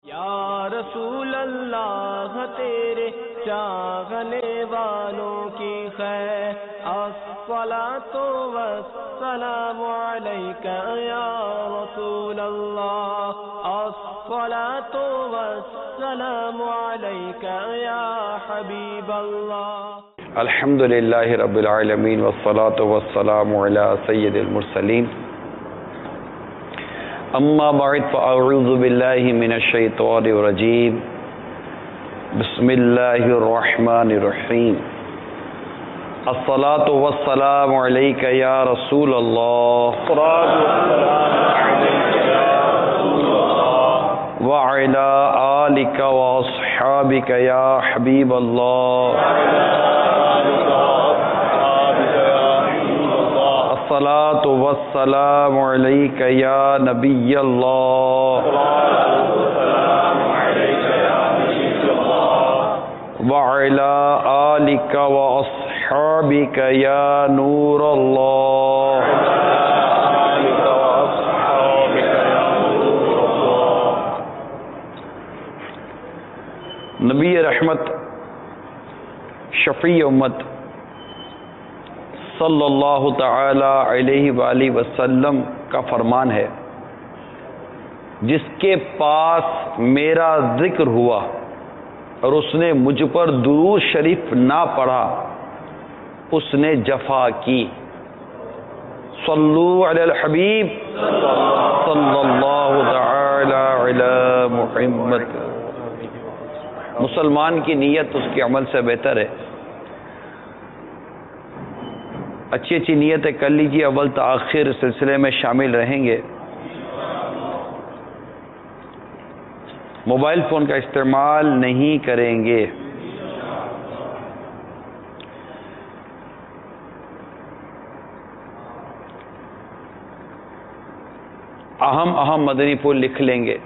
یا رسول اللہ تیرے چاہنے والوں کی خیر الصلاۃ والسلام علیک یا رسول اللہ الصلاۃ والسلام علیک یا حبیب اللہ الحمد للہ رب العالمین والصلاۃ والسلام علی سید المرسلین اما بعد فاعوذ باللہ من الشیطان الرجیم بسم اللہ الرحمن الرحیم الصلاۃ والسلام علیک یا رسول اللہ وعلی آلک واصحابک یا حبیب اللہ الصلاۃ والسلام علیک یا نبی اللہ وعلی آلک واصحابک یا نور اللہ نبی رحمت شفیع امت صلی اللہ تعالی علیہ وآلہ وسلم کا فرمان ہے، جس کے پاس میرا ذکر ہوا اور اس نے مجھ پر درود شریف نہ پڑھا اس نے جفا کی۔ صلو علی الحبیب صلی اللہ تعالی علی محمد۔ مسلمان کی نیت اس کے عمل سے بہتر ہے۔ اچھی اچھی نیتیں کر لیجیے، اول تاخیر سلسلے میں شامل رہیں گے۔ موبائل فون کا استعمال نہیں کریں گے۔ اہم مدنی پھول لکھ لیں گے۔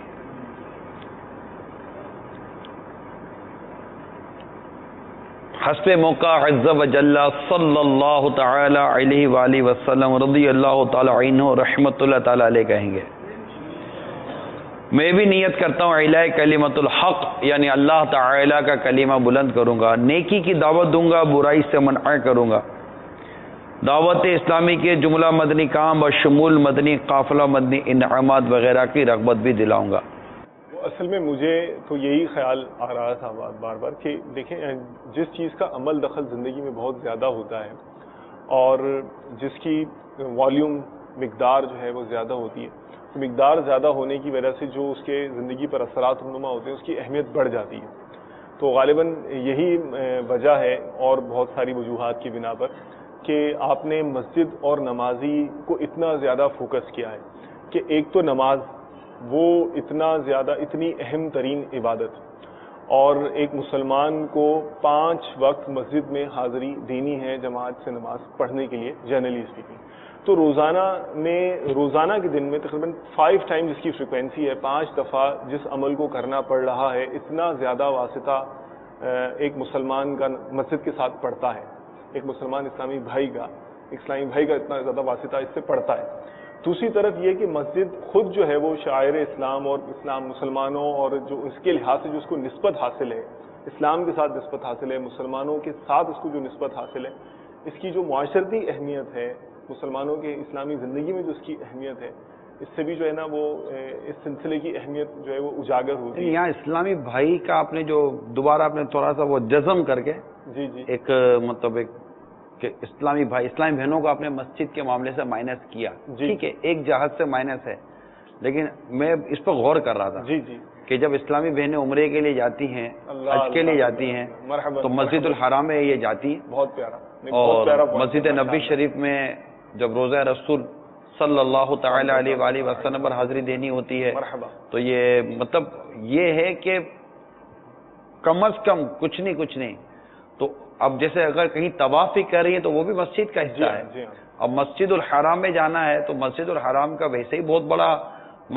حسب موقع عز و جل صلی اللہ تعالی علیہ وآلہ وسلم رضی اللہ تعالی عنہ رحمت اللہ تعالی علیہ کہیں گے۔ میں بھی نیت کرتا ہوں اعلاء کلمۃ الحق، یعنی اللہ تعالی کا کلمہ بلند کروں گا، نیکی کی دعوت دوں گا، برائی سے منع کروں گا، دعوت اسلامی کے جملہ مدنی کام بشمول مدنی قافلہ مدنی انعامات وغیرہ کی رغبت بھی دلاؤں گا۔ اصل میں مجھے تو یہی خیال آ رہا تھا بار بار کہ دیکھیں، جس چیز کا عمل دخل زندگی میں بہت زیادہ ہوتا ہے اور جس کی والیوم مقدار جو ہے وہ زیادہ ہوتی ہے، مقدار زیادہ ہونے کی وجہ سے جو اس کے زندگی پر اثرات رونما ہوتے ہیں اس کی اہمیت بڑھ جاتی ہے۔ تو غالباً یہی وجہ ہے اور بہت ساری وجوہات کی بنا پر کہ آپ نے مسجد اور نمازی کو اتنا زیادہ فوکس کیا ہے کہ ایک تو نماز وہ اتنی اہم ترین عبادت، اور ایک مسلمان کو 5 وقت مسجد میں حاضری دینی ہے جماعت سے نماز پڑھنے کے لیے جنرلی اسپیکنگ۔ تو روزانہ کے دن میں تقریباً 5 ٹائم جس کی فریکوینسی ہے، 5 دفعہ جس عمل کو کرنا پڑ رہا ہے، اتنا زیادہ واسطہ ایک مسلمان کا مسجد کے ساتھ پڑتا ہے، ایک مسلمان اسلامی بھائی کا اتنا زیادہ واسطہ اس سے پڑتا ہے۔ دوسری طرف یہ کہ مسجد خود جو ہے وہ شاعر اسلام اور اسلام مسلمانوں اور جو اس کے لحاظ سے جو اس کو نسبت حاصل ہے، اسلام کے ساتھ نسبت حاصل ہے، مسلمانوں کے ساتھ اس کو جو نسبت حاصل ہے، اس کی جو معاشرتی اہمیت ہے، مسلمانوں کے اسلامی زندگی میں جو اس کی اہمیت ہے، اس سے بھی جو ہے نا وہ اس سلسلے کی اہمیت جو ہے وہ اجاگر ہوتی ہے۔ یہاں اسلامی بھائی کا آپ نے جو دوبارہ آپ نے تھوڑا سا وہ جزم کر کے ایک کہ اسلامی بہنوں کو آپ نے مسجد کے معاملے سے مائنس کیا، ٹھیک ہے، ایک جہت سے مائنس ہے، لیکن میں اس پر غور کر رہا تھا کہ جب اسلامی بہنیں عمرے کے لیے جاتی ہیں، حج کے لیے جاتی ہیں، تو مسجد الحرام میں یہ جاتی ہیں، بہت پیارا، اور مسجد نبوی شریف میں جب روزہ رسول صلی اللہ تعالی علیہ وآلہ وسلم پر حاضری دینی ہوتی ہے، تو یہ مطلب یہ ہے کہ کم از کم کچھ نہیں تو اب جیسے اگر کہیں طواف بھی کر رہی ہے تو وہ بھی مسجد کا حصہ ہے۔ اب مسجد الحرام میں جانا ہے تو مسجد الحرام کا ویسے ہی بہت بڑا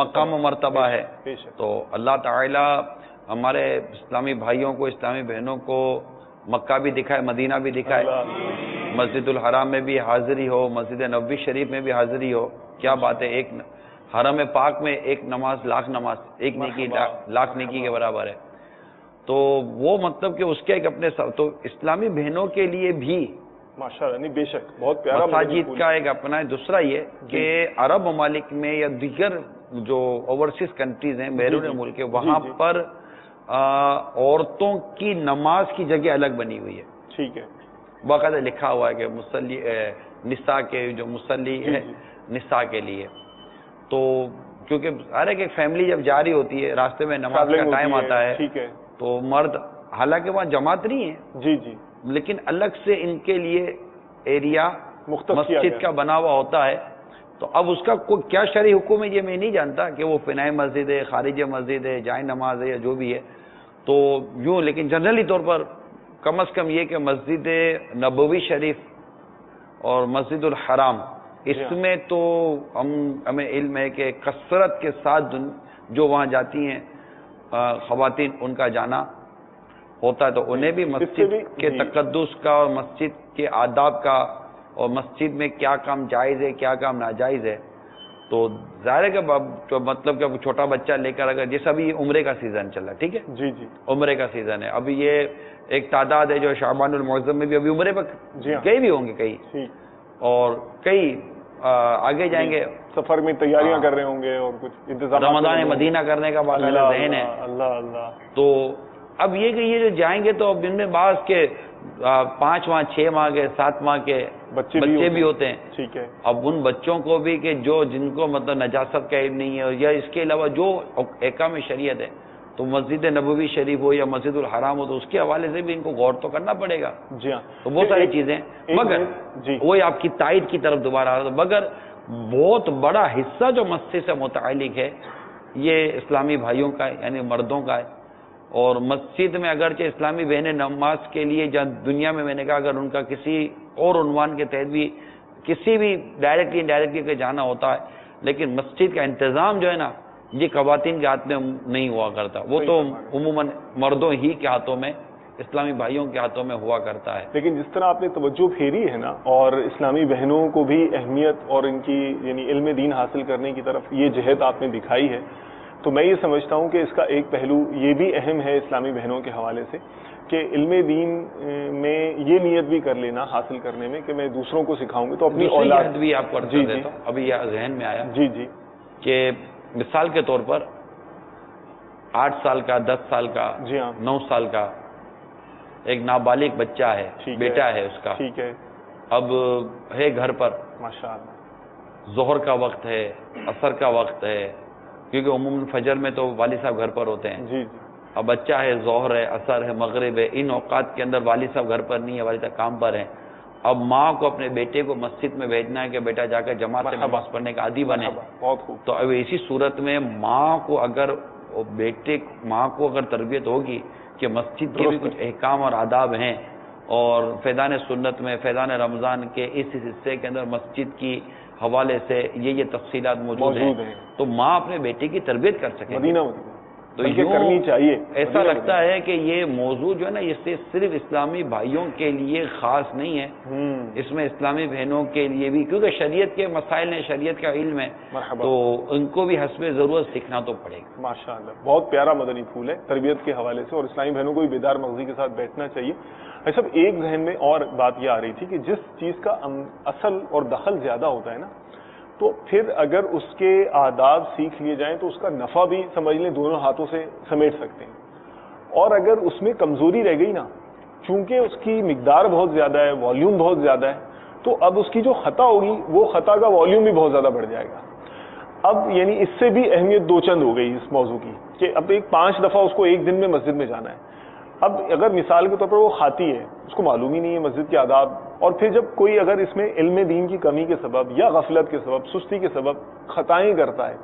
مقام و مرتبہ ہے، تو اللہ تعالی ہمارے اسلامی بھائیوں کو، اسلامی بہنوں کو مکہ بھی دکھائے، مدینہ بھی دکھائے، مسجد الحرام میں بھی حاضری ہو، مسجد نبوی شریف میں بھی حاضری ہو۔ کیا بات ہے، ایک حرم پاک میں ایک نماز لاکھ نماز، ایک نیکی لاکھ نیکی کے برابر ہے. تو وہ مطلب کہ اس کے ایک اپنے تو اسلامی بہنوں کے لیے بھی ماشاءاللہ نہیں بے شک بہت پیارا مساجد کا ایک اپنا ہے. دوسرا یہ کہ عرب ممالک میں یا دیگر جو اوورسیز کنٹریز ہیں بیرون ملک کے، وہاں پر عورتوں کی نماز کی جگہ الگ بنی ہوئی ہے. ٹھیک ہے، باقاعدہ لکھا ہوا ہے کہ مصلی نساء کے جو مصلی ہے نساء کے لیے. تو کیونکہ ہر ایک فیملی جب جاری ہوتی ہے راستے میں نماز کا ٹائم آتا ہے، ٹھیک ہے، تو مرد حالانکہ وہاں جماعت نہیں ہے جی جی لیکن الگ سے ان کے لیے ایریا مسجد کا بنا ہوا ہوتا ہے. تو اب اس کا کوئی کیا شرعی حکم ہے یہ میں نہیں جانتا کہ وہ فنائی مسجد ہے، خارج مسجد ہے، جائے نماز ہے یا جو بھی ہے. تو یوں لیکن جنرلی طور پر کم از کم یہ کہ مسجد نبوی شریف اور مسجد الحرام اس میں تو ہمیں علم ہے کہ کثرت کے ساتھ جو وہاں جاتی ہیں خواتین ان کا جانا ہوتا ہے. تو انہیں بھی مسجد کے تقدس کا اور مسجد کے آداب کا اور مسجد میں کیا کام جائز ہے کیا کام ناجائز ہے. تو ظاہر ہے کہ مطلب کہ چھوٹا بچہ لے کر اگر جیسا بھی عمرے کا سیزن چل رہا ہے، ٹھیک ہے جی جی عمرے کا سیزن ہے، ابھی یہ ایک تعداد ہے جو شعبان المعظم میں بھی ابھی عمرے پر گئے بھی ہوں گے کئی، اور کئی آگے جائیں گے سفر میں تیاریاں کر رہے ہوں گے اور کچھ انتظام رمضان مدینہ کرنے کا باقاعدہ ذہن ہے. اللہ اللہ. تو اب یہ کہ یہ جو جائیں گے تو اب ان میں بعض کے 5 ماہ 6 ماہ کے 7 ماہ کے بچے بھی ہوتے ہیں. ٹھیک ہے. اب ان بچوں کو بھی کہ جن کو مطلب نجاست کا علم نہیں ہے یا اس کے علاوہ جو احکام شریعت ہے، تو مسجد نبوی شریف ہو یا مسجد الحرام ہو تو اس کے حوالے سے بھی ان کو غور تو کرنا پڑے گا. جی ہاں. تو بہت ساری چیزیں مگر وہی آپ کی تائید کی طرف دوبارہ آ رہا تھا، مگر بہت بڑا حصہ جو مسجد سے متعلق ہے یہ اسلامی بھائیوں کا ہے، یعنی مردوں کا ہے. اور مسجد میں اگرچہ اسلامی بہنیں نماز کے لیے دنیا میں نے کہا اگر ان کا کسی اور عنوان کے تحت بھی کسی بھی ڈائریکٹلی انڈائریکٹلی کے جانا ہوتا ہے، لیکن مسجد کا انتظام جو ہے نا یہ خواتین کے ہاتھ میں نہیں ہوا کرتا، وہ تو عموماً مردوں ہی کے ہاتھوں میں اسلامی بھائیوں کے ہاتھوں میں ہوا کرتا ہے. لیکن جس طرح آپ نے توجہ پھیری ہے نا اور اسلامی بہنوں کو بھی اہمیت اور ان کی یعنی علم دین حاصل کرنے کی طرف یہ جہت آپ نے دکھائی ہے، تو میں یہ سمجھتا ہوں کہ اس کا ایک پہلو یہ بھی اہم ہے اسلامی بہنوں کے حوالے سے کہ علم دین میں یہ نیت بھی کر لینا حاصل کرنے میں کہ میں دوسروں کو سکھاؤں گی تو اپنی اولاد بھی آپ کو دیتا ہوں. ابھی یہ ذہن میں آیا جی جی کہ مثال کے طور پر 8 سال کا 10 سال کا 9 سال کا ایک نابالغ بچہ ہے، بیٹا ہے اس کا، ٹھیک ہے، اب ہے گھر پر، ماشاءاللہ ظہر کا وقت ہے، عصر کا وقت ہے، کیونکہ عموماً فجر میں تو والد صاحب گھر پر ہوتے ہیں. جی جی. اب بچہ ہے، ظہر ہے، عصر ہے، مغرب ہے، ان اوقات کے اندر والد صاحب گھر پر نہیں ہے، والد صاحب کام پر ہیں. اب ماں کو اپنے بیٹے کو مسجد میں بھیجنا ہے کہ بیٹا جا کر جماعت سے نماز پڑھنے کا عادی بنے. تو اب اسی صورت میں ماں کو اگر تربیت ہوگی کہ مسجد کے بھی کچھ احکام اور آداب ہیں اور فیضان سنت میں فیضان رمضان کے اس حصے کے اندر مسجد کی حوالے سے یہ تفصیلات موجود ہیں تو ماں اپنے بیٹے کی تربیت کر سکے. تو کرنی چاہیے. ایسا لگتا ہے کہ یہ موضوع جو ہے نا اس سے صرف اسلامی بھائیوں کے لیے خاص نہیں ہے، اس میں اسلامی بہنوں کے لیے بھی، کیونکہ شریعت کے مسائل ہیں، شریعت کا علم ہے، تو ان کو بھی حسب ضرورت سیکھنا تو پڑے گا. ماشاءاللہ بہت پیارا مدنی پھول ہے تربیت کے حوالے سے، اور اسلامی بہنوں کو بھی بیدار مغزی کے ساتھ بیٹھنا چاہیے. سب ایک ذہن میں اور بات یہ آ رہی تھی کہ جس چیز کا اصل اور دخل زیادہ ہوتا ہے نا، تو پھر اگر اس کے آداب سیکھ لیے جائیں تو اس کا نفع بھی سمجھ لیں دونوں ہاتھوں سے سمیٹ سکتے ہیں. اور اگر اس میں کمزوری رہ گئی نا، چونکہ اس کی مقدار بہت زیادہ ہے، والیوم بہت زیادہ ہے، تو اب اس کی جو خطا ہوگی وہ خطا کا والیوم بھی بہت زیادہ بڑھ جائے گا. اب یعنی اس سے بھی اہمیت دو چند ہو گئی اس موضوع کی کہ اب 5 دفعہ اس کو ایک دن میں مسجد میں جانا ہے. اب اگر مثال کے طور پر وہ کھاتی ہے، اس کو معلوم ہی نہیں ہے مسجد کے آداب، اور پھر جب کوئی اگر اس میں علم دین کی کمی کے سبب یا غفلت کے سبب سستی کے سبب خطائیں کرتا ہے،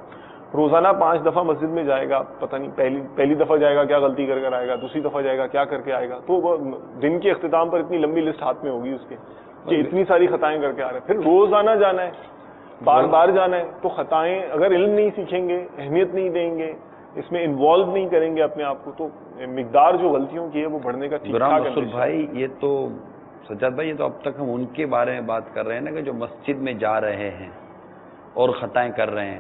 روزانہ 5 دفعہ مسجد میں جائے گا، پتہ نہیں پہلی دفعہ جائے گا کیا غلطی کر آئے گا، دوسری دفعہ جائے گا کیا کر کے آئے گا، تو وہ دن کے اختتام پر اتنی لمبی لسٹ ہاتھ میں ہوگی اس کے کہ اتنی ساری خطائیں کر کے آ رہے ہیں. پھر روزانہ جانا ہے، بار بار جانا ہے، تو خطائیں اگر علم نہیں سیکھیں گے، اہمیت نہیں دیں گے، اس میں انوالو نہیں کریں گے اپنے آپ کو، تو مقدار جو غلطیوں کی ہے وہ بڑھنے کا ٹھیک ٹھاک ہے. بھائی یہ تو سجاد بھائی، یہ تو اب تک ہم ان کے بارے میں بات کر رہے ہیں نا کہ جو مسجد میں جا رہے ہیں اور خطائیں کر رہے ہیں.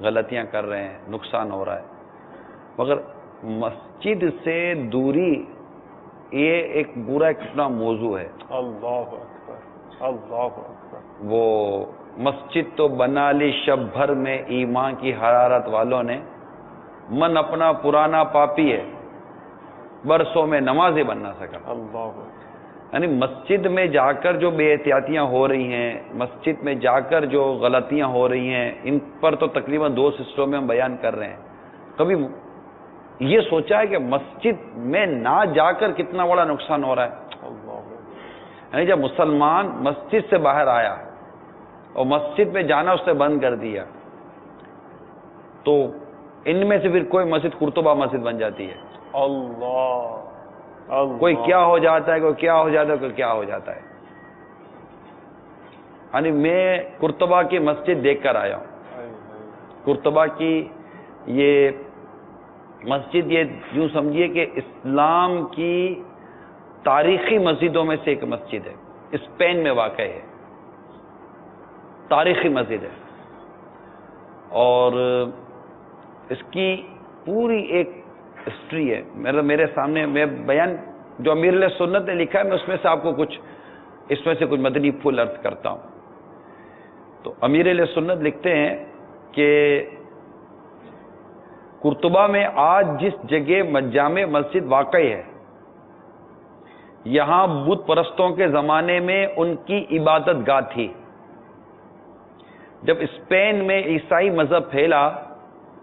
غلطیاں کر رہے ہیں، نقصان ہو رہا ہے، مگر مسجد سے دوری یہ ایک برا کتنا موضوع ہے. اللہ اکبر، اللہ اکبر. وہ مسجد تو بنا لی شب بھر میں ایمان کی حرارت والوں نے، من اپنا پرانا پاپی ہے، برسوں میں نمازی بن نہ سکا. اللہ اکبر. یعنی مسجد میں جا کر جو بے احتیاطیاں ہو رہی ہیں، مسجد میں جا کر جو غلطیاں ہو رہی ہیں، ان پر تو تقریباً 2 سلسلوں میں ہم بیان کر رہے ہیں. کبھی یہ سوچا ہے کہ مسجد میں نہ جا کر کتنا بڑا نقصان ہو رہا ہے؟ اللہ اکبر. یعنی جب مسلمان مسجد سے باہر آیا اور مسجد میں جانا اس نے بند کر دیا تو ان میں سے پھر کوئی مسجد قرطبہ مسجد بن جاتی ہے. اللہ اللہ. کوئی کیا ہو جاتا ہے، کوئی کیا ہو جاتا ہے، کوئی کیا ہو جاتا ہے. یعنی میں قرطبہ کی مسجد دیکھ کر آیا ہوں. قرطبہ کی یہ مسجد، یہ یوں سمجھیے کہ اسلام کی تاریخی مسجدوں میں سے ایک مسجد ہے، اسپین میں واقع ہے، تاریخی مسجد ہے. اور اس کی پوری ایک ہسٹری ہے. میرے سامنے میں بیان جو امیر علیہ سنت نے لکھا ہے، میں اس میں سے آپ کو اس میں سے کچھ مدنی پھول عرض کرتا ہوں. تو امیر علیہ سنت لکھتے ہیں کہ قرطبہ میں آج جس جگہ جامع مسجد واقع ہے، یہاں بت پرستوں کے زمانے میں ان کی عبادت گاہ تھی. جب اسپین میں عیسائی مذہب پھیلا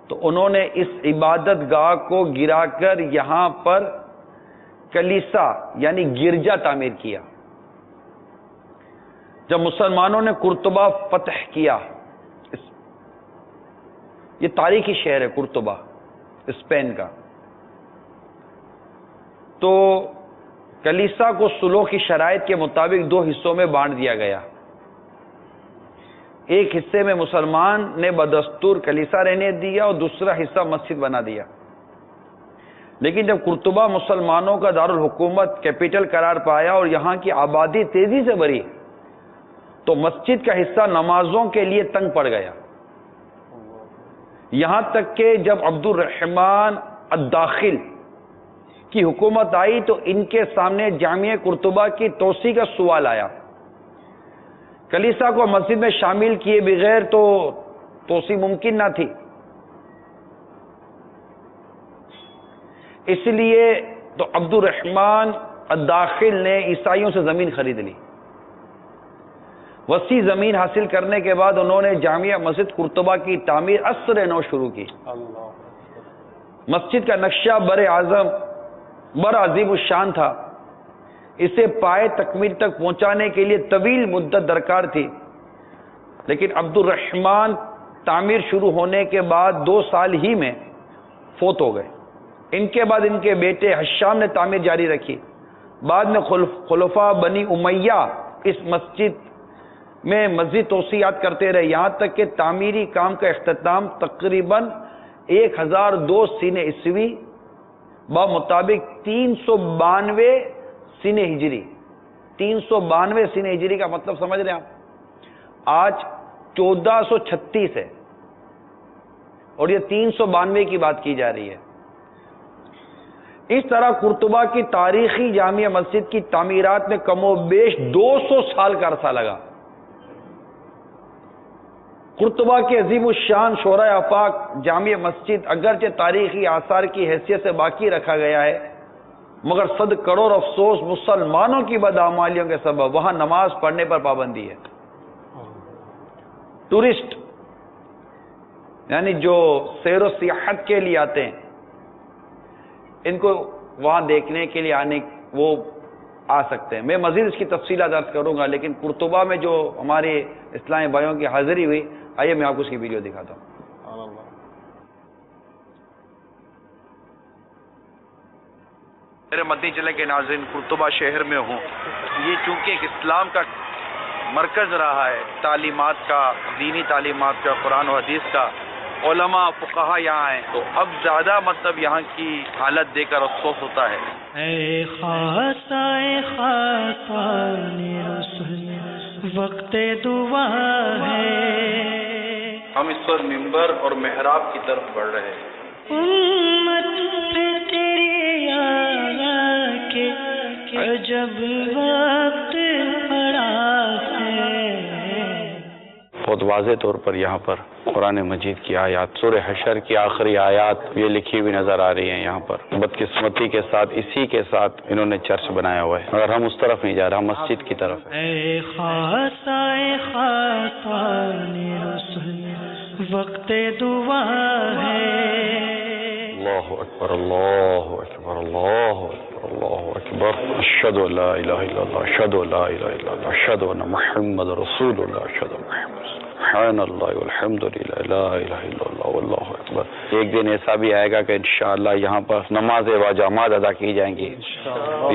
تو انہوں نے اس عبادت گاہ کو گرا کر یہاں پر کلیسا یعنی گرجا تعمیر کیا. جب مسلمانوں نے قرطبہ فتح کیا، یہ تاریخی شہر ہے قرطبہ اسپین کا، تو کلیسا کو صلح کی شرائط کے مطابق 2 حصوں میں بانٹ دیا گیا. ایک حصے میں مسلمان نے بدستور کلیسا رہنے دیا اور دوسرا حصہ مسجد بنا دیا. لیکن جب قرطبہ مسلمانوں کا دارالحکومت کیپٹل قرار پایا اور یہاں کی آبادی تیزی سے بڑھی تو مسجد کا حصہ نمازوں کے لیے تنگ پڑ گیا. یہاں تک کہ جب عبد الرحمن الداخل کی حکومت آئی تو ان کے سامنے جامعہ قرطبہ کی توسیع کا سوال آیا. کلیسا کو مسجد میں شامل کیے بغیر تو توسیع ممکن نہ تھی. اس لیے تو عبد الرحمن الداخل نے عیسائیوں سے زمین خرید لی. وسیع زمین حاصل کرنے کے بعد انہوں نے جامعہ مسجد قرطبہ کی تعمیر عصر نو شروع کی. مسجد کا نقشہ بڑا عظیم الشان تھا. اسے پائے تکمیل تک پہنچانے کے لیے طویل مدت درکار تھی، لیکن عبد الرحمن تعمیر شروع ہونے کے بعد 2 سال ہی میں فوت ہو گئے. ان کے بعد ان کے بیٹے حشام نے تعمیر جاری رکھی. بعد میں خلفاء بنی امیہ اس مسجد میں مزید توسیعات کرتے رہے، یہاں تک کہ تعمیری کام کا اختتام تقریباً 1002 سینہ عیسوی بمطابق 392 سینہ ہجری. 392 سینہ ہجری کا مطلب سمجھ رہے ہیں آپ؟ آج 1436 ہے اور یہ 392 کی بات کی جا رہی ہے. اس طرح قرطبہ کی تاریخی جامع مسجد کی تعمیرات میں کم و بیش 200 سال کا عرصہ لگا. قرطبہ کے عظیم الشان شورائے آفاق جامع مسجد اگرچہ تاریخی آثار کی حیثیت سے باقی رکھا گیا ہے، مگر صد کروڑ افسوس مسلمانوں کی بدعمالیوں کے سبب وہاں نماز پڑھنے پر پابندی ہے. ٹورسٹ یعنی جو سیر و سیاحت کے لیے آتے ہیں، ان کو وہاں دیکھنے کے لیے آنے وہ آ سکتے ہیں. میں مزید اس کی تفصیلات عرض کروں گا، لیکن قرطبہ میں جو ہمارے اسلامی بھائیوں کی حاضری ہوئی، آئیے میں آپ کو اس کی ویڈیو دکھاتا ہوں. میرے مدنی چلے کے ناظرین، قرطبہ شہر میں ہوں. یہ چونکہ ایک اسلام کا مرکز رہا ہے، تعلیمات کا، دینی تعلیمات کا، قرآن و حدیث کا، علماء فقہا یہاں ہیں، تو اب زیادہ مطلب یہاں کی حالت دیکھ کر افسوس ہوتا ہے. اے خاصان رسول وقت دعا ہے. ہم اس پر ممبر اور محراب کی طرف بڑھ رہے ہیں. امت پہ تیری آیا کہ عجب وقت پڑا ہے. بہت واضح طور پر یہاں پر قرآن مجید کی آیات، سورہ حشر کی آخری آیات یہ لکھی ہوئی نظر آ رہی ہیں. یہاں پر بدقسمتی کے ساتھ اسی کے ساتھ انہوں نے چرچ بنایا ہوا ہے، مگر ہم اس طرف نہیں جا رہے، ہم مسجد کی طرف ہیں. اے خاصان رسل وقت دعا ہے. اللہ اکبر اللہ اکبر اللہ اکبر اللہ اکبر. اشہد ان لا الہ الا اللہ اشہد ان لا الہ الا اللہ اشہد ان محمد رسول اللہ اشہد ان محمد سبحان اللہ والحمد للہ لا الہ الا اللہ واللہ اکبر. ایک دن ایسا بھی آئے گا کہ انشاءاللہ یہاں پر نماز و جماعت ادا کی جائیں گی،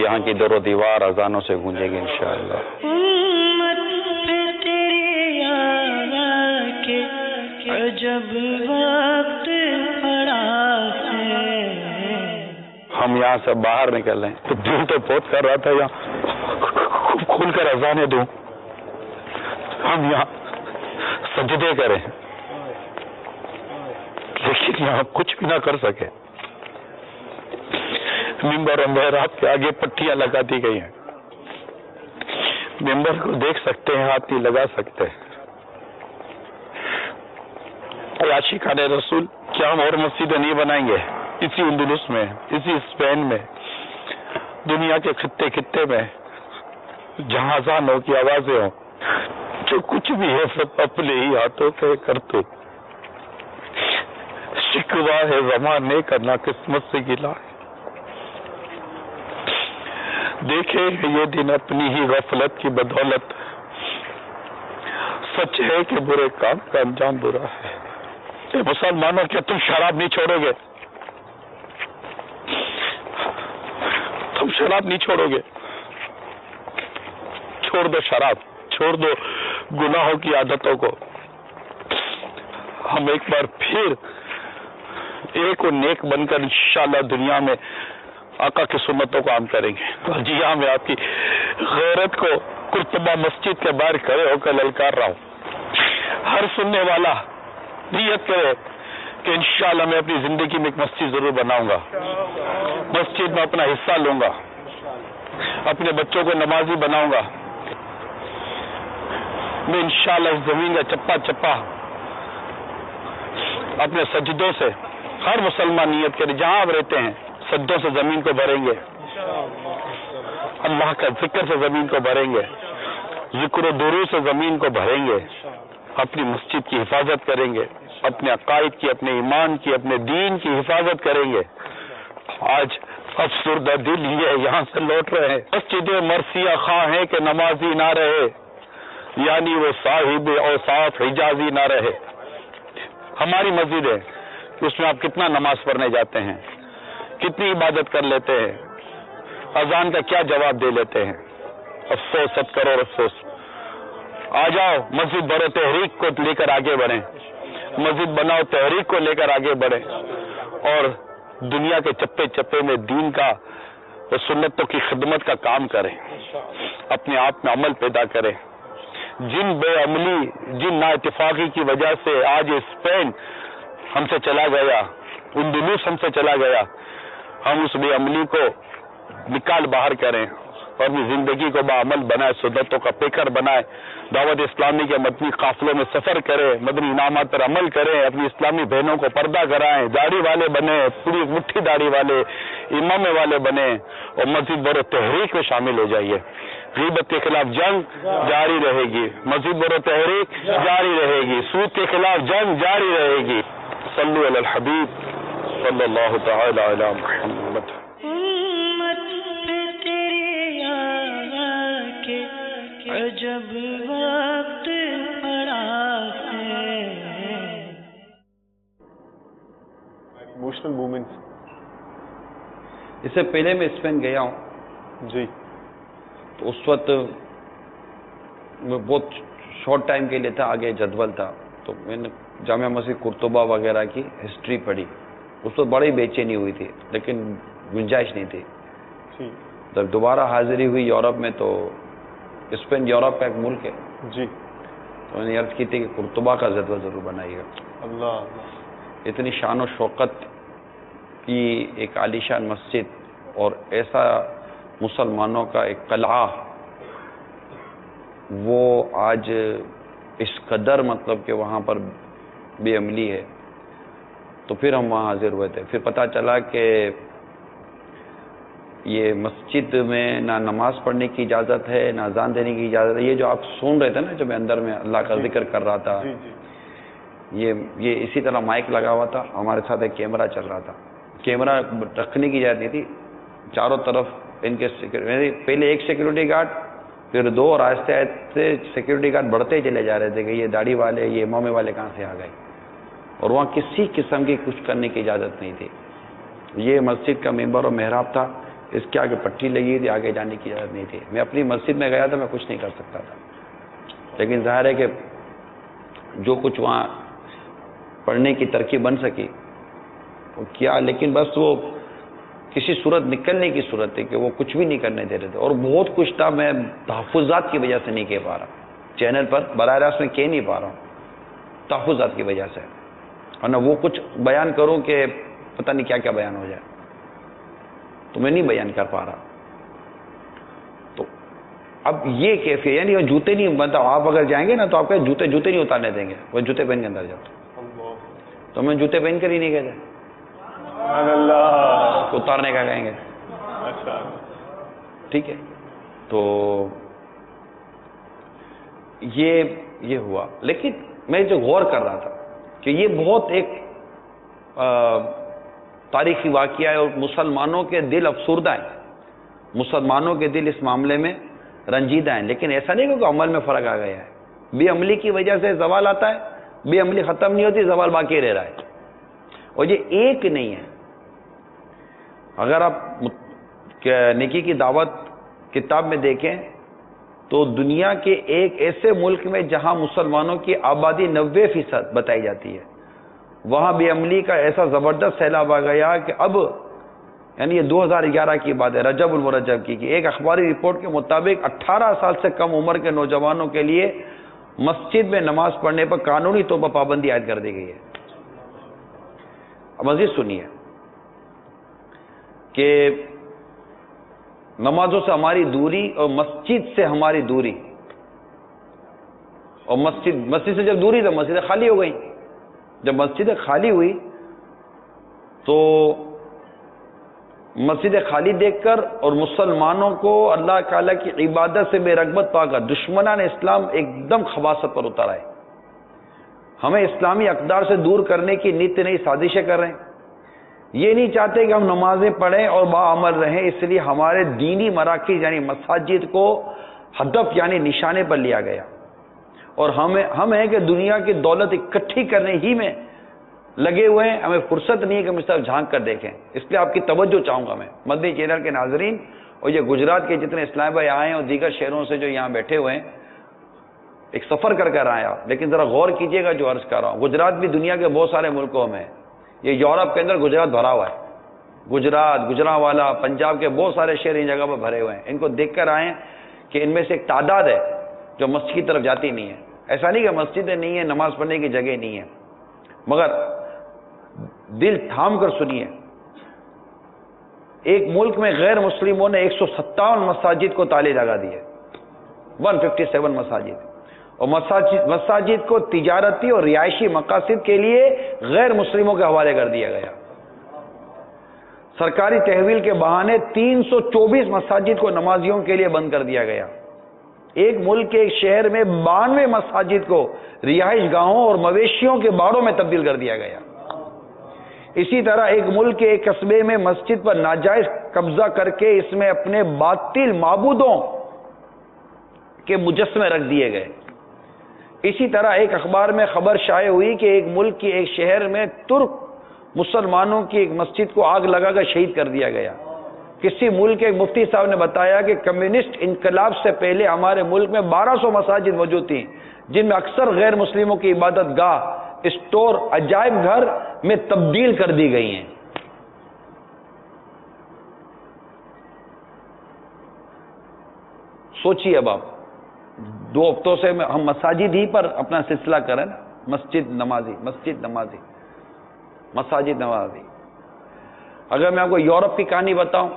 یہاں کی در و دیوار اذانوں سے گونجے گی انشاءاللہ. امت پہ تیری آیا کہ عجب وقت پڑا ہے. ہم یہاں سے باہر نکل رہے ہیں تو دل تو بہت کر رہا تھا یہاں کھل کر اذانیں دوں، ہم یہاں سجدے کریں، لیکن یہاں کچھ بھی نہ کر سکے. ممبر اور محراب کے آگے پٹیاں لگا دی گئی ہیں، ممبر کو دیکھ سکتے ہیں، ہاتھ نہیں لگا سکتے. عاشقان رسول کیا ہم اور مسجدیں نہیں بنائیں گے؟ اسی اندلس میں، اسی اسپین میں، دنیا کے خطے خطے میں جہاں اذانوں کی آوازیں ہوں، جو کچھ بھی ہے سب اپنے ہی ہاتھوں سے کرتے. شکوہ ہے زمانے کرنا قسمت سے گلا ہے. دیکھے یہ دن اپنی ہی غفلت کی بدولت، سچ ہے کہ برے کام کا انجام برا ہے. اے مسلمانوں کیا تم شراب نہیں چھوڑو گے؟ تم شراب نہیں چھوڑو گے؟ چھوڑ دو شراب، چھوڑ دو گناہوں کی عادتوں کو. ہم ایک بار پھر ایک اور نیک بن کر انشاءاللہ دنیا میں آقا کی سنتوں کو عام کریں گے. جی ہاں، میں آپ کی غیرت کو قرطبہ مسجد کے باہر کھڑے ہو کر للکار رہا ہوں. ہر سننے والا نیت کرے کہ انشاءاللہ میں اپنی زندگی میں ایک مسجد ضرور بناؤں گا، مسجد میں اپنا حصہ لوں گا، اپنے بچوں کو نمازی بناؤں گا. میں انشاءاللہ اس زمین کا چپا چپا اپنے سجدوں سے، ہر مسلمان نیت کرے جہاں آپ رہتے ہیں سجدوں سے زمین کو بھریں گے، اللہ کا ذکر سے زمین کو بھریں گے، ذکر و درود سے زمین کو بھریں گے، اپنی مسجد کی حفاظت کریں گے، اپنے عقائد کی، اپنے ایمان کی، اپنے دین کی حفاظت کریں گے. آج افسردہ دل یہ یہاں سے لوٹ رہے ہیں. مسجد مرثیہ خواہ ہیں کہ نمازی نہ رہے، یعنی وہ صاحب اوصاف حجازی نہ رہے. ہماری مسجد ہے کہ اس میں آپ کتنا نماز پڑھنے جاتے ہیں، کتنی عبادت کر لیتے ہیں، اذان کا کیا جواب دے لیتے ہیں. افسوس، 7 کروڑ افسوس. آ جاؤ مسجد بھرو تحریک کو لے کر آگے بڑھیں، مسجد بناؤ تحریک کو لے کر آگے بڑھیں، اور دنیا کے چپے چپے میں دین کا اور سنتوں کی خدمت کا کام کریں، اپنے آپ میں عمل پیدا کریں. جن بے عملی، جن نا اتفاقی کی وجہ سے آج اسپین ہم سے چلا گیا، اندلس ہم سے چلا گیا، ہم اس بے عملی کو نکال باہر کریں اور اپنی زندگی کو بعمل بنائے، سنتوں کا پیکر بنائے، دعوت اسلامی کے مدنی قافلوں میں سفر کریں، مدنی انعامات پر عمل کریں، اپنی اسلامی بہنوں کو پردہ کرائیں، داڑھی والے بنیں، پوری مٹھی داڑھی والے، امام والے بنیں، اور مسجد برو تحریک میں شامل ہو جائیے. غیبت کے خلاف جنگ جاری رہے گی، مسجد برو تحریک جاری رہے گی، سود کے خلاف جنگ جاری رہے گی. صلو علی الحبیب صلی اللہ تعالی علی محمد. امت پہ تیری آیا کہ عجب وقت پڑا ہے. Emotional moments. اس سے پہلے میں اسپین گیا ہوں جی، تو اس وقت میں بہت شارٹ ٹائم کے لیے تھا، آگے جدول تھا، تو میں نے جامع مسجد قرطبہ وغیرہ کی ہسٹری پڑھی. اس وقت بڑی بے چینی ہوئی تھی، لیکن گنجائش نہیں تھی. جب دوبارہ حاضری ہوئی یورپ میں، تو اسپین یورپ کا ایک ملک ہے جی، تو میں نے عرض کی تھی کہ قرطبہ کا جدول ضرور بنائیے گا. اللہ اتنی شان و شوقت کی ایک عالیشان مسجد اور ایسا مسلمانوں کا ایک قلعہ، وہ آج اس قدر مطلب کہ وہاں پر بے عملی ہے. تو پھر ہم وہاں حاضر ہوئے تھے. پھر پتہ چلا کہ یہ مسجد میں نہ نماز پڑھنے کی اجازت ہے نہ اذان دینے کی اجازت ہے. یہ جو آپ سن رہے تھے نا، جب میں اندر میں اللہ کا ذکر کر رہا تھا، یہ اسی طرح مائک لگا ہوا تھا، ہمارے ساتھ ایک کیمرہ چل رہا تھا. کیمرہ رکھنے کی اجازت نہیں تھی. چاروں طرف ان کے پہلے ایک سیکورٹی گارڈ، پھر دو، اور آہستہ آہستہ سیکورٹی گارڈ بڑھتے چلے جا رہے تھے کہ یہ داڑھی والے، یہ امامے والے کہاں سے آ گئے. اور وہاں کسی قسم کی کچھ کرنے کی اجازت نہیں تھی. یہ مسجد کا ممبر اور محراب تھا، اس کے آگے پٹی لگی تھی، آگے جانے کی اجازت نہیں تھی. میں اپنی مسجد میں گیا تھا، میں کچھ نہیں کر سکتا تھا. لیکن ظاہر ہے کہ جو کچھ وہاں پڑھنے کی ترکیب بن سکی وہ کیا، لیکن بس وہ کسی صورت نکلنے کی صورت تھی کہ وہ کچھ بھی نہیں کرنے دے رہے تھے. اور بہت کچھ تھا، میں تحفظات کی وجہ سے نہیں کہہ پا رہا چینل پر، براہ راست میں کہہ نہیں پا رہا ہوں تحفظات کی وجہ سے. اور نہ وہ کچھ بیان کروں کہ پتہ نہیں کیا کیا بیان ہو جائے، تو میں نہیں بیان کر پا رہا. تو اب یہ کیفیت، یعنی وہ جوتے نہیں بنتا. آپ اگر جائیں گے نا تو آپ کے جوتے نہیں اتارنے دیں گے، وہ جوتے پہن کے اندر جاتے. تو میں جوتے پہن کر ہی نہیں گئے، اتارنے کا کہیں گے. ٹھیک ہے. تو یہ ہوا. لیکن میں جو غور کر رہا تھا کہ یہ بہت ایک تاریخی واقعہ ہے، اور مسلمانوں کے دل افسردہ ہیں، مسلمانوں کے دل اس معاملے میں رنجیدہ ہیں. لیکن ایسا نہیں کہ عمل میں فرق آ گیا ہے. بے عملی کی وجہ سے زوال آتا ہے، بے عملی ختم نہیں ہوتی، زوال باقی رہ رہا ہے. اور یہ ایک نہیں ہے. اگر آپ نیکی کی دعوت کتاب میں دیکھیں تو دنیا کے ایک ایسے ملک میں جہاں مسلمانوں کی آبادی 90% بتائی جاتی ہے، وہاں بے عملی کا ایسا زبردست سیلاب آ گیا کہ اب، یعنی یہ 2011 کی بات ہے، رجب المرجب کی، کہ ایک اخباری رپورٹ کے مطابق 18 سال سے کم عمر کے نوجوانوں کے لیے مسجد میں نماز پڑھنے پر قانونی طور پر پابندی عائد کر دی گئی ہے. اب مزید سنیے کہ نمازوں سے ہماری دوری اور مسجد سے ہماری دوری، اور مسجد سے جب دوری تو مسجدیں خالی ہو گئی. جب مسجدیں خالی ہوئی تو مسجدیں خالی دیکھ کر اور مسلمانوں کو اللہ تعالیٰ کی عبادت سے بے رغبت پا کر دشمنان اسلام ایک دم خباثت پر اتر آئے. ہمیں اسلامی اقدار سے دور کرنے کی نت نئی سازشیں کر رہے ہیں. یہ نہیں چاہتے کہ ہم نمازیں پڑھیں اور باعمل رہیں، اس لیے ہمارے دینی مراکز یعنی مساجد کو ہدف یعنی نشانے پر لیا گیا. اور ہم ہیں کہ دنیا کی دولت اکٹھی کرنے ہی میں لگے ہوئے ہیں. ہمیں فرصت نہیں ہے کہ ہم اس طرف جھانک کر دیکھیں. اس لیے آپ کی توجہ چاہوں گا میں، مدنی چینل کے ناظرین اور یہ گجرات کے جتنے اسلام بھائی آئے ہیں اور دیگر شہروں سے جو یہاں بیٹھے ہوئے ہیں، ایک سفر کر کر آیا. لیکن ذرا غور کیجئے گا جو عرض کر رہا ہوں. گجرات بھی دنیا کے بہت سارے ملکوں میں، یہ یورپ کے اندر گجرات بھرا ہوا ہے. گجرات، گجرانوالا، پنجاب کے بہت سارے شہر ان جگہ پر بھرے ہوئے ہیں. ان کو دیکھ کر آئے کہ ان میں سے ایک تعداد ہے جو مسجد کی طرف جاتی نہیں ہے. ایسا نہیں کہ مسجدیں نہیں ہیں، نماز پڑھنے کی جگہ نہیں ہے، مگر دل تھام کر سنیے. ایک ملک میں غیر مسلموں نے 157 مساجد کو تالے لگا دیے، 157 مساجد. اور مساجد کو تجارتی اور رہائشی مقاصد کے لیے غیر مسلموں کے حوالے کر دیا گیا. سرکاری تحویل کے بہانے 324 مساجد کو نمازیوں کے لیے بند کر دیا گیا. ایک ملک کے ایک شہر میں 92 مساجد کو رہائش گاہوں اور مویشیوں کے باڑوں میں تبدیل کر دیا گیا. اسی طرح ایک ملک کے ایک قصبے میں مسجد پر ناجائز قبضہ کر کے اس میں اپنے باطل معبودوں کے مجسمے رکھ دیے گئے. اسی طرح ایک اخبار میں خبر شائع ہوئی کہ ایک ملک کے ایک شہر میں ترک مسلمانوں کی ایک مسجد کو آگ لگا کر شہید کر دیا گیا. کسی ملک کے ایک مفتی صاحب نے بتایا کہ کمیونسٹ انقلاب سے پہلے ہمارے ملک میں 1200 مساجد موجود تھیں، جن میں اکثر غیر مسلموں کی عبادت گاہ، اسٹور، عجائب گھر میں تبدیل کر دی گئی ہیں. سوچیے اب آپ 2 ہفتوں سے ہم مساجد ہی پر اپنا سلسلہ کریں، مسجد نمازی، مسجد نمازی، مساجد نمازی۔ اگر میں آپ کو یورپ کی کہانی بتاؤں،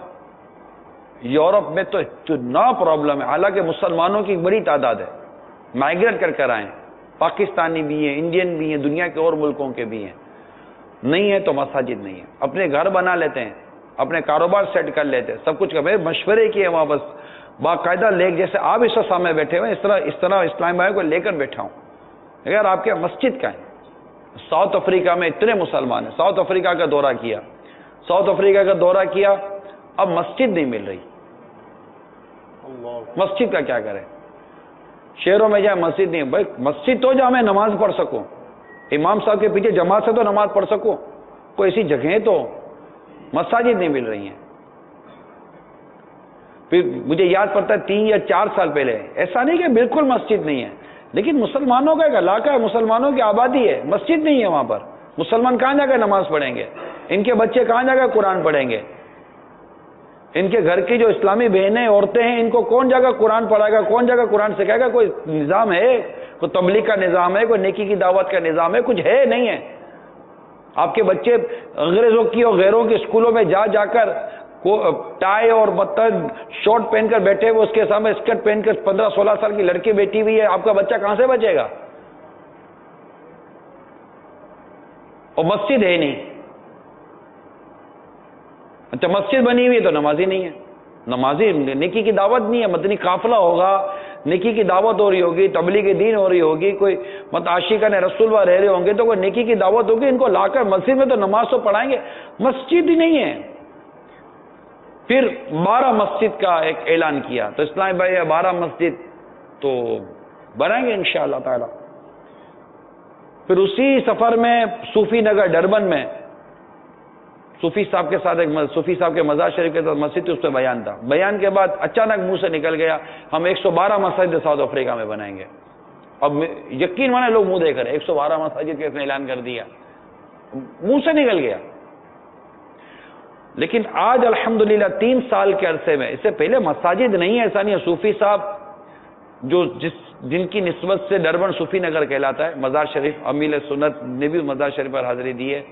یورپ میں تو اتنا پرابلم ہے، حالانکہ مسلمانوں کی بڑی تعداد ہے، مائیگریٹ کر آئے ہیں، پاکستانی بھی ہیں، انڈین بھی ہیں، دنیا کے اور ملکوں کے بھی ہیں، نہیں ہے تو مساجد نہیں ہے۔ اپنے گھر بنا لیتے ہیں، اپنے کاروبار سیٹ کر لیتے ہیں، سب کچھ کر مشورے کیے وہاں، بس باقاعدہ جیسے آپ اس وقت سامنے بیٹھے ہوئے اس طرح اسلام بھائی کو لے کر بیٹھا ہوں۔ اگر آپ کے مسجد کا ہے، ساؤتھ افریقہ میں اتنے مسلمان ہیں، ساؤتھ افریقہ کا دورہ کیا، ساؤتھ افریقہ کا دورہ کیا، اب مسجد نہیں مل رہی، مسجد کا کیا کریں؟ شہروں میں جائے مسجد نہیں، بھائی مسجد تو جہاں میں نماز پڑھ سکوں، امام صاحب کے پیچھے جماعت سے تو نماز پڑھ سکوں، کوئی ایسی جگہیں تو مساجد نہیں مل رہی ہیں۔ پھر مجھے یاد پڑتا ہے 3 یا 4 سال پہلے، ایسا نہیں کہ بالکل مسجد نہیں ہے، لیکن مسلمانوں کا ایک علاقہ ہے، مسلمانوں کی آبادی ہے، مسجد نہیں ہے وہاں پر، مسلمان کہاں جا کر نماز پڑھیں گے؟ ان کے بچے کہاں جا کر قرآن پڑھیں گے؟ ان کے گھر کی جو اسلامی بہنیں عورتیں ہیں، ان کو کون جا کر قرآن پڑھائے گا، کون جا کر قرآن سکھائے گا؟ کوئی نظام ہے؟ کوئی تبلیغ کا نظام ہے؟ کوئی نیکی کی دعوت کا نظام ہے؟ کچھ ہے؟ نہیں ہے۔ آپ کے بچے انگریزوں کی اور غیروں کے اسکولوں میں جا کر ٹائی اور شارٹ پہن کر بیٹھے ہوئے، اس کے سامنے اسکرٹ پہن کر 15-16 سال کی لڑکی بیٹھی ہوئی ہے، آپ کا بچہ کہاں سے بچے گا؟ اور مسجد ہے نہیں، اچھا مسجد بنی ہوئی ہے تو نمازی نہیں ہے، نمازی نیکی کی دعوت نہیں ہے، مدنی قافلہ ہوگا، نیکی کی دعوت ہو رہی ہوگی، تبلیغ دین ہو رہی ہوگی، کوئی عاشقان رسول رہ رہے ہوں گے تو کوئی نیکی کی دعوت ہوگی، ان کو لا کر مسجد میں تو نماز تو پڑھائیں گے، مسجد ہی نہیں ہے۔ پھر 12 مسجد کا ایک اعلان کیا، تو اسلام بھائی 12 مسجد تو بنائیں گے انشاءاللہ تعالی۔ پھر اسی سفر میں صوفی نگر ڈربن میں صوفی صاحب کے ساتھ صوفی صاحب کے مزار شریف کے ساتھ مسجد تھی، اس پہ بیان تھا، بیان کے بعد اچانک منہ سے نکل گیا ہم 112 مساجد ساؤتھ افریقہ میں بنائیں گے۔ اب یقین مانے لوگ منہ دے کر 112 مساجد کے اعلان کر دیا، منہ سے نکل گیا۔ لیکن آج الحمدللہ 3 سال کے عرصے میں، اس سے پہلے مساجد نہیں ہے، ایسا نہیں ہے، صوفی صاحب جن کی نسبت سے ڈربن صوفی نگر کہلاتا ہے، مزار شریف امیل سنت نے بھی مزار شریف پر حاضری دی ہے۔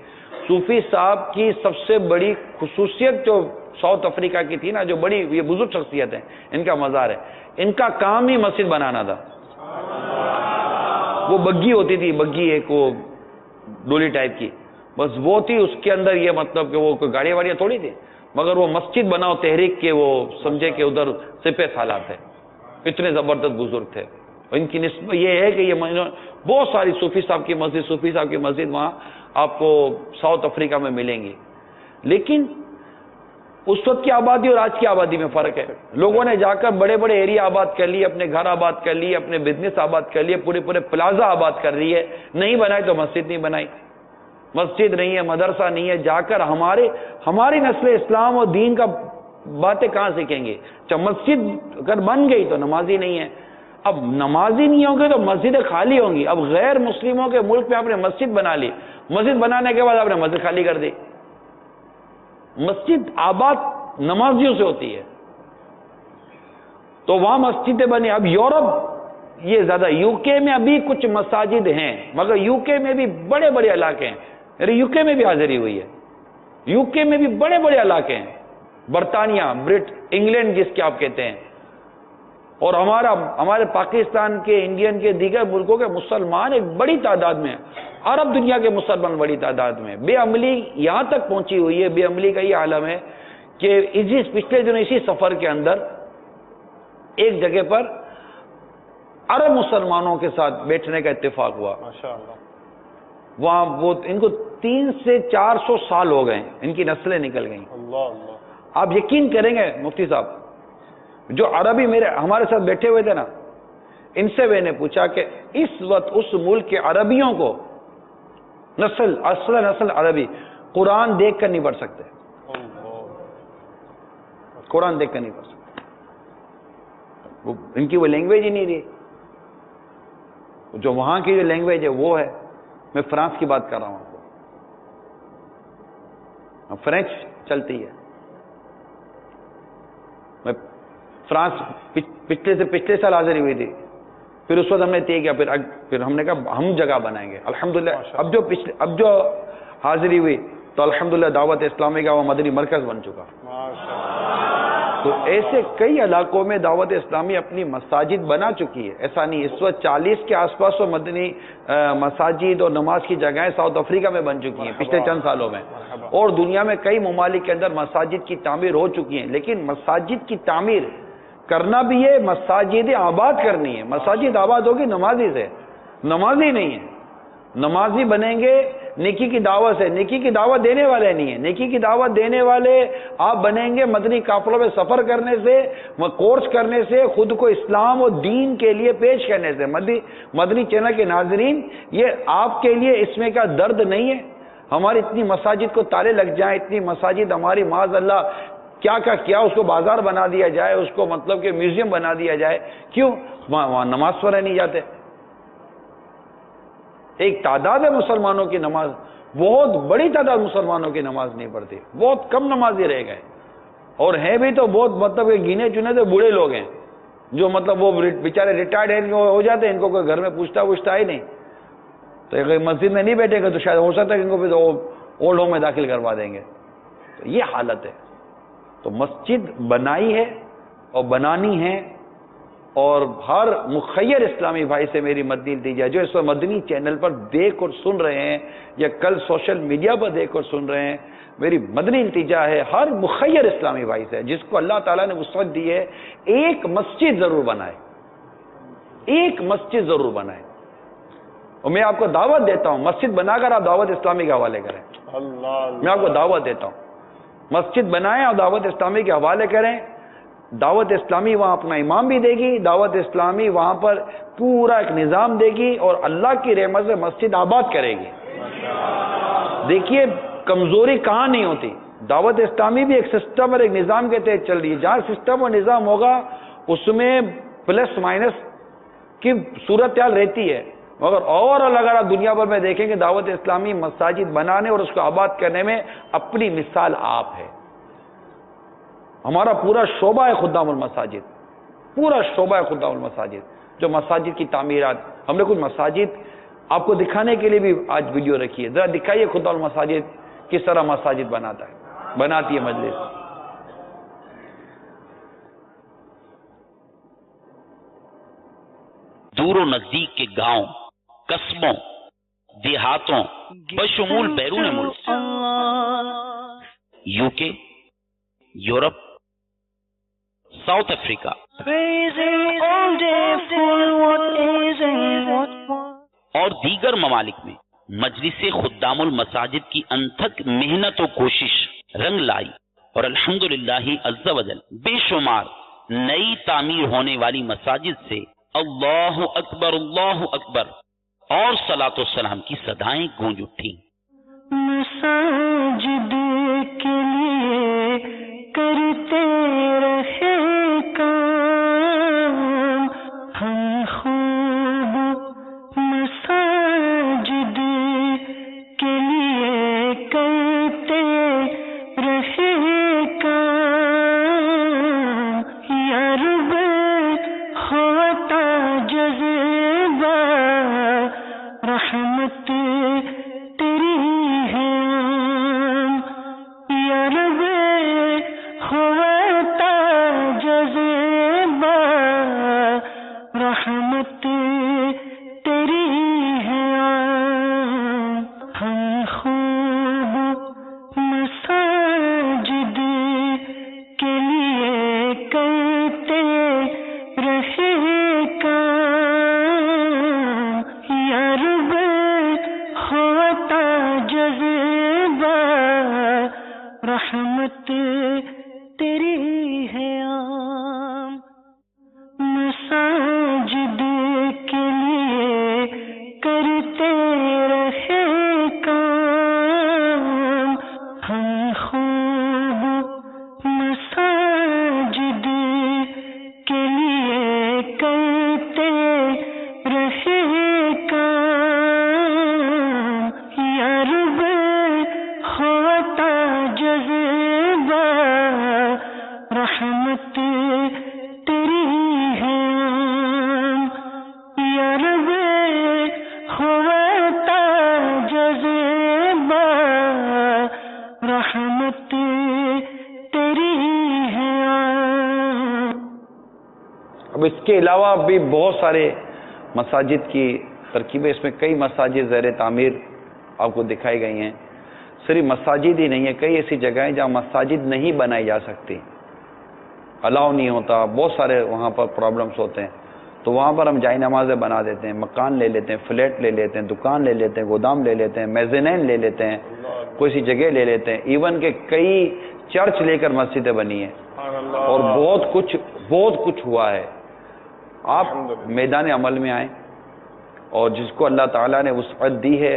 صوفی صاحب کی سب سے بڑی خصوصیت جو ساؤتھ افریقہ کی تھی نا، جو بڑی یہ بزرگ شخصیت ہیں، ان کا مزار ہے، ان کا کام ہی مسجد بنانا تھا۔ وہ بگھی ہوتی تھی، بگھی ایک وہ ڈولی ٹائپ کی، بس وہ تھی، اس کے اندر یہ مطلب کہ وہ کوئی گاڑیاں واڑیاں تھوڑی تھی، مگر وہ مسجد بناؤ تحریک کے وہ سمجھے کہ ادھر سپہ سالار تھے، اتنے زبردست بزرگ تھے۔ ان کی نسبت یہ ہے کہ یہ بہت ساری صوفی صاحب کی مسجد، صوفی صاحب کی مسجد وہاں آپ کو ساؤتھ افریقہ میں ملیں گی، لیکن اس وقت کی آبادی اور آج کی آبادی میں فرق ہے۔ لوگوں نے جا کر بڑے بڑے ایریا آباد کر لیے، اپنے گھر آباد کر لیے، اپنے بزنس آباد کر لیے، پورے پلازا آباد کر رہی ہے، نہیں بنائی تو مسجد نہیں بنائی، مسجد نہیں ہے، مدرسہ نہیں ہے، جا کر ہماری نسل اسلام اور دین کا باتیں کہاں سیکھیں گے؟ جب مسجد اگر بن گئی تو نمازی نہیں ہے، اب نمازی نہیں ہوں گے تو مسجدیں خالی ہوں گی۔ اب غیر مسلموں کے ملک میں آپ نے مسجد بنا لی، مسجد بنانے کے بعد آپ نے مسجد خالی کر دی۔ مسجد آباد نمازیوں سے ہوتی ہے، تو وہاں مسجدیں بنی۔ اب یورپ یہ زیادہ، یو کے میں ابھی کچھ مساجد ہیں، مگر یو کے میں بھی بڑے بڑے علاقے ہیں، یو کے میں بھی حاضری ہوئی ہے، یو کے میں بھی بڑے بڑے علاقے ہیں، برطانیہ، انگلینڈ جس کے آپ کہتے ہیں، اور ہمارے پاکستان کے، انڈین کے، دیگر ملکوں کے مسلمان ایک بڑی تعداد میں، عرب دنیا کے مسلمان بڑی تعداد میں۔ بے عملی یہاں تک پہنچی ہوئی ہے، بے عملی کا یہ عالم ہے کہ پچھلے دنوں اسی سفر کے اندر ایک جگہ پر عرب مسلمانوں کے ساتھ بیٹھنے کا اتفاق ہوا، ماشاءاللہ۔ وہاں ان کو 300 سے 400 سال ہو گئے، ان کی نسلیں نکل گئیں۔ اللہ اللہ۔ آپ یقین کریں گے مفتی صاحب، جو عربی ہمارے ساتھ بیٹھے ہوئے تھے نا، ان سے میں نے پوچھا کہ اس وقت اس ملک کے عربیوں کو اصل عربی قرآن دیکھ کر نہیں پڑھ سکتے، قرآن دیکھ کر نہیں پڑھ سکتے، ان کی وہ لینگویج ہی نہیں رہی، جو وہاں کی جو لینگویج ہے وہ ہے۔ میں فرانس کی بات کر رہا ہوں آپ کو، فرینچ چلتی ہے، میں فرانس پچھلے سال حاضری ہوئی تھی، پھر اس وقت ہم نے طے کیا، پھر ہم نے کہا ہم جگہ بنائیں گے. الحمدللہ اب جو حاضری ہوئی تو الحمدللہ دعوت اسلامی کا وہ مدنی مرکز بن چکا. تو ایسے کئی علاقوں میں دعوت اسلامی اپنی مساجد بنا چکی ہے. ایسا نہیں، اس وقت 40 کے آس پاس وہ مدنی مساجد اور نماز کی جگہیں ساؤتھ افریقہ میں بن چکی ہیں پچھلے چند سالوں میں، اور دنیا میں کئی ممالک کے اندر مساجد کی تعمیر ہو چکی ہیں. لیکن مساجد کی تعمیر کرنا بھی ہے، مساجد آباد کرنی ہے. مساجد آباد ہوگی نمازی سے، نمازی نہیں ہے. نمازی بنیں گے نیکی کی دعوت سے، نیکی کی دعوت دینے والے نہیں ہیں. نیکی کی دعوت دینے والے آپ بنیں گے مدنی قافلوں میں سفر کرنے سے، کورس کرنے سے، خود کو اسلام اور دین کے لیے پیش کرنے سے. مدنی چینل کے ناظرین، یہ آپ کے لیے اس میں کا درد نہیں ہے. ہماری اتنی مساجد کو تالے لگ جائیں، اتنی مساجد ہماری معاذ اللہ کیا اس کو بازار بنا دیا جائے، اس کو مطلب کہ میوزیم بنا دیا جائے. کیوں؟ وہاں نماز پڑھنے نہیں جاتے. ایک تعداد ہے مسلمانوں کی نماز، بہت بڑی تعداد مسلمانوں کی نماز نہیں پڑھتی، بہت کم نمازی رہ گئے، اور ہیں بھی تو بہت مطلب کہ گنے چنے تو بوڑھے لوگ ہیں جو مطلب وہ بیچارے ریٹائرڈ ہیں ہو جاتے ہیں، ان کو کوئی گھر میں پوچھتا ہی نہیں. تو مسجد میں نہیں بیٹھے گا تو شاید ہو سکتا ہے کہ ان کو پھر اولڈ ہوم میں داخل کروا دیں گے. تو یہ حالت ہے. تو مسجد بنائی ہے اور بنانی ہے، اور ہر مخیر اسلامی بھائی سے میری مدنی التجا جو اس وقت مدنی چینل پر دیکھ اور سن رہے ہیں یا کل سوشل میڈیا پر دیکھ اور سن رہے ہیں، میری مدنی التجا ہے ہر مخیر اسلامی بھائی سے جس کو اللہ تعالیٰ نے وسعت دی ہے، ایک مسجد ضرور بنائے، ایک مسجد ضرور بنائے. اور میں آپ کو دعوت دیتا ہوں، مسجد بنا کر آپ دعوت اسلامی کے حوالے کریں. میں آپ کو دعوت دیتا ہوں، مسجد بنائیں اور دعوت اسلامی کے حوالے کریں. دعوت اسلامی وہاں اپنا امام بھی دے گی، دعوت اسلامی وہاں پر پورا ایک نظام دے گی، اور اللہ کی رحمت سے مسجد آباد کرے گی. دیکھیے کمزوری کہاں نہیں ہوتی. دعوت اسلامی بھی ایک سسٹم اور ایک نظام کے تحت چل رہی ہے. جہاں سسٹم اور نظام ہوگا اس میں پلس مائنس کی صورتحال رہتی ہے، مگر اوورآل اگر آپ دنیا بھر میں دیکھیں کہ دعوت اسلامی مساجد بنانے اور اس کو آباد کرنے میں اپنی مثال آپ ہے. ہمارا پورا شعبہ ہے خدام المساجد، پورا شعبہ ہے خدام المساجد، جو مساجد کی تعمیرات. ہم نے کچھ مساجد آپ کو دکھانے کے لیے بھی آج ویڈیو رکھی ہے. ذرا دکھائیے خدام المساجد کس طرح مساجد بناتی ہے مجلس. دور و نزدیک کے گاؤں، قصبوں، دیہاتوں بشمول بیرون ملک، UK، یورپ، ساؤتھ افریقہ اور دیگر ممالک میں مجلس خدام المساجد کی انتھک محنت و کوشش رنگ لائی، اور الحمدللہ عز و جل بے شمار نئی تعمیر ہونے والی مساجد سے اللہ اکبر اور صلاۃ و سلام کی صدائیں گونج اٹھی. مساجد کے لیے کرتے رہے کام ہم خوب، مساجد کے لیے کرتے رہے کام، یا رب ہوتا جذبہ رحمت تیری ہے عام، یا رب ہوتا جذبہ رحمت تیری ہے عام، ہم خوب مساجد کے لیے کرتے رہے کام، یا رب ہوتا جذبہ رحمت تیری ہے عام، مساجد کے لیے کرتے رہے کام ہم خوب، مساجد کے لیے کرتے رہے کام، یا رب ہوتا جذبہ رحمت تیری ہے عام، اب اس کے علاوہ بھی بہت سارے مساجد کی ترکیبیں، اس میں کئی مساجد زیر تعمیر آپ کو دکھائی گئی ہیں. صرف مساجد ہی نہیں ہے، کئی ایسی جگہیں جہاں مساجد نہیں بنائی جا سکتی، الاؤ نہیں ہوتا، بہت سارے وہاں پر پرابلمس ہوتے ہیں. تو وہاں پر ہم جائے نمازیں بنا دیتے ہیں، مکان لے لیتے ہیں، فلیٹ لے لیتے ہیں، دکان لے لیتے ہیں، گودام لے لیتے ہیں، میزینین لے لیتے ہیں، کوئی سی جگہ لے لیتے ہیں. ایون کہ کئی چرچ لے کر مسجدیں بنی ہیں اور بہت کچھ ہوا ہے. آپ میدان عمل میں آئیں اور جس کو اللہ تعالیٰ نے وسعت دی ہے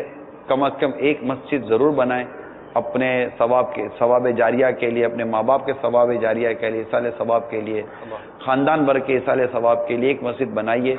کم از کم ایک مسجد ضرور بنائیں اپنے ثواب جاریہ کے لیے، اپنے ماں باپ کے ثواب جاریہ کے لیے، ایصال ثواب کے لیے، خاندان بھر کے ایصال ثواب کے لیے ایک مسجد بنائیے.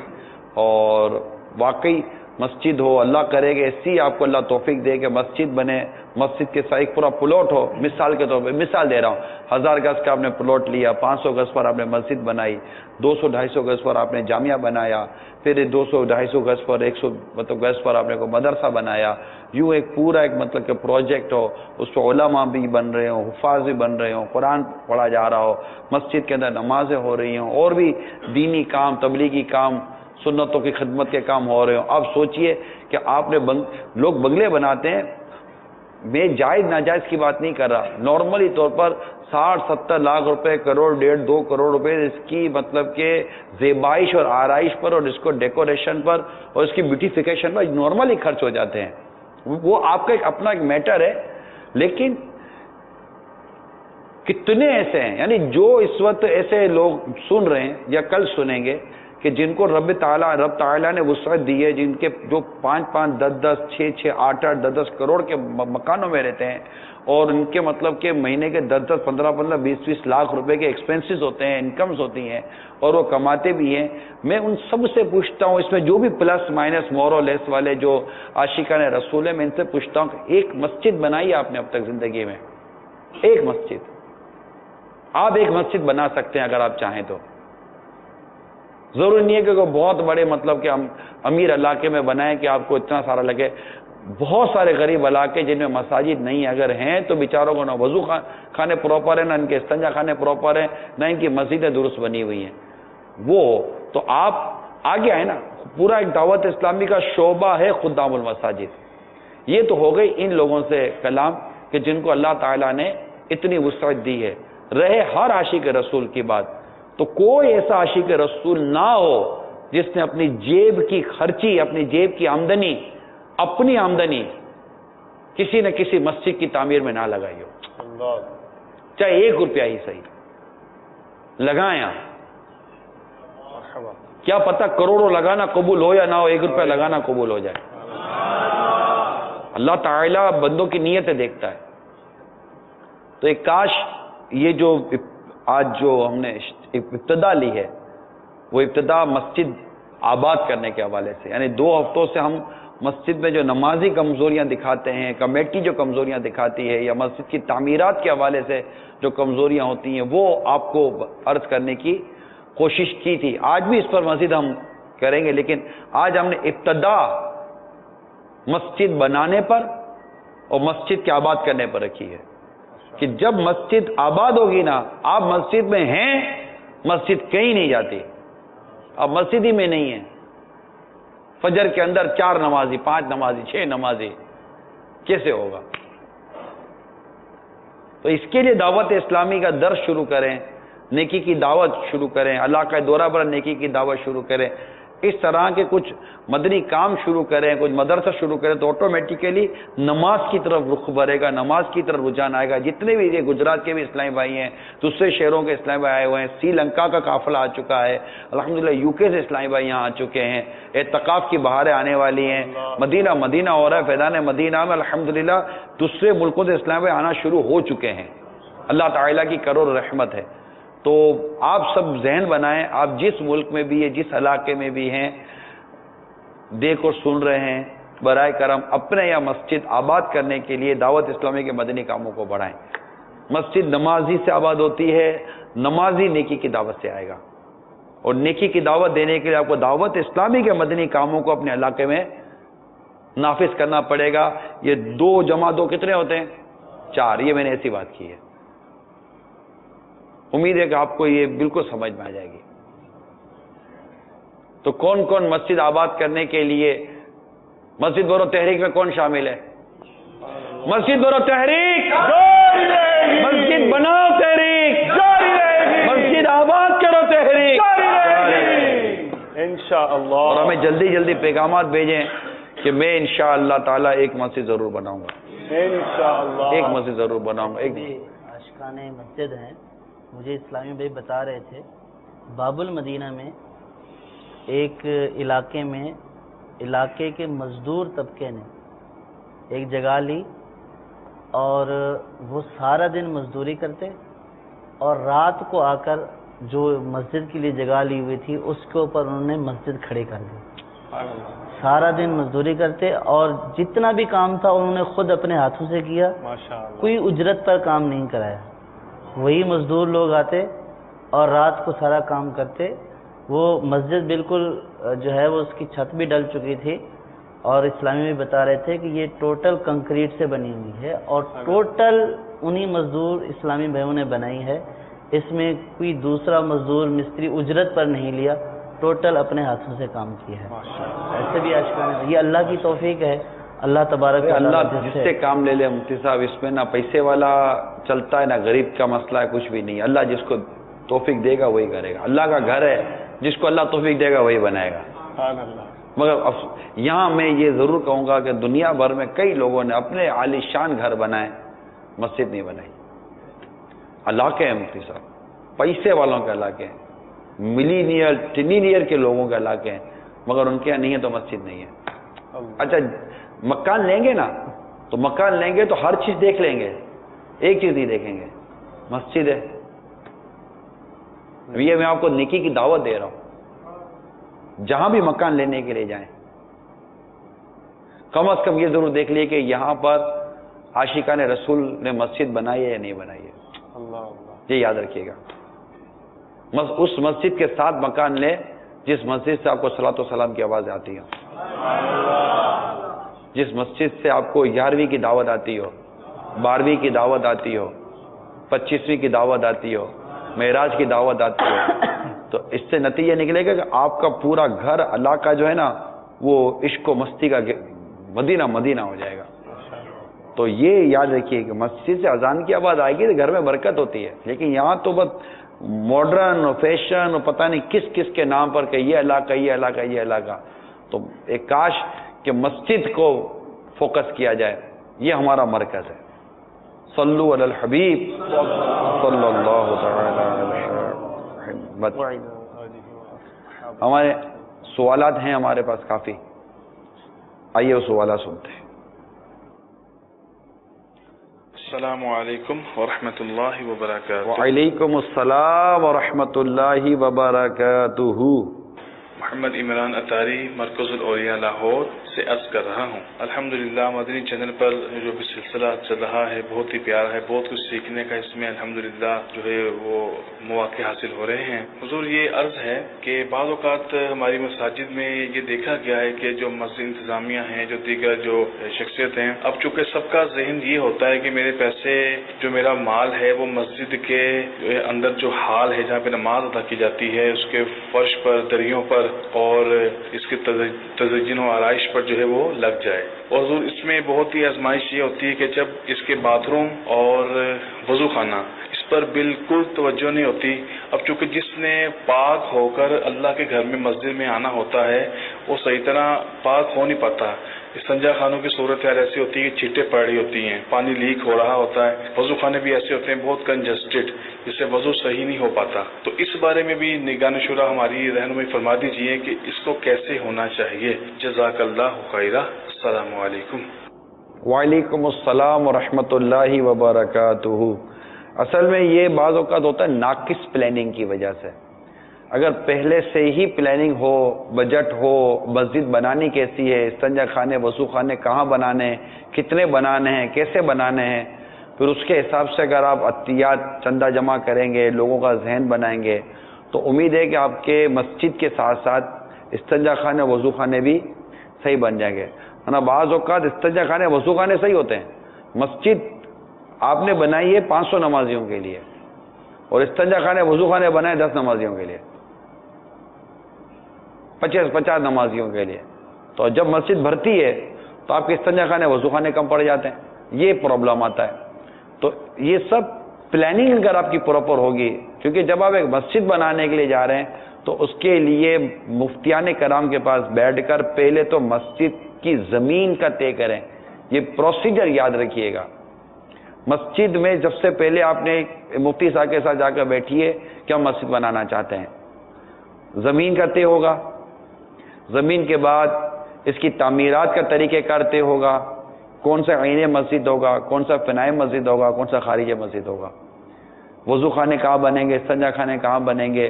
اور واقعی مسجد ہو، اللہ کرے گا ایسی آپ کو اللہ توفیق دے کہ مسجد بنے، مسجد کے ساتھ ایک پورا پلاٹ ہو. مثال کے طور پہ مثال دے رہا ہوں، 1000 گز کا آپ نے پلاٹ لیا، 500 گز پر آپ نے مسجد بنائی، 200-250 گز پر آپ نے جامعہ بنایا، پھر 200-250 گز پر 100 گز پر آپ نے کو مدرسہ بنایا. یوں ایک پورا ایک مطلب کہ پروجیکٹ ہو، اس پہ علماء بھی بن رہے ہوں، حفاظ بھی بن رہے ہوں، قرآن پڑھا جا رہا ہو، مسجد کے اندر نمازیں ہو رہی ہوں، اور بھی دینی کام، تبلیغی کام، سنتوں کی خدمت کے کام ہو رہے ہوں. اب سوچئے کہ آپ نے لوگ بنگلے بناتے ہیں، میں جائز ناجائز کی بات نہیں کر رہا، نارملی طور پر 60-70 لاکھ روپے، کروڑ 1.5-2 کروڑ روپے اس کی مطلب کہ زیبائش اور آرائش پر اور اس کو ڈیکوریشن پر اور اس کی بیوٹیفیکیشن پر نارملی خرچ ہو جاتے ہیں. وہ آپ کا ایک اپنا ایک میٹر ہے. لیکن کتنے ایسے ہیں، یعنی جو اس وقت ایسے لوگ سن رہے ہیں یا کل سنیں گے کہ جن کو رب تعالیٰ نے وسعت دی ہے، جن کے جو 5-5, 10-10, 6-6, 8-8, 10-10 کروڑ کے مکانوں میں رہتے ہیں اور ان کے مطلب کہ مہینے کے 10-10, 15-15, 20-20 لاکھ روپے کے ایکسپینسز ہوتے ہیں، انکمز ہوتی ہیں اور وہ کماتے بھی ہیں. میں ان سب سے پوچھتا ہوں، اس میں جو بھی پلس مائنس مور اور لیس والے جو عاشقان رسول ہیں، میں ان سے پوچھتا ہوں کہ ایک مسجد بنائی آپ نے اب تک زندگی میں؟ ایک مسجد آپ ایک مسجد بنا سکتے ہیں اگر آپ چاہیں تو. ضروری نہیں ہے کہ کوئی بہت بڑے مطلب کہ ہم امیر علاقے میں بنائیں کہ آپ کو اتنا سارا لگے. بہت سارے غریب علاقے جن میں مساجد نہیں اگر ہیں تو بیچاروں کو نہ وضو خانے پراپر ہیں، نہ ان کے استنجا خانے پراپر ہیں، نہ ان کی مسجدیں درست بنی ہوئی ہیں. وہ تو آپ آگے آئے نا، پورا ایک دعوت اسلامی کا شعبہ ہے خدام المساجد. یہ تو ہو گئی ان لوگوں سے کلام کہ جن کو اللہ تعالیٰ نے اتنی وسعت دی ہے. رہے ہر عاشق رسول کی بات، تو کوئی ایسا عاشق رسول نہ ہو جس نے اپنی جیب کی خرچی، اپنی جیب کی آمدنی، اپنی آمدنی کسی نہ کسی مسجد کی تعمیر میں نہ لگائی ہو. چاہے 1 روپیہ ہی صحیح لگائیں آپ. کیا پتہ کروڑوں لگانا قبول ہو یا نہ ہو، 1 روپیہ لگانا قبول ہو جائے. اللہ تعالیٰ بندوں کی نیتیں دیکھتا ہے. تو ایک کاش یہ جو آج جو ہم نے ابتدا لی ہے وہ ابتدا مسجد آباد کرنے کے حوالے سے، یعنی 2 ہفتوں سے ہم مسجد میں جو نمازی کمزوریاں دکھاتے ہیں، کمیٹی جو کمزوریاں دکھاتی ہے، یا مسجد کی تعمیرات کے حوالے سے جو کمزوریاں ہوتی ہیں، وہ آپ کو عرض کرنے کی کوشش کی تھی. آج بھی اس پر مزید ہم کریں گے، لیکن آج ہم نے ابتدا مسجد بنانے پر اور مسجد کے آباد کرنے پر رکھی ہے کہ جب مسجد آباد ہوگی نا، آپ مسجد میں ہیں، مسجد کہیں نہیں جاتی. آپ مسجد ہی میں نہیں ہیں، فجر کے اندر 4 نمازی، 5 نمازی، 6 نمازی کیسے ہوگا؟ تو اس کے لیے دعوت اسلامی کا درس شروع کریں، نیکی کی دعوت شروع کریں، اللہ کا دورہ پر نیکی کی دعوت شروع کریں، اس طرح کے کچھ مدنی کام شروع کریں، کچھ مدرسہ شروع کریں، تو آٹومیٹیکلی نماز کی طرف رخ بڑھے گا، نماز کی طرف رجحان آئے گا. جتنے بھی یہ گجرات کے بھی اسلامی بھائی ہیں، دوسرے شہروں کے اسلامی بھائی آئے ہوئے ہیں، سری لنکا کا قافلہ آ چکا ہے، الحمدللہ UK سے اسلامی بھائی یہاں آ چکے ہیں، اعتکاف کی بہاریں آنے والی ہیں، مدینہ ہو رہا ہے، فیضان مدینہ میں الحمدللہ دوسرے ملکوں سے اسلامی بھائی آنا شروع ہو چکے ہیں. اللہ تعالیٰ کی کروڑ رحمت ہے. تو آپ سب ذہن بنائیں، آپ جس ملک میں بھی ہیں، جس علاقے میں بھی ہیں، دیکھ اور سن رہے ہیں، برائے کرم اپنے یا مسجد آباد کرنے کے لیے دعوت اسلامی کے مدنی کاموں کو بڑھائیں. مسجد نمازی سے آباد ہوتی ہے، نمازی نیکی کی دعوت سے آئے گا، اور نیکی کی دعوت دینے کے لیے آپ کو دعوت اسلامی کے مدنی کاموں کو اپنے علاقے میں نافذ کرنا پڑے گا. یہ 2 جمع 2 کتنے ہوتے ہیں؟ 4. یہ میں نے ایسی بات کی ہے، امید ہے کہ آپ کو یہ بالکل سمجھ میں آ جائے گی. تو کون کون مسجد آباد کرنے کے لیے مسجد برو تحریک میں کون شامل ہے؟ مسجد برو تحریک، مسجد بناؤ تحریک، مسجد آباد کرو تحریک، انشاءاللہ. اور ہمیں جلدی جلدی پیغامات بھیجیں کہ میں انشاءاللہ تعالی ایک مسجد ضرور بناؤں گا، انشاءاللہ ایک مسجد ضرور بناؤں گا. ایک عاشقان مسجد ہیں، مجھے اسلامی بھائی بتا رہے تھے باب المدینہ میں ایک علاقے میں علاقے کے مزدور طبقے نے ایک جگہ لی اور وہ سارا دن مزدوری کرتے اور رات کو آ کر جو مسجد کے لیے جگہ لی ہوئی تھی اس کے اوپر انہوں نے مسجد کھڑے کر دی. سارا دن مزدوری کرتے اور جتنا بھی کام تھا انہوں نے خود اپنے ہاتھوں سے کیا، ماشاءاللہ. کوئی اجرت پر کام نہیں کرایا. وہی مزدور لوگ آتے اور رات کو سارا کام کرتے. وہ مسجد بالکل جو ہے وہ اس کی چھت بھی ڈل چکی تھی اور اسلامی بھی بتا رہے تھے کہ یہ ٹوٹل کنکریٹ سے بنی ہوئی ہے اور ٹوٹل انہی مزدور اسلامی بھائیوں نے بنائی ہے. اس میں کوئی دوسرا مزدور مستری اجرت پر نہیں لیا، ٹوٹل اپنے ہاتھوں سے کام کیا ہے. ایسے بھی عاشقان، یہ اللہ کی توفیق ہے. اللہ تبارک و تعالیٰ اللہ جس سے کام لے لے مفتی صاحب، اس میں نہ پیسے والا چلتا ہے نہ غریب کا مسئلہ ہے، کچھ بھی نہیں. اللہ جس کو توفیق دے گا وہی کرے گا. اللہ کا گھر ہے، جس کو اللہ توفیق دے گا وہی بنائے گا. مگر یہاں میں یہ ضرور کہوں گا کہ دنیا بھر میں کئی لوگوں نے اپنے عالی شان گھر بنائے، مسجد نہیں بنائی. علاقے ہیں مفتی صاحب، پیسے والوں کے علاقے ہیں، ملینئر ٹنینئر کے لوگوں کے علاقے ہیں، مگر ان کے یہاں نہیں ہے تو مسجد نہیں ہے. اچھا مکان لیں گے نا تو مکان لیں گے تو ہر چیز دیکھ لیں گے، ایک چیز نہیں دیکھیں گے، مسجد ہے. یہ میں آپ کو نیکی کی دعوت دے رہا ہوں، جہاں بھی مکان لینے کے لیے جائیں کم از کم یہ ضرور دیکھ لیے کہ یہاں پر عاشقان رسول نے مسجد بنائی ہے یا نہیں بنائی ہے. یہ یاد رکھیے گا. اس مسجد کے ساتھ مکان لے جس مسجد سے آپ کو صلاۃ و سلام کی آواز آتی ہو، جس مسجد سے آپ کو 11ویں کی دعوت آتی ہو، 12ویں کی دعوت آتی ہو، 25ویں کی دعوت آتی ہو، معراج کی دعوت آتی ہو. تو اس سے نتیجہ نکلے گا کہ آپ کا پورا گھر علاقہ جو ہے نا وہ عشق و مستی کا مدینہ مدینہ ہو جائے گا. تو یہ یاد رکھیے کہ مسجد سے اذان کی آواز آئے گی تو گھر میں برکت ہوتی ہے. لیکن یہاں تو بس ماڈرن اور فیشن اور پتہ نہیں کس کس کے نام پر کہ یہ علاقہ یہ علاقہ یہ علاقہ. تو ایک کاش کہ مسجد کو فوکس کیا جائے، یہ ہمارا مرکز ہے. صلو علی الحبیب صلی اللہ تعالی علیہ وسلم. ہمارے سوالات ہیں ہمارے پاس کافی، آئیے وہ سوالات سنتے ہیں. السلام علیکم ورحمۃ اللہ وبرکاتہ. وعلیکم السلام ورحمۃ اللہ وبرکاتہ. محمد عمران اطاری مرکز الاولیاء لاہور سے عرض کر رہا ہوں. الحمدللہ مدنی چینل پر جو بھی سلسلہ چل رہا ہے بہت ہی پیارا ہے، بہت کچھ سیکھنے کا اس میں الحمدللہ جو ہے وہ مواقع حاصل ہو رہے ہیں. حضور یہ عرض ہے کہ بعض اوقات ہماری مساجد میں یہ دیکھا گیا ہے کہ جو مسجد انتظامیہ ہیں، جو دیگر جو شخصیت ہیں، اب چونکہ سب کا ذہن یہ ہوتا ہے کہ میرے پیسے جو میرا مال ہے وہ مسجد کے اندر جو حال ہے جہاں پہ نماز ادا کی جاتی ہے اس کے فرش پر، دریوں پر اور اس کے تزئین و آرائش پر جو ہے وہ لگ جائے. اور حضور اس میں بہت ہی آزمائش یہ ہوتی ہے کہ جب اس کے باتھ روم اور وضو خانہ اس پر بالکل توجہ نہیں ہوتی. اب چونکہ جس نے پاک ہو کر اللہ کے گھر میں مسجد میں آنا ہوتا ہے وہ صحیح طرح پاک ہو نہیں پاتا. استنجا خانوں کی صورتحال ایسی ہوتی ہے کہ چھینٹیں پڑ رہی ہوتی ہیں، پانی لیک ہو رہا ہوتا ہے. وضو خانے بھی ایسے ہوتے ہیں بہت کنجسٹڈ، جس سے وضو صحیح نہیں ہو پاتا. تو اس بارے میں بھی نگران شورا ہماری رہنمائی فرما دیجیے کہ اس کو کیسے ہونا چاہیے. جزاک اللہ خیرہ. السلام علیکم. وعلیکم السلام ورحمۃ اللہ وبرکاتہ. اصل میں یہ بعض اوقات ہوتا ہے ناقص پلاننگ کی وجہ سے. اگر پہلے سے ہی پلاننگ ہو، بجٹ ہو، مسجد بنانی کیسی ہے، استنجا خانے وضو خانے کہاں بنانے ہیں، کتنے بنانے ہیں، کیسے بنانے ہیں، پھر اس کے حساب سے اگر آپ عطیات چندہ جمع کریں گے، لوگوں کا ذہن بنائیں گے، تو امید ہے کہ آپ کے مسجد کے ساتھ ساتھ استنجا خانے وضو خانے بھی صحیح بن جائیں گے. ہے نا. بعض اوقات استنجا خانے وضو خانے صحیح ہوتے ہیں، مسجد آپ نے بنائی ہے 500 نمازیوں کے لیے اور استنجا خانے وضو خانے بنائے 10 نمازیوں کے لیے. 50 نمازیوں کے لیے. تو جب مسجد بھرتی ہے تو آپ کے استنجا خانے وضو خانے کم پڑ جاتے ہیں, یہ پرابلم آتا ہے. تو یہ سب پلاننگ اگر آپ کی پراپر ہوگی, کیونکہ جب آپ ایک مسجد بنانے کے لیے جا رہے ہیں تو اس کے لیے مفتیان کرام کے پاس بیٹھ کر پہلے تو مسجد کی زمین کا طے کریں. یہ پروسیجر یاد رکھیے گا. مسجد میں جب سے پہلے آپ نے مفتی صاحب کے ساتھ جا کر بیٹھیے کہ ہم مسجد بنانا چاہتے ہیں, زمین کا طے ہوگا. زمین کے بعد اس کی تعمیرات کا طریقہ کار طے ہوگا, کون سا عین مسجد ہوگا, کون سا فنائے مسجد ہوگا, کون سا خارج مسجد ہوگا, وضو خانے کہاں بنیں گے, استنجا خانے کہاں بنیں گے,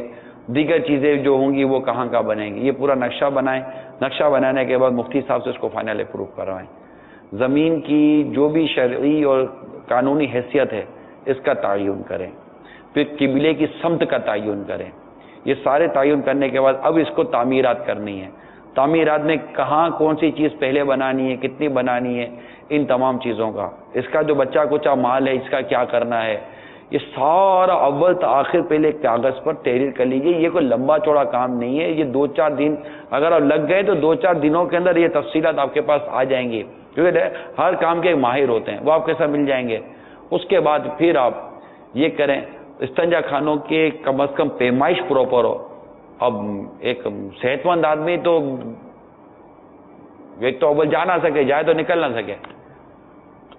دیگر چیزیں جو ہوں گی وہ کہاں کہاں بنیں گی. یہ پورا نقشہ بنائیں. نقشہ بنانے کے بعد مفتی صاحب سے اس کو فائنل اپروو کروائیں. زمین کی جو بھی شرعی اور قانونی حیثیت ہے اس کا تعین کریں. پھر قبلے کی سمت کا تعین کریں. یہ سارے تعین کرنے کے بعد اب اس کو تعمیرات کرنی ہے. تعمیرات میں کہاں کون سی چیز پہلے بنانی ہے, کتنی بنانی ہے, ان تمام چیزوں کا, اس کا جو بچہ کچا مال ہے اس کا کیا کرنا ہے, یہ سارا اول تا آخر پہلے کاغذ پر تحریر کر لیجیے. یہ کوئی لمبا چوڑا کام نہیں ہے. یہ 2-4 دن اگر آپ لگ گئے تو 2-4 دنوں کے اندر یہ تفصیلات آپ کے پاس آ جائیں گی, کیونکہ ہر کام کے ماہر ہوتے ہیں, وہ آپ کے ساتھ مل جائیں گے. اس کے بعد پھر آپ یہ کریں, استنجا خانوں کے کم از کم پیمائش پراپر ہو. اب ایک صحت مند آدمی تو ایک تو اول جا نہ سکے, جائے تو نکل نہ سکے.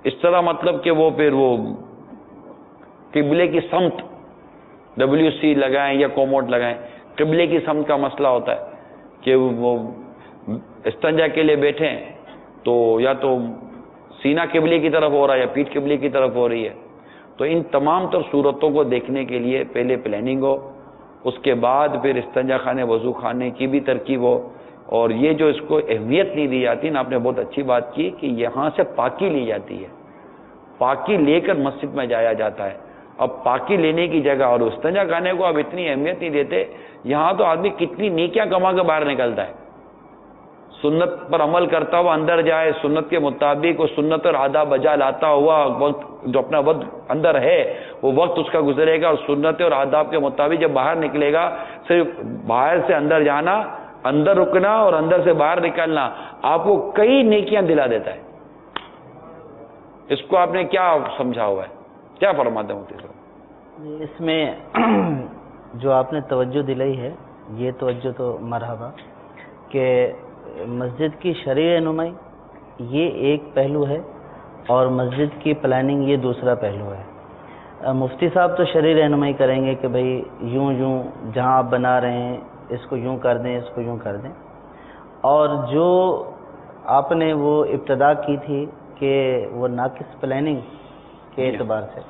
اس طرح مطلب کہ وہ پھر وہ قبلے کی سمت WC لگائیں یا کوموٹ لگائیں. قبلے کی سمت کا مسئلہ ہوتا ہے کہ وہ استنجا کے لیے بیٹھیں تو یا تو سینہ قبلے کی طرف ہو رہا ہے یا پیٹھ قبلے کی طرف ہو رہی ہے. تو ان تمام تر صورتوں کو دیکھنے کے لیے پہلے پلاننگ ہو, اس کے بعد پھر استنجا خانے وضو خانے کی بھی ترکیب ہو. اور یہ جو اس کو اہمیت نہیں دی جاتی نا, آپ نے بہت اچھی بات کی کہ یہاں سے پاکی لی جاتی ہے, پاکی لے کر مسجد میں جایا جاتا ہے. اب پاکی لینے کی جگہ اور استنجا خانے کو اب اتنی اہمیت نہیں دیتے. یہاں تو آدمی کتنی نیکیاں کما کے باہر نکلتا ہے, سنت پر عمل کرتا ہوا اندر جائے, سنت کے مطابق وہ سنت اور آداب بجا لاتا ہوا وقت جو اپنا وقت اندر ہے وہ وقت اس کا گزرے گا, اور سنت اور آداب کے مطابق جب باہر نکلے گا, صرف باہر سے اندر جانا, اندر رکنا اور اندر سے باہر نکلنا آپ کو کئی نیکیاں دلا دیتا ہے. اس کو آپ نے کیا سمجھا ہوا ہے, کیا فرماتے ہیں مفتی صاحب؟ اس میں جو آپ نے توجہ دلائی ہے یہ توجہ تو مرحبا, کہ مسجد کی شرعی رہنمائی یہ ایک پہلو ہے اور مسجد کی پلاننگ یہ دوسرا پہلو ہے. مفتی صاحب تو شرعی رہنمائی کریں گے کہ بھئی یوں جہاں آپ بنا رہے ہیں اس کو یوں کر دیں, اس کو یوں کر دیں. اور جو آپ نے وہ ابتدا کی تھی کہ وہ ناقص پلاننگ کے اعتبار سے,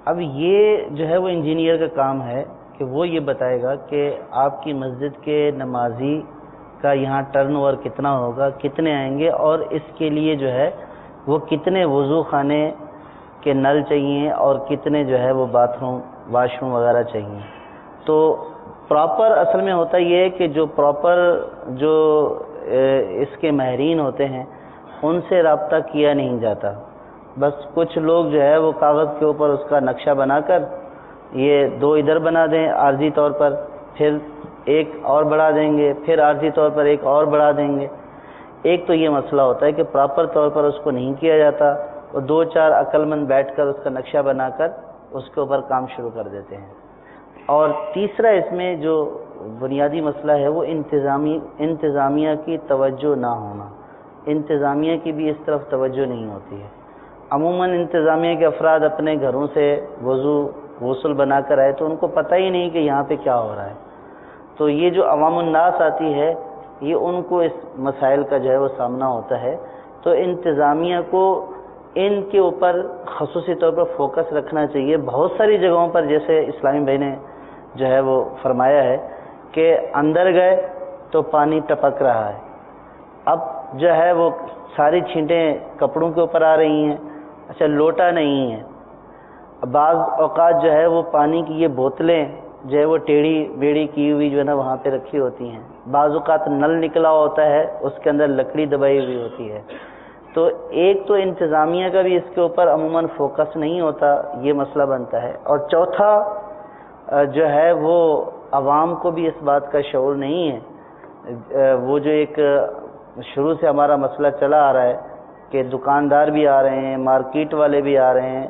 اب یہ جو ہے وہ انجینئر کا کام ہے کہ وہ یہ بتائے گا کہ آپ کی مسجد کے نمازی کا یہاں ٹرن اوور کتنا ہوگا, کتنے آئیں گے, اور اس کے لیے جو ہے وہ کتنے وضو خانے کے نل چاہیے اور کتنے جو ہے وہ باتھ روم واش روم وغیرہ چاہیے. تو پراپر اصل میں ہوتا یہ ہے کہ جو پراپر جو اس کے ماہرین ہوتے ہیں ان سے رابطہ کیا نہیں جاتا. بس کچھ لوگ جو ہے وہ کاغذ کے اوپر اس کا نقشہ بنا کر یہ 2 ادھر بنا دیں عارضی طور پر, پھر ایک اور بڑھا دیں گے, پھر عارضی طور پر ایک اور بڑھا دیں گے. ایک تو یہ مسئلہ ہوتا ہے کہ پراپر طور پر اس کو نہیں کیا جاتا, اور 2-4 عقل مند بیٹھ کر اس کا نقشہ بنا کر اس کے اوپر کام شروع کر دیتے ہیں. اور تیسرا اس میں جو بنیادی مسئلہ ہے وہ انتظامیہ کی توجہ نہ ہونا. انتظامیہ کی بھی اس طرف توجہ نہیں ہوتی ہے. عموماً انتظامیہ کے افراد اپنے گھروں سے غسل بنا کر آئے تو ان کو پتہ ہی نہیں کہ یہاں پہ کیا ہو رہا ہے. تو یہ جو عوام الناس آتی ہے یہ ان کو اس مسائل کا جو ہے وہ سامنا ہوتا ہے. تو انتظامیہ کو ان کے اوپر خصوصی طور پر فوکس رکھنا چاہیے. بہت ساری جگہوں پر جیسے اسلامی بھائی نے جو ہے وہ فرمایا ہے کہ اندر گئے تو پانی ٹپک رہا ہے, اب جو ہے وہ ساری چھینٹیں کپڑوں کے اوپر آ رہی ہیں, اچھا لوٹا نہیں ہے. بعض اوقات جو ہے وہ پانی کی یہ بوتلیں جو ہے وہ ٹیڑھی بیڑھی کی ہوئی جو ہے نا وہاں پہ رکھی ہوتی ہیں. بعض اوقات نل نکلا ہوتا ہے اس کے اندر لکڑی دبائی ہوئی ہوتی ہے. تو ایک تو انتظامیہ کا بھی اس کے اوپر عموماً فوکس نہیں ہوتا, یہ مسئلہ بنتا ہے. اور چوتھا جو ہے وہ عوام کو بھی اس بات کا شعور نہیں ہے وہ جو ایک شروع سے ہمارا مسئلہ چلا آ رہا ہے کہ دکاندار بھی آ رہے ہیں، مارکیٹ والے بھی آ رہے ہیں،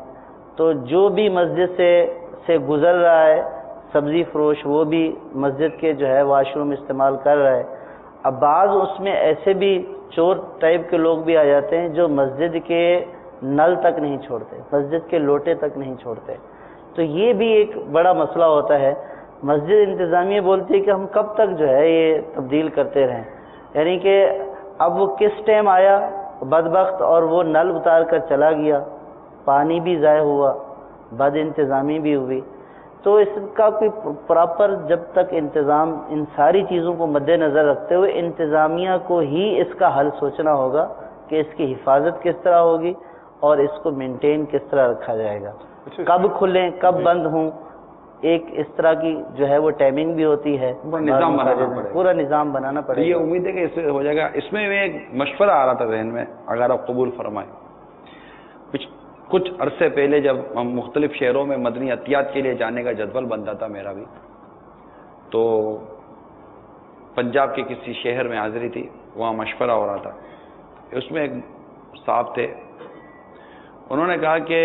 تو جو بھی مسجد سے گزر رہا ہے سبزی فروش، وہ بھی مسجد کے جو ہے واش روم استعمال کر رہا ہے۔ اب بعض اس میں ایسے بھی چور ٹائپ کے لوگ بھی آ جاتے ہیں جو مسجد کے نل تک نہیں چھوڑتے، مسجد کے لوٹے تک نہیں چھوڑتے، تو یہ بھی ایک بڑا مسئلہ ہوتا ہے۔ مسجد انتظامیہ بولتی ہے کہ ہم کب تک جو ہے یہ تبدیل کرتے رہیں، یعنی کہ اب وہ کس ٹائم آیا بدبخت اور وہ نل اتار کر چلا گیا، پانی بھی ضائع ہوا، بد انتظامی بھی ہوئی۔ تو اس کا کوئی پراپر جب تک انتظام، ان ساری چیزوں کو مد نظر رکھتے ہوئے انتظامیہ کو ہی اس کا حل سوچنا ہوگا کہ اس کی حفاظت کس طرح ہوگی اور اس کو مینٹین کس طرح رکھا جائے گا، کب کھلیں کب بند ہوں، ایک اس طرح کی جو ہے وہ ٹائمنگ بھی ہوتی ہے، پورا نظام بنانا پڑے گا۔ یہ امید ہے کہ اس سے ہو جائے گا۔ اس میں ایک مشورہ آ رہا تھا ذہن میں، اگر آپ قبول فرمائیں، کچھ عرصے پہلے جب ہم مختلف شہروں میں مدنی عطیات کے لیے جانے کا جدول بنتا تھا میرا بھی، تو پنجاب کے کسی شہر میں حاضری تھی، وہاں مشورہ ہو رہا تھا۔ اس میں ایک صاحب تھے، انہوں نے کہا کہ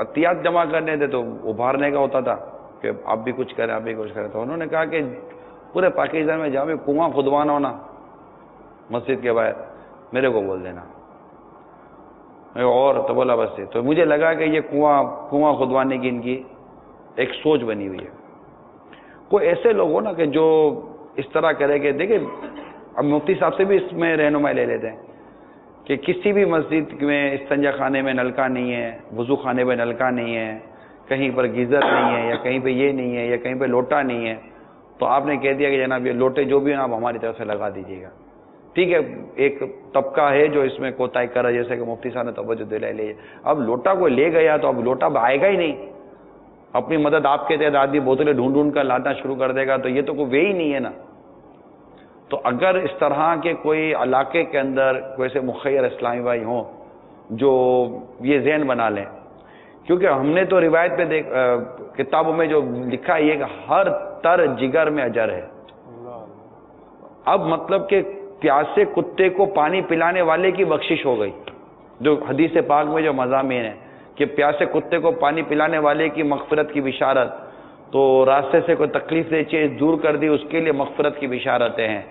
عطیات جمع کرنے تھے تو ابھارنے کا ہوتا تھا کہ آپ بھی کچھ کریں آپ بھی کچھ کریں، تو انہوں نے کہا کہ پورے پاکستان میں جہاں بھی کنواں کھدوانا ہونا مسجد کے باہر میرے کو بول دینا، اور تو بولا بس۔ تو مجھے لگا کہ یہ کنواں کھدوانے کی ان کی ایک سوچ بنی ہوئی ہے۔ کوئی ایسے لوگ ہو نا کہ جو اس طرح کرے کہ دیکھیں، اب مفتی صاحب سے بھی اس میں رہنمائی لے لیتے ہیں کہ کسی بھی مسجد میں استنجا خانے میں نلکا نہیں ہے، وضو خانے میں نلکا نہیں ہے، کہیں پر گیزر نہیں ہے، یا کہیں پہ یہ نہیں ہے، یا کہیں پہ لوٹا نہیں ہے، تو آپ نے کہہ دیا کہ جناب یہ لوٹے جو بھی ہیں آپ ہماری طرف سے لگا دیجیے گا۔ ٹھیک ہے، ایک طبقہ ہے جو اس میں کوتاہی کر رہا ہے، جیسے کہ مفتی صاحب نے توجہ دلائی لی۔ اب لوٹا کوئی لے گیا تو اب لوٹا آئے گا ہی نہیں، اپنی مدد آپ کے تحت آدمی بوتلیں ڈھونڈ کر لانا شروع کر دے گا، تو یہ تو کوئی وے ہی نہیں ہے نا۔ تو اگر اس طرح کے کوئی علاقے کے اندر کوئی ایسے مخیر اسلامی بھائی ہوں جو یہ ذہن بنا لیں، کیونکہ ہم نے تو روایت پہ کتابوں میں جو لکھا ہے یہ کہ ہر تر جگر میں اجر ہے۔ اب مطلب کہ پیاسے کتے کو پانی پلانے والے کی بخشش ہو گئی، جو حدیث پاک میں جو مضامین ہے کہ پیاسے کتے کو پانی پلانے والے کی مغفرت کی بشارت، تو راستے سے کوئی تکلیف دہ چیز دور کر دی اس کے لیے مغفرت کی بشارتیں ہیں۔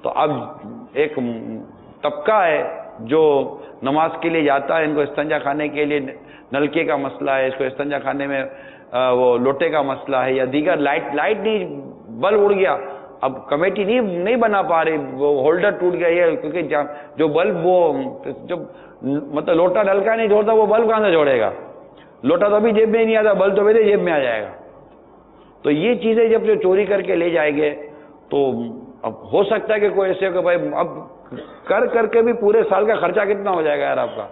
تو اب ایک طبقہ ہے جو نماز کے لیے جاتا ہے، ان کو استنجا خانے کے لیے نلکے کا مسئلہ ہے، اس کو استنجا خانے میں وہ لوٹے کا مسئلہ ہے، یا دیگر لائٹ نہیں، بلب اڑ گیا، اب کمیٹی نہیں بنا پا رہی، وہ ہولڈر ٹوٹ گیا، یہ کیونکہ جو بلب وہ جب مطلب لوٹا نلکا نہیں چھوڑتا وہ بلب کہاں سے جوڑے گا؟ لوٹا تو ابھی جیب میں نہیں آتا، بلب تو میرے جیب میں آ جائے گا۔ تو یہ چیزیں جب جو چوری کر کے لے جائیں گے تو اب ہو سکتا ہے کہ کوئی ایسے کہ بھائی اب کر کے بھی پورے سال کا خرچہ کتنا ہو جائے گا یار آپ کا،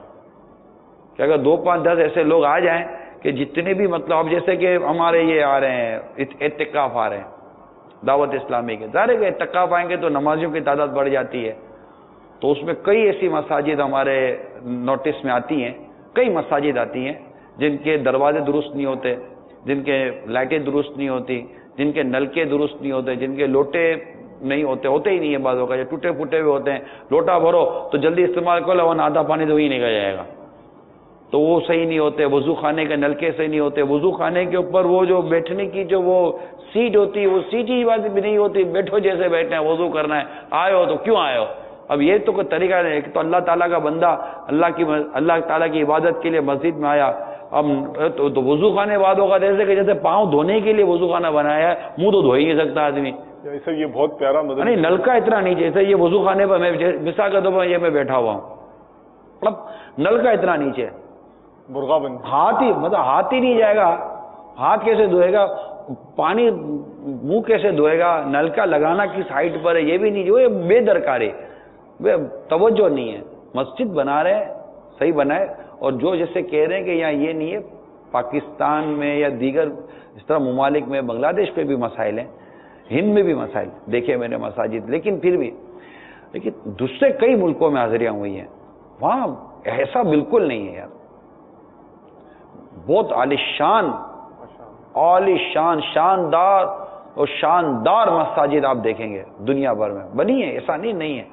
کہ اگر 2 5 10 ایسے لوگ آ جائیں کہ جتنے بھی مطلب اب جیسے کہ ہمارے یہ آ رہے ہیں اعتکاف آ رہے ہیں دعوت اسلامی کے، ظاہر ہے کہ اعتکاف آئیں گے تو نمازیوں کی تعداد بڑھ جاتی ہے، تو اس میں کئی ایسی مساجد ہمارے نوٹس میں آتی ہیں، کئی مساجد آتی ہیں جن کے دروازے درست نہیں ہوتے، جن کے لائٹیں درست نہیں ہوتی، جن کے نلکے درست نہیں ہوتے، جن کے لوٹے نہیں ہوتے ہی نہیں ہے، بعضوں کا ٹوٹے پھوٹے ہوئے ہوتے ہیں، لوٹا بھرو تو جلدی استعمال کرو ورنہ آدھا پانی تو وہی نکل جائے گا، تو وہ صحیح نہیں ہوتے، وضو خانے کے نلکے صحیح نہیں ہوتے، وضو خانے کے اوپر وہ جو بیٹھنے کی جو وہ سیٹ ہوتی ہے وہ سیٹ ہی بات بھی نہیں ہوتی، بیٹھو جیسے بیٹھنا ہے، وضو کرنا ہے، آئے ہو تو کیوں آئے ہو؟ اب یہ تو کوئی طریقہ نہیں، ایک تو اللہ تعالیٰ کا بندہ اللہ تعالیٰ کی عبادت کے لیے مسجد میں آیا، اب تو وضو خانے بعد ہوگا جیسے پاؤں دھونے کے لیے وضو خانہ بنایا ہے، منہ تو دھو ہی نہیں سکتا آدمی، سر یہ بہت پیارا مدد نہیں نلکا اتنا نیچے، جیسے یہ وضو خانے پر میں مثال کا طور پر یہ میں بیٹھا ہوا ہوں، اب نلکا اتنا نیچے، برغا بن ہاتھ ہی نہیں جائے گا، ہاتھ کیسے دھوئے گا، پانی منہ کیسے دھوئے گا، نلکا لگانا کس ہائٹ پر ہے یہ بھی نہیں، جو یہ بے درکاری، توجہ نہیں ہے۔ مسجد بنا رہے صحیح بنائے، اور جو جیسے کہہ رہے ہیں کہ یہاں یہ نہیں ہے، پاکستان میں یا دیگر اس طرح ممالک میں، بنگلہ دیش پہ بھی مسائل ہیں، ہند میں بھی مسائل دیکھے میں نے مساجد، لیکن پھر بھی دوسرے کئی ملکوں میں حاضریاں ہوئی ہیں، وہاں ایسا بالکل نہیں ہے یار، بہت عالیشان شاندار اور شاندار مساجد آپ دیکھیں گے دنیا بھر میں بنی ہے، ایسا نہیں ہے،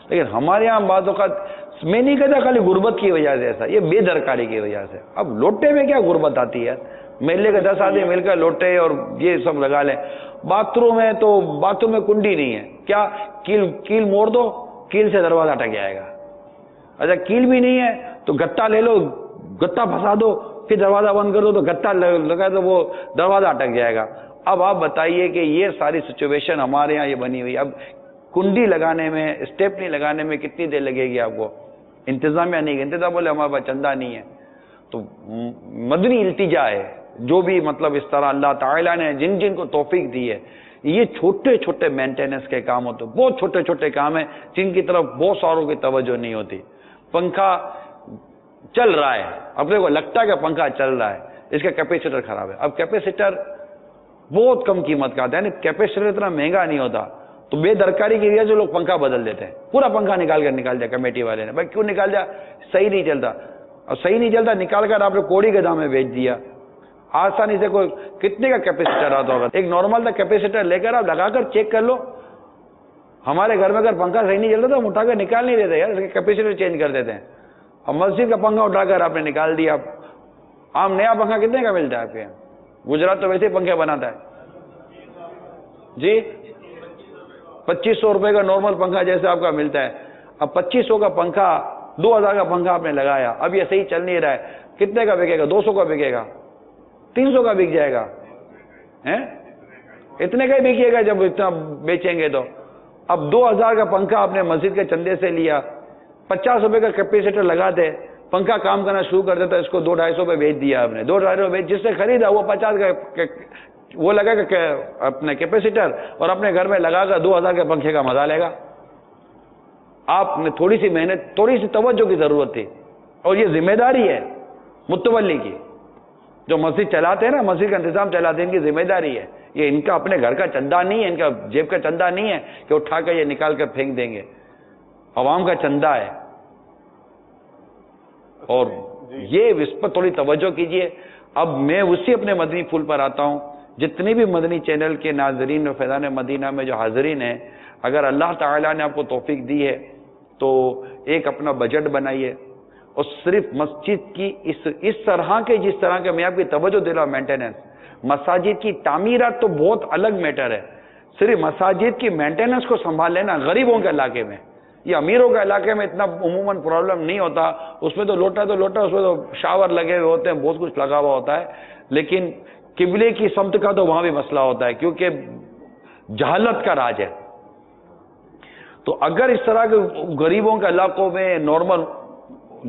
لیکن ہمارے یہاں بعض اوقات میں نہیں کہتا خالی غربت کی وجہ سے ایسا، یہ بے درکاری کی وجہ سے۔ اب لوٹے میں کیا غربت آتی ہے، محلے کے 10 آدمی مل کر لوٹے اور یہ سب لگا لیں۔ باتھ روم ہے تو باتھ روم میں کنڈی نہیں ہے، کیا کیل موڑ دو، کیل سے دروازہ اٹک جائے گا۔ اچھا کیل بھی نہیں ہے تو گتا لے لو، گتا پھنسا دو، پھر دروازہ بند کر دو تو گتا لگا تو وہ دروازہ اٹک جائے گا۔ اب آپ بتائیے کہ یہ ساری سچویشن ہمارے یہاں یہ بنی ہوئی، اب کنڈی لگانے میں، اسٹیپنی لگانے میں کتنی دیر لگے گی آپ کو؟ انتظامیہ نہیں، انتظام بولے ہمارے پاس چندہ نہیں ہے۔ تو مدنی التجا ہے، جو بھی مطلب اس طرح اللہ تعالیٰ نے جن جن کو توفیق دی ہے، یہ چھوٹے چھوٹے مینٹیننس کے کام ہوتے ہیں، بہت چھوٹے چھوٹے کام ہیں جن کی طرف بہت ساروں کی توجہ نہیں ہوتی۔ پنکھا چل رہا ہے، اپنے کو لگتا ہے کہ پنکھا چل رہا ہے، اس کا کیپیسیٹر خراب ہے۔ اب کیپیسیٹر بہت کم قیمت کا آتا ہے، یعنی کیپیسیٹر اتنا مہنگا نہیں ہوتا، تو بے درکاری کی وجہ سے لوگ پنکھا بدل دیتے ہیں، پورا پنکھا نکال دیا کمیٹی والے نے۔ بھائی کیوں نکال دیا؟ صحیح نہیں چلتا، اور صحیح نہیں چلتا نکال کر آپ نے کوڑی کے دام میں بیچ دیا۔ آسانی سے کوئی کتنے کا کیپیسیٹر آتا ہوگا؟ ایک نارمل تھا کیپیسیٹر لے کر آپ لگا کر چیک کر لو۔ ہمارے گھر میں اگر پنکھا صحیح نہیں چلتا تو ہم اٹھا کر نکال نہیں دیتے یار، اس کے کیپیسیٹر چینج کر دیتے ہیں۔ اب مسجد کا پنکھا اٹھا کر آپ نے نکال دیا۔ عام نیا پنکھا کتنے کا ملتا ہے آپ کے یہاں؟ گجرات تو ویسے ہی پنکھے بناتا ہے جی، 2500 روپے کا نارمل پنکھا جیسے آپ کا ملتا ہے۔ اب 2500 کا پنکھا 2000 کا پنکھا آپ نے لگایا، اب یہ صحیح چل نہیں رہا ہے، کتنے کا بکے گا؟ 200 کا بکے گا، 300 کا بک جائے گا، اتنے کا ہی بکے گا جب اتنا بیچیں گے تو۔ اب 2000 کا پنکھا آپ نے مسجد کے چندے سے لیا، 50 روپے کا کیپیسیٹر لگا دے، پنکھا کام کرنا شروع کر دیتا، اس کو 200-250 پہ بیچ دیا آپ نے، 200-250 بیچ، جس سے خریدا وہ 50 کا وہ لگا کہ اپنے کیپیسیٹر اور اپنے گھر میں لگا کر 2000 کے پنکھے کا مزہ لے گا۔ آپ نے تھوڑی سی محنت، تھوڑی سی توجہ کی ضرورت تھی، اور یہ ذمہ داری ہے متولی کی، جو مسجد چلاتے ہیں نا، مسجد کا انتظام چلاتے ہیں، ان کی ذمہ داری ہے، یہ ان کا اپنے گھر کا چندہ نہیں ہے، ان کا جیب کا چندہ نہیں ہے کہ اٹھا کر یہ نکال کر پھینک دیں گے، عوام کا چندہ ہے۔ اور یہ اس پر تھوڑی توجہ کیجئے۔ اب میں اسی اپنے مدنی پھول پر آتا ہوں، جتنی بھی مدنی چینل کے ناظرین و فیضان مدینہ میں جو حاضرین ہیں، اگر اللہ تعالیٰ نے آپ کو توفیق دی ہے تو ایک اپنا بجٹ بنائیے، اور صرف مسجد کی اس طرح کے، جس طرح کے میں آپ کی توجہ دے رہا ہوں، مینٹیننس، مساجد کی تعمیرات تو بہت الگ میٹر ہے، صرف مساجد کی مینٹیننس کو سنبھال لینا غریبوں کے علاقے میں، یہ امیروں کے علاقے میں اتنا عموماً پرابلم نہیں ہوتا، اس میں تو لوٹا اس میں تو شاور لگے ہوئے ہوتے ہیں، بہت کچھ لگا ہوا ہوتا ہے، لیکن قبلے کی سمت کا تو وہاں بھی مسئلہ ہوتا ہے، کیونکہ جہالت کا راج ہے۔ تو اگر اس طرح کے غریبوں کے علاقوں میں، نارمل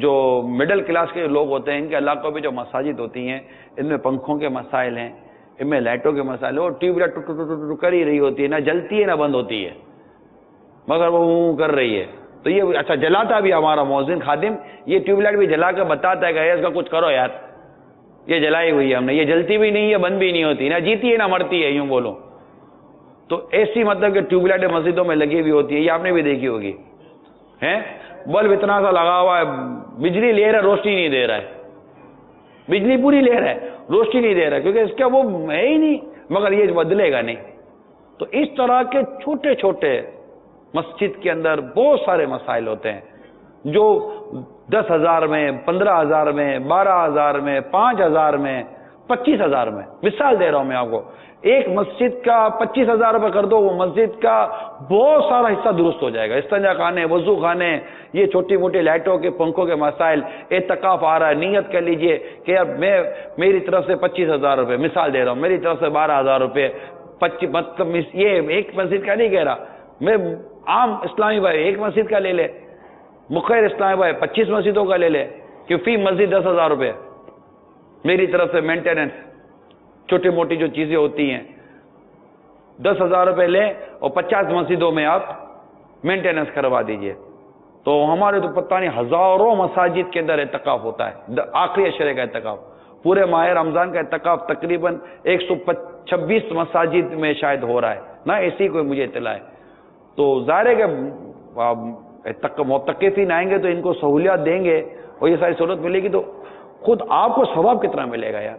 جو مڈل کلاس کے لوگ ہوتے ہیں، ان کے علاقوں میں جو مساجد ہوتی ہیں، ان میں پنکھوں کے مسائل ہیں، ان میں لائٹوں کے مسائل ہیں، اور ٹیوب لائٹ ٹک کر ہی رہی ہوتی ہے، نہ جلتی ہے نہ بند ہوتی ہے، مگر وہ کر رہی ہے، تو یہ اچھا جلاتا بھی ہمارا مؤذن خادم، یہ ٹیوب لائٹ بھی جلا کر بتاتا ہے کہ اس کا کچھ کرو یار، یہ جلائی ہوئی ہے ہم نے، یہ جلتی بھی نہیں ہے، بند بھی نہیں ہوتی، نہ جیتی ہے نہ مرتی ہے، یوں بولو تو ایسی مطلب کہ ٹیوب لائٹیں مسجدوں میں لگی ہوئی ہوتی ہے، یہ آپ نے بھی دیکھی ہوگی، بلب اتنا سا لگا ہوا ہے، بجلی لے رہا ہے، روشنی نہیں دے رہا ہے، بجلی پوری لے رہا ہے، روشنی نہیں دے رہا ہے، کیونکہ اس کا وہ ہے ہی نہیں، مگر یہ بدلے گا نہیں۔ تو اس طرح کے چھوٹے چھوٹے مسجد کے اندر بہت سارے مسائل ہوتے ہیں، جو 10,000 میں، 15,000 میں، 12,000 میں، 5,000 میں، 25,000 میں، مثال دے رہا ہوں میں آپ کو، ایک مسجد کا 25,000 روپے کر دو، وہ مسجد کا بہت سارا حصہ درست ہو جائے گا، استنجا خانے، وضو خانے، یہ چھوٹی موٹی لائٹوں کے، پنکھوں کے مسائل، اعتکاف آ رہا ہے، نیت کر لیجئے کہ اب میری طرف سے 25,000 روپے، مثال دے رہا ہوں، میری طرف سے 12,000 روپے، مطلب یہ ایک مسجد کا نہیں کہہ رہا میں، عام اسلامی بھائی ایک مسجد کا لے لے، مخیر اسلامی بھائی 25 مسجدوں کا لے لے، کہ فی مسجد 10,000 روپے میری طرف سے مینٹیننس، چھوٹی موٹی جو چیزیں ہوتی ہیں 10,000 روپے لیں اور 50 مسجدوں میں آپ مینٹیننس کروا دیجئے، تو ہمارے تو پتہ نہیں ہزاروں مساجد کے اندر اعتکاف ہوتا ہے، آخری عشرے کا اعتکاف، پورے ماہ رمضان کا اعتکاف تقریباً 126 مساجد میں شاید ہو رہا ہے، نہ ایسی کوئی مجھے اطلاع ہے۔ تو ظاہر ہے کہ معتکفین آئیں گے تو ان کو سہولیات دیں گے اور یہ ساری سہولت ملے گی، تو خود آپ کو ثواب کتنا ملے گا یار،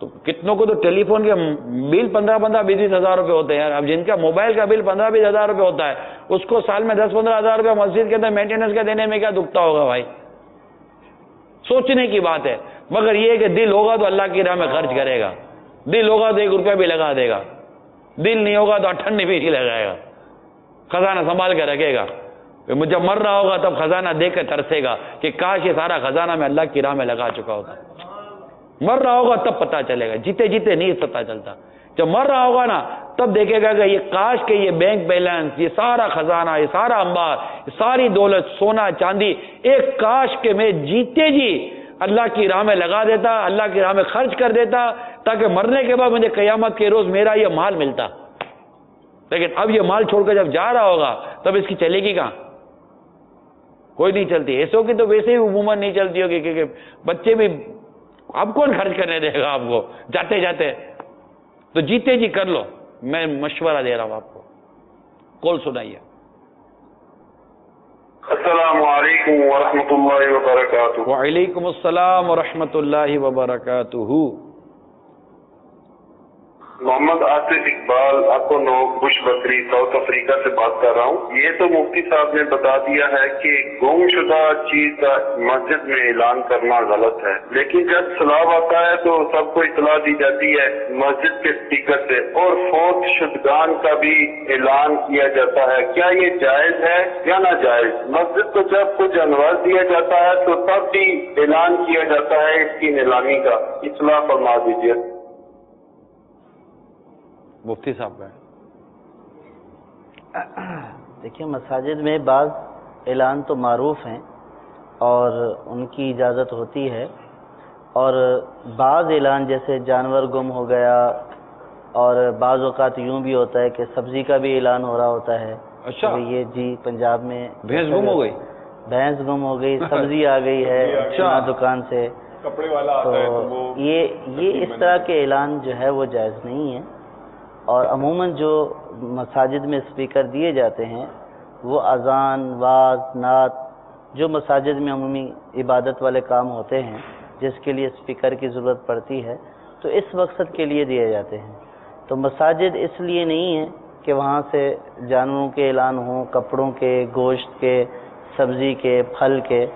تو کتنوں کو تو ٹیلی فون کے بل 15-20 ہزار روپے ہوتے ہیں یار. اب جن کا موبائل کا بل 15-20 ہزار روپے ہوتا ہے, اس کو سال میں 10-15 ہزار روپے مسجد کے اندر مینٹیننس کا دینے میں کیا دکھتا ہوگا بھائی؟ سوچنے کی بات ہے. مگر یہ کہ دل ہوگا تو اللہ کی راہ میں خرچ کرے گا, دل ہوگا تو 1 روپیہ بھی لگا دے گا, دل نہیں ہوگا تو 98 بھی نہیں لگائے گا, خزانہ سنبھال کے رکھے گا. جب مر رہا ہوگا تب خزانہ دیکھ کے ترسے گا کہ کاش یہ سارا خزانہ میں اللہ کی راہ میں لگا چکا ہوتا. مر رہا ہوگا تب پتہ چلے گا, جیتے جیتے نہیں پتہ چلتا. جب مر رہا ہوگا نا تب دیکھے گا کہ یہ کاش کہ یہ بینک بیلنس, یہ سارا خزانہ, یہ سارا انبار, یہ ساری دولت, سونا چاندی, ایک کاش کہ میں جیتے جی اللہ کی راہ میں لگا دیتا, اللہ کی راہ میں خرچ کر دیتا, تاکہ مرنے کے بعد مجھے قیامت کے روز میرا یہ مال ملتا. لیکن اب یہ مال چھوڑ کر جب جا رہا ہوگا تب اس کی چلے گی کہاں؟ کوئی نہیں چلتی. ایسوں کی تو ویسے ہی عموماً نہیں چلتی ہوگی, کیونکہ بچے بھی اب کون خرچ کرنے دے گا آپ کو جاتے جاتے. تو جیتے جی کر لو, میں مشورہ دے رہا ہوں آپ کو. کال سنائیے. السلام علیکم ورحمۃ اللہ وبرکاتہ. وعلیکم السلام ورحمۃ اللہ وبرکاتہ. محمد آصف اقبال آپ کو بش بکری ساؤتھ افریقہ سے بات کر رہا ہوں. یہ تو مفتی صاحب نے بتا دیا ہے کہ گم شدہ چیز کا مسجد میں اعلان کرنا غلط ہے, لیکن جب سلاب آتا ہے تو سب کو اطلاع دی جاتی ہے مسجد کے اسپیکر سے, اور فوت شدگان کا بھی اعلان کیا جاتا ہے. کیا یہ جائز ہے یا ناجائز؟ مسجد کو جب کچھ انوار دیا جاتا ہے تو تب بھی اعلان کیا جاتا ہے اس کی نیلامی کا. اطلاع فرما دیجیے. مفتی صاحب کا دیکھیے, مساجد میں بعض اعلان تو معروف ہیں اور ان کی اجازت ہوتی ہے, اور بعض اعلان جیسے جانور گم ہو گیا, اور بعض اوقات یوں بھی ہوتا ہے کہ سبزی کا بھی اعلان ہو رہا ہوتا ہے. اچھا, یہ جی پنجاب میں بھینس گم ہو گئی, بھینس گم ہو گئی, سبزی آ گئی ہے دکان سے, کپڑے والا آتا ہے تو وہ یہ اس طرح کے اعلان جو ہے وہ جائز نہیں ہے. اور عموماً جو مساجد میں اسپیکر دیے جاتے ہیں وہ اذان, واز, نعت, جو مساجد میں عمومی عبادت والے کام ہوتے ہیں جس کے لیے اسپیکر کی ضرورت پڑتی ہے, تو اس مقصد کے لیے دیے جاتے ہیں. تو مساجد اس لیے نہیں ہے کہ وہاں سے جانوروں کے اعلان ہوں, کپڑوں کے, گوشت کے, سبزی کے, پھل کے,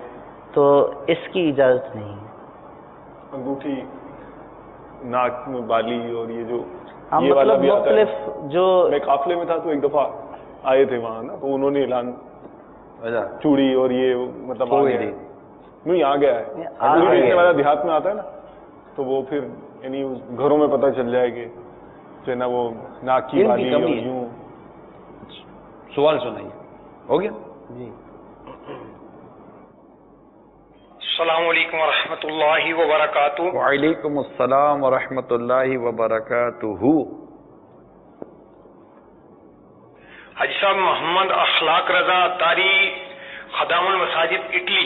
تو اس کی اجازت نہیں ہے. انگوٹھی, ناک میں بالی, اور یہ جو ہم یہ والا مطلب بھی آتا ہے. مختلف جو میں قافلے میں تھا تو ایک دفعہ آئے تھے وہاں نا, تو انہوں نے اعلان چوڑی اور یہ مطلب آ گیا نہیں آ گیا ہے, بیچنے والا دیہات میں آتا ہے نا, تو وہ پھر یعنی گھروں میں پتہ چل جائے کہ جو ہے نا وہ ناک کی بالی اور یوں. سوال سنائیے. ہو گیا جی. السلام علیکم ورحمۃ اللہ وبرکاتہ. وعلیکم السلام ورحمۃ اللہ وبرکاتہ. حاجی صاحب, محمد اخلاق رضا اتاری, خدام المساجد اٹلی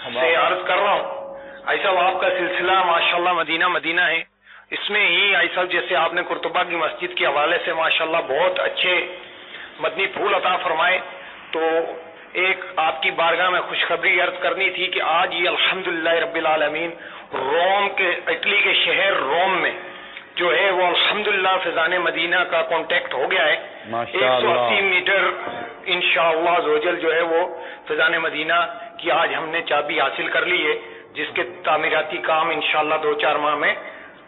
سے عرض کر رہا ہوں. حاجی صاحب, آپ کا سلسلہ ماشاءاللہ مدینہ مدینہ ہے. اس میں ہی حاجی صاحب جیسے آپ نے قرطبہ کی مسجد کے حوالے سے ماشاءاللہ بہت اچھے مدنی پھول عطا فرمائے, تو ایک آپ کی بارگاہ میں خوشخبری عرض کرنی تھی کہ آج یہ الحمدللہ رب العالمین روم کے, اٹلی کے شہر روم میں جو ہے وہ الحمدللہ فیضان مدینہ کا کانٹیکٹ ہو گیا ہے. 180 میٹر انشاءاللہ زوجل جو ہے وہ فیضان مدینہ کی آج ہم نے چابی حاصل کر لی ہے, جس کے تعمیراتی کام انشاءاللہ 2-4 ماہ میں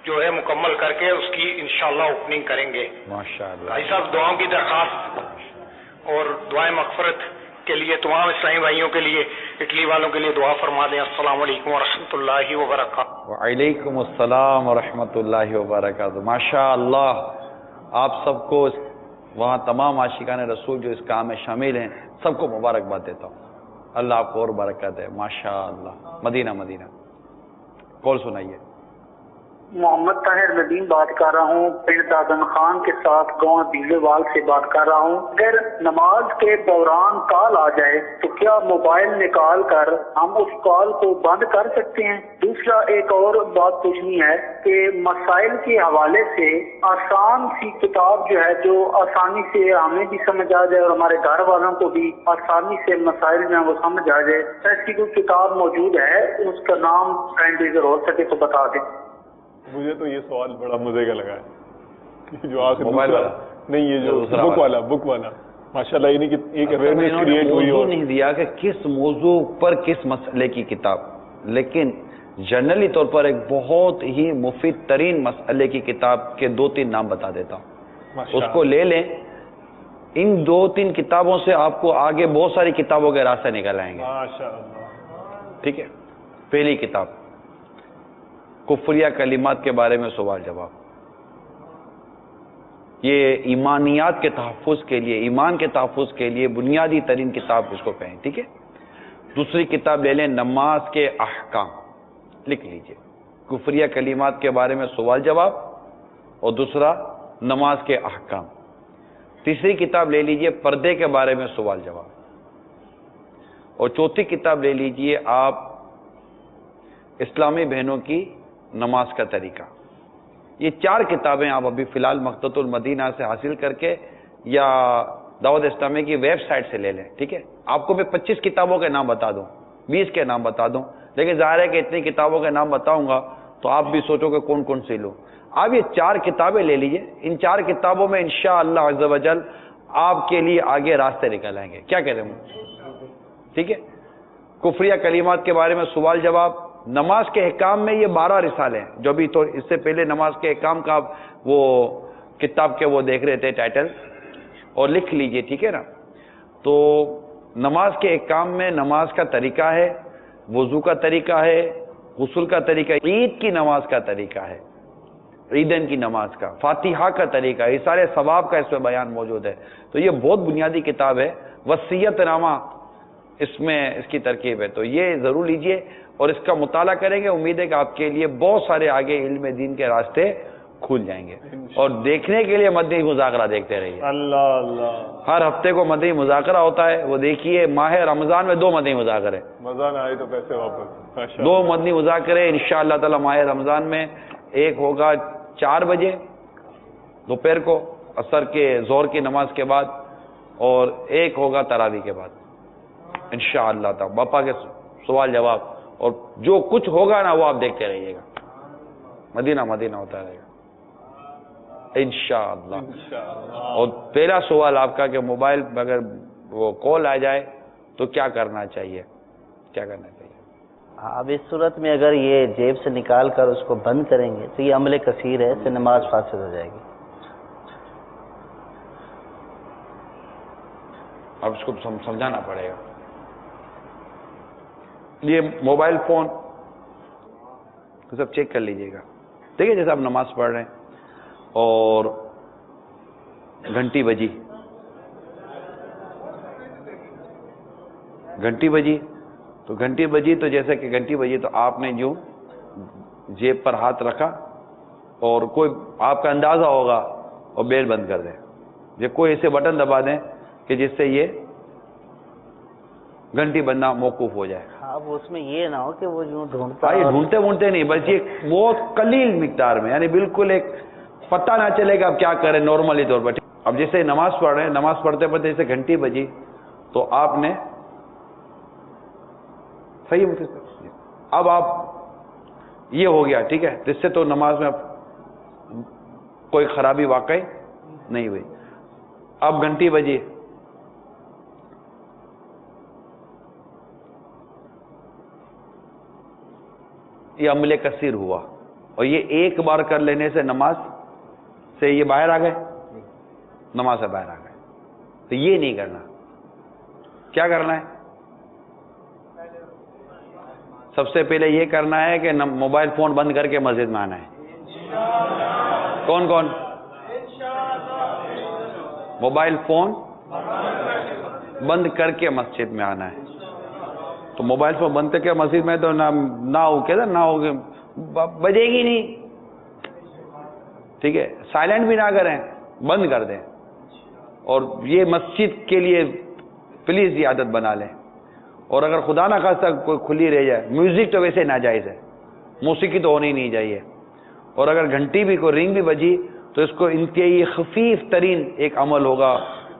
جو ہے مکمل کر کے اس کی انشاءاللہ اوپننگ کریں گے. ماشاءاللہ. بھائی صاحب, دعاؤں کی درخواست اور دعائیں مغفرت کے لیے تمام اسلامی بھائیوں کے لیے, اٹلی والوں کے لیے دعا فرما دیں. السلام علیکم ورحمۃ اللہ وبرکاتہ. وعلیکم السلام ورحمۃ اللہ وبرکاتہ. ماشاء اللہ, آپ سب کو, وہاں تمام عاشقان رسول جو اس کام میں شامل ہیں, سب کو مبارکباد دیتا ہوں. اللہ آپ کو اور برکت ہے. ماشاء اللہ. مدینہ مدینہ. کال سنائیے. محمد طاہر ندیم بات کر رہا ہوں, پنڈ دادن خان کے ساتھ گاؤں بیلوال سے بات کر رہا ہوں. اگر نماز کے دوران کال آ جائے تو کیا موبائل نکال کر ہم اس کال کو بند کر سکتے ہیں؟ دوسرا ایک اور بات پوچھنی ہے کہ مسائل کے حوالے سے آسان سی کتاب جو ہے, جو آسانی سے ہمیں بھی سمجھ آ جائے اور ہمارے گھر والوں کو بھی آسانی سے مسائل جو ہے وہ سمجھ آ جائے, ایسی کوئی کتاب موجود ہے؟ اس کا نام فرینڈ اگر ہو سکے تو بتا دیں. مجھے تو یہ سوال بڑا مزے کا لگا ہے جو آخر موبائل والا نہیں، یہ جو بک والا ماشاءاللہ، یعنی کہ ایک اویئرنیس کریٹ ہوئی. موضوع نہیں دیا کہ کس موضوع پر کس مسئلے کی کتاب، لیکن جنرلی طور پر ایک بہت ہی مفید ترین مسئلے کی کتاب کے 2-3 نام بتا دیتا ہوں، اس کو لے لیں. ان 2-3 کتابوں سے آپ کو آگے بہت ساری کتابوں کے راستے نکل آئیں گے. ٹھیک ہے. پہلی کتاب کفریہ کلمات کے بارے میں سوال جواب. یہ ایمانیات کے تحفظ کے لیے، ایمان کے تحفظ کے لیے بنیادی ترین کتاب اس کو کہیں. ٹھیک ہے. دوسری کتاب لے لیں نماز کے احکام، لکھ لیجئے. کفریہ کلمات کے بارے میں سوال جواب، اور دوسرا نماز کے احکام. تیسری کتاب لے لیجئے پردے کے بارے میں سوال جواب، اور چوتھی کتاب لے لیجئے آپ اسلامی بہنوں کی نماز کا طریقہ. یہ 4 کتابیں آپ ابھی فی الحال مقتۃ المدینہ سے حاصل کر کے یا دعوت اسلامی کی ویب سائٹ سے لے لیں. ٹھیک ہے. آپ کو میں 25 کتابوں کے نام بتا دوں، 20 کے نام بتا دوں، لیکن ظاہر ہے کہ اتنی کتابوں کے نام بتاؤں گا تو آپ بھی سوچو کہ کون کون سی لوں. آپ یہ 4 کتابیں لے لیجئے. ان 4 کتابوں میں انشاءاللہ عز و جل آپ کے لیے آگے راستے نکل آئیں گے. کیا کہتے ہیں؟ ٹھیک ہے. کفریہ کلمات کے بارے میں سوال جواب. نماز کے احکام میں یہ 12 رسالے ہیں، جو بھی تو اس سے پہلے نماز کے احکام کا وہ کتاب کے وہ دیکھ رہے تھے ٹائٹل، اور لکھ لیجئے. ٹھیک ہے نا. تو نماز کے احکام میں نماز کا طریقہ ہے، وضو کا طریقہ ہے، غسل کا طریقہ، عید کی نماز کا طریقہ ہے، عیدین کی نماز کا، فاتحہ کا طریقہ، یہ سارے ثواب کا اس میں بیان موجود ہے. تو یہ بہت بنیادی کتاب ہے. وصیت نامہ اس میں اس کی ترکیب ہے. تو یہ ضرور لیجئے اور اس کا مطالعہ کریں گے. امید ہے کہ آپ کے لیے بہت سارے آگے علم دین کے راستے کھل جائیں گے. اور دیکھنے کے لیے مدنی مذاکرہ دیکھتے رہیے. اللہ اللہ. ہر ہفتے کو مدنی مذاکرہ ہوتا ہے، وہ دیکھیے. ماہ رمضان میں 2 مدنی مذاکرے، مزہ نہ آئے تو پیسے واپس. 2 مدنی مذاکرے انشاءاللہ تعالی ماہ رمضان میں. ایک ہوگا 4 بجے دوپہر کو عصر کے ظہر کی نماز کے بعد، اور ایک ہوگا تراویح کے بعد انشاءاللہ تعالی. باپا کے سوال جواب اور جو کچھ ہوگا نا وہ آپ دیکھتے رہیے گا. مدینہ مدینہ ہوتا رہے گا انشاءاللہ. اور پہلا سوال آپ کا کہ موبائل اگر وہ کال آ جائے تو کیا کرنا چاہیے؟ کیا کرنا چاہیے؟ اب اس صورت میں اگر یہ جیب سے نکال کر اس کو بند کریں گے تو یہ عمل کثیر ہے، اس سے نماز فاسد ہو جائے گی. اب اس کو سمجھانا پڑے گا. یہ موبائل فون سب چیک کر لیجئے گا. دیکھیے جیسے آپ نماز پڑھ رہے ہیں اور گھنٹی بجی تو جیسے کہ گھنٹی بجی تو آپ نے جو جیب پر ہاتھ رکھا اور کوئی آپ کا اندازہ ہوگا اور بیل بند کر دیں. یہ کوئی ایسے بٹن دبا دیں کہ جس سے یہ گھنٹی بننا موقوف ہو جائے. اب اس میں یہ نہ ہو کہ وہ جو ڈھونڈتے نہیں، بلکہ بہت قلیل مقدار میں، یعنی بالکل ایک پتہ نہ چلے گا آپ کیا کریں نارملی طور پر. اب جیسے نماز پڑھ رہے ہیں، نماز پڑھتے پڑھتے جیسے گھنٹی بجی تو آپ نے صحیح اب آپ یہ ہو گیا. ٹھیک ہے. جس سے تو نماز میں کوئی خرابی واقع نہیں ہوئی. اب گھنٹی بجی، یہ عمل کثیر ہوا، اور یہ ایک بار کر لینے سے نماز سے یہ باہر آ گئے، نماز سے باہر آ گئے. تو یہ نہیں کرنا. کیا کرنا ہے؟ سب سے پہلے یہ کرنا ہے کہ موبائل فون بند کر کے مسجد میں آنا ہے. کون کون؟ موبائل فون بند کر کے مسجد میں آنا ہے. تو موبائل فون بند کر کے مسجد میں تو نہ ہو کیا نہ ہوگی، بجے گی نہیں. ٹھیک ہے. سائلنٹ بھی نہ کریں، بند کر دیں. اور یہ مسجد کے لیے پلیز یہ عادت بنا لیں. اور اگر خدا نہ خواستہ کوئی کھلی رہ جائے، میوزک تو ویسے ناجائز ہے، موسیقی تو ہونی نہیں چاہیے. اور اگر گھنٹی بھی کوئی رنگ بھی بجی تو اس کو انتہائی خفیف ترین ایک عمل ہوگا،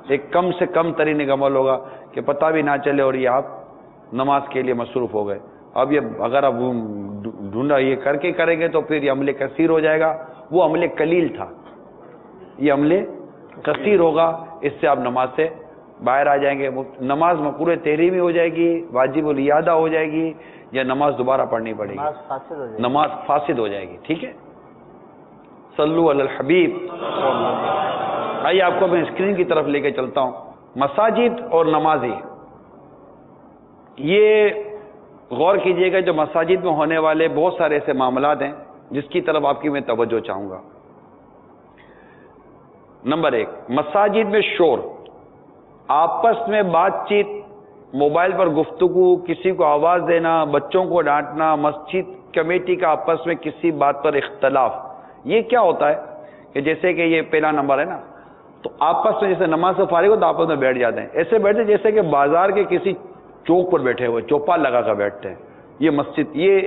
ایک کم سے کم ترین ایک عمل ہوگا کہ پتہ بھی نہ چلے اور یہ آپ نماز کے لیے مصروف ہو گئے. اب یہ اگر اب ڈھونڈا یہ کر کے کریں گے تو پھر یہ عمل کثیر ہو جائے گا. وہ عمل قلیل تھا, یہ عمل کثیر ہوگا, اس سے آپ نماز سے باہر آ جائیں گے. نماز مقروء تحریمی ہو جائے گی, واجب الاعادہ ہو جائے گی, یا نماز دوبارہ پڑھنی پڑے گی, نماز فاسد ہو جائے گی. ٹھیک ہے, صلو علی الحبیب. آئیے آپ کو میں اسکرین کی طرف لے کے چلتا ہوں. مساجد اور نمازی, یہ غور کیجئے گا, جو مساجد میں ہونے والے بہت سارے ایسے معاملات ہیں جس کی طرف آپ کی میں توجہ چاہوں گا. نمبر 1, مساجد میں شور, آپس میں بات چیت, موبائل پر گفتگو, کسی کو آواز دینا, بچوں کو ڈانٹنا, مسجد کمیٹی کا آپس میں کسی بات پر اختلاف. یہ کیا ہوتا ہے کہ جیسے کہ یہ پہلا نمبر ہے نا, تو آپس میں جیسے نماز سے فارغ ہو تو آپس میں بیٹھ جاتے ہیں, ایسے بیٹھتے جیسے کہ بازار کے کسی چوک پر بیٹھے ہوئے, چوپال لگا کر بیٹھتے ہیں. یہ مسجد, یہ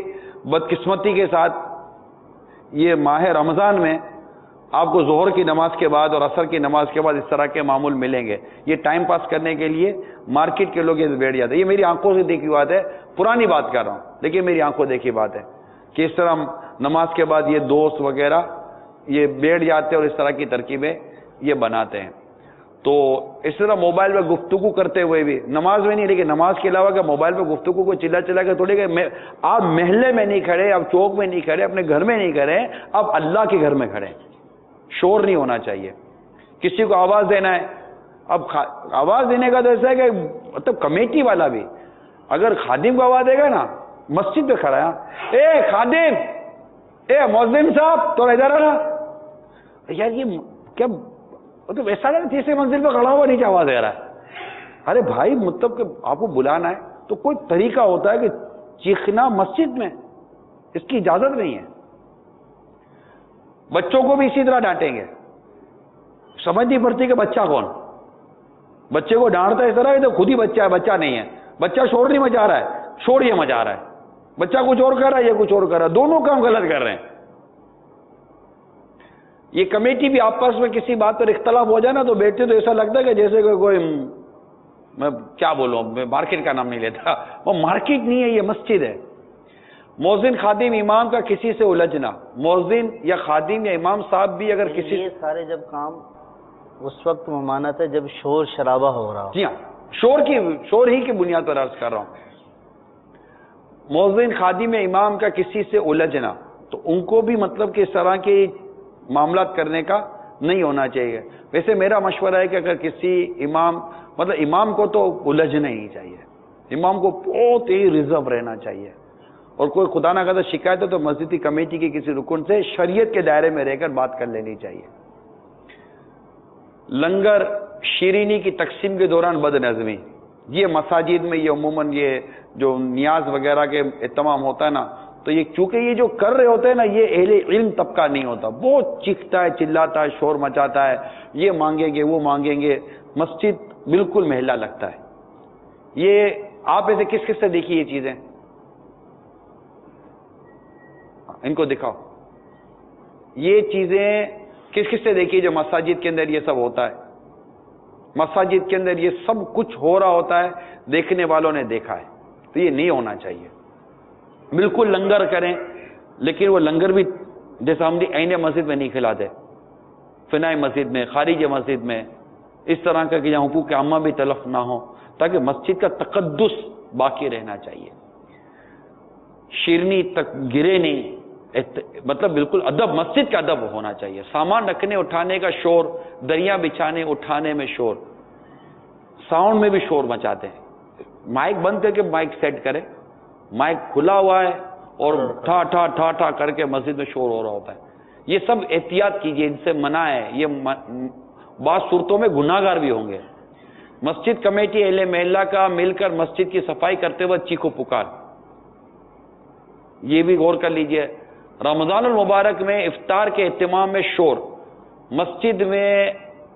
بدقسمتی کے ساتھ یہ ماہ رمضان میں آپ کو ظہر کی نماز کے بعد اور عصر کی نماز کے بعد اس طرح کے معمول ملیں گے. یہ ٹائم پاس کرنے کے لیے مارکیٹ کے لوگ بیٹھ جاتے ہیں. یہ میری آنکھوں سے دیکھی بات ہے, پرانی بات کر رہا ہوں, لیکن میری آنکھوں دیکھی بات ہے کہ اس طرح نماز کے بعد یہ دوست وغیرہ یہ بیٹھ جاتے ہیں اور اس طرح کی ترکیبیں یہ بناتے ہیں. تو اس طرح موبائل پہ گفتگو کرتے ہوئے بھی, نماز میں نہیں, لیکن نماز کے علاوہ کہ موبائل پہ گفتگو کو چلا کے تھوڑی کہ آپ محلے میں نہیں کھڑے, آپ چوک میں نہیں کھڑے, اپنے گھر میں نہیں کھڑے, آپ اللہ کے گھر میں کھڑے. شور نہیں ہونا چاہیے. کسی کو آواز دینا ہے, اب آواز دینے کا تو ایسا ہے کہ مطلب کمیٹی والا بھی اگر خادم کو آواز دے گا نا, مسجد پہ کھڑا ہے, اے خادم, اے مؤذن صاحب تو ادھر آنا, یار یہ کیا مطلب ایسا نہیں تیسرے منزل پہ کھڑا ہوا نیچے آواز دے رہا ہے. ارے بھائی مطلب کہ آپ کو بلانا ہے تو کوئی طریقہ ہوتا ہے کہ چیخنا مسجد میں, اس کی اجازت نہیں ہے. بچوں کو بھی اسی طرح ڈانٹیں گے, سمجھ نہیں پڑتی کہ بچہ کون, بچے کو ڈانٹتا ہے اس طرح تو خود ہی بچہ ہے, بچہ نہیں ہے. بچہ شور نہیں مچا رہا ہے, شور یہ مچا رہا ہے. بچہ کچھ اور کر رہا ہے, یہ کچھ اور کر رہا ہے, دونوں کام غلط کر رہے ہیں. یہ کمیٹی بھی آپس میں کسی بات پر اختلاف ہو جائے نا تو بیٹھتے تو ایسا لگتا ہے کہ جیسے کوئی میں کیا بولوں, میں مارکیٹ کا نام نہیں لیتا, وہ مارکیٹ نہیں ہے, یہ مسجد ہے. مؤذن خادم امام کا کسی سے الجھنا, مؤذن یا خادم یا امام صاحب بھی اگر کسی, یہ سارے جب کام اس وقت ممانعت ہے جب شور شرابہ ہو رہا ہو. جی ہاں, شور ہی کی بنیاد پر عرض کر رہا ہوں. مؤذن خادم یا امام کا کسی سے الجھنا, تو ان کو بھی مطلب کہ اس طرح کے معاملات کرنے کا نہیں ہونا چاہیے. ویسے میرا مشورہ ہے کہ اگر کسی امام مطلب امام کو تو الجھنا ہی چاہیے, امام کو بہت ہی ریزرو رہنا چاہیے, اور کوئی خدا نہ خدا شکایت ہو تو مسجد کی کمیٹی کی کسی رکن سے شریعت کے دائرے میں رہ کر بات کر لینی چاہیے. لنگر شیرینی کی تقسیم کے دوران بد نظمی, یہ مساجد میں یہ عموماً یہ جو نیاز وغیرہ کے اہتمام ہوتا ہے نا, تو یہ چونکہ یہ جو کر رہے ہوتے ہیں نا یہ اہل علم طبقہ نہیں ہوتا, بہت چیختا ہے, چلاتا ہے, شور مچاتا ہے, یہ مانگیں گے وہ مانگیں گے, مسجد بالکل محلہ لگتا ہے. یہ آپ ایسے کس کس سے دیکھی یہ چیزیں, ان کو دکھاؤ, یہ چیزیں کس کس سے دیکھی جو مساجد کے اندر یہ سب ہوتا ہے. مساجد کے اندر یہ سب کچھ ہو رہا ہوتا ہے, دیکھنے والوں نے دیکھا ہے, تو یہ نہیں ہونا چاہیے. بالکل لنگر کریں, لیکن وہ لنگر بھی جیسا ہم عین مسجد میں نہیں کھلاتے, فنائے مسجد میں, خارج مسجد میں, اس طرح کا کہ جہاں حقوق عامہ بھی تلف نہ ہو, تاکہ مسجد کا تقدس باقی رہنا چاہیے. شیرنی تک گرے نہیں, مطلب بالکل ادب, مسجد کا ادب ہونا چاہیے. سامان رکھنے اٹھانے کا شور, دریا بچھانے اٹھانے میں شور, ساؤنڈ میں بھی شور مچاتے ہیں. مائک بند کر کے مائک سیٹ کرے, مائک کھلا ہوا ہے اور ٹھا ٹھا ٹھا ٹھا کر کے مسجد میں شور ہو رہا ہوتا ہے. یہ سب احتیاط کیجیے, ان سے منع ہے. یہ بعض صورتوں میں گناہ گار بھی ہوں گے. مسجد کمیٹی اہل محلہ کا مل کر مسجد کی صفائی کرتے وقت چیخو پکار, یہ بھی غور کر لیجئے. رمضان المبارک میں افطار کے اہتمام میں شور, مسجد میں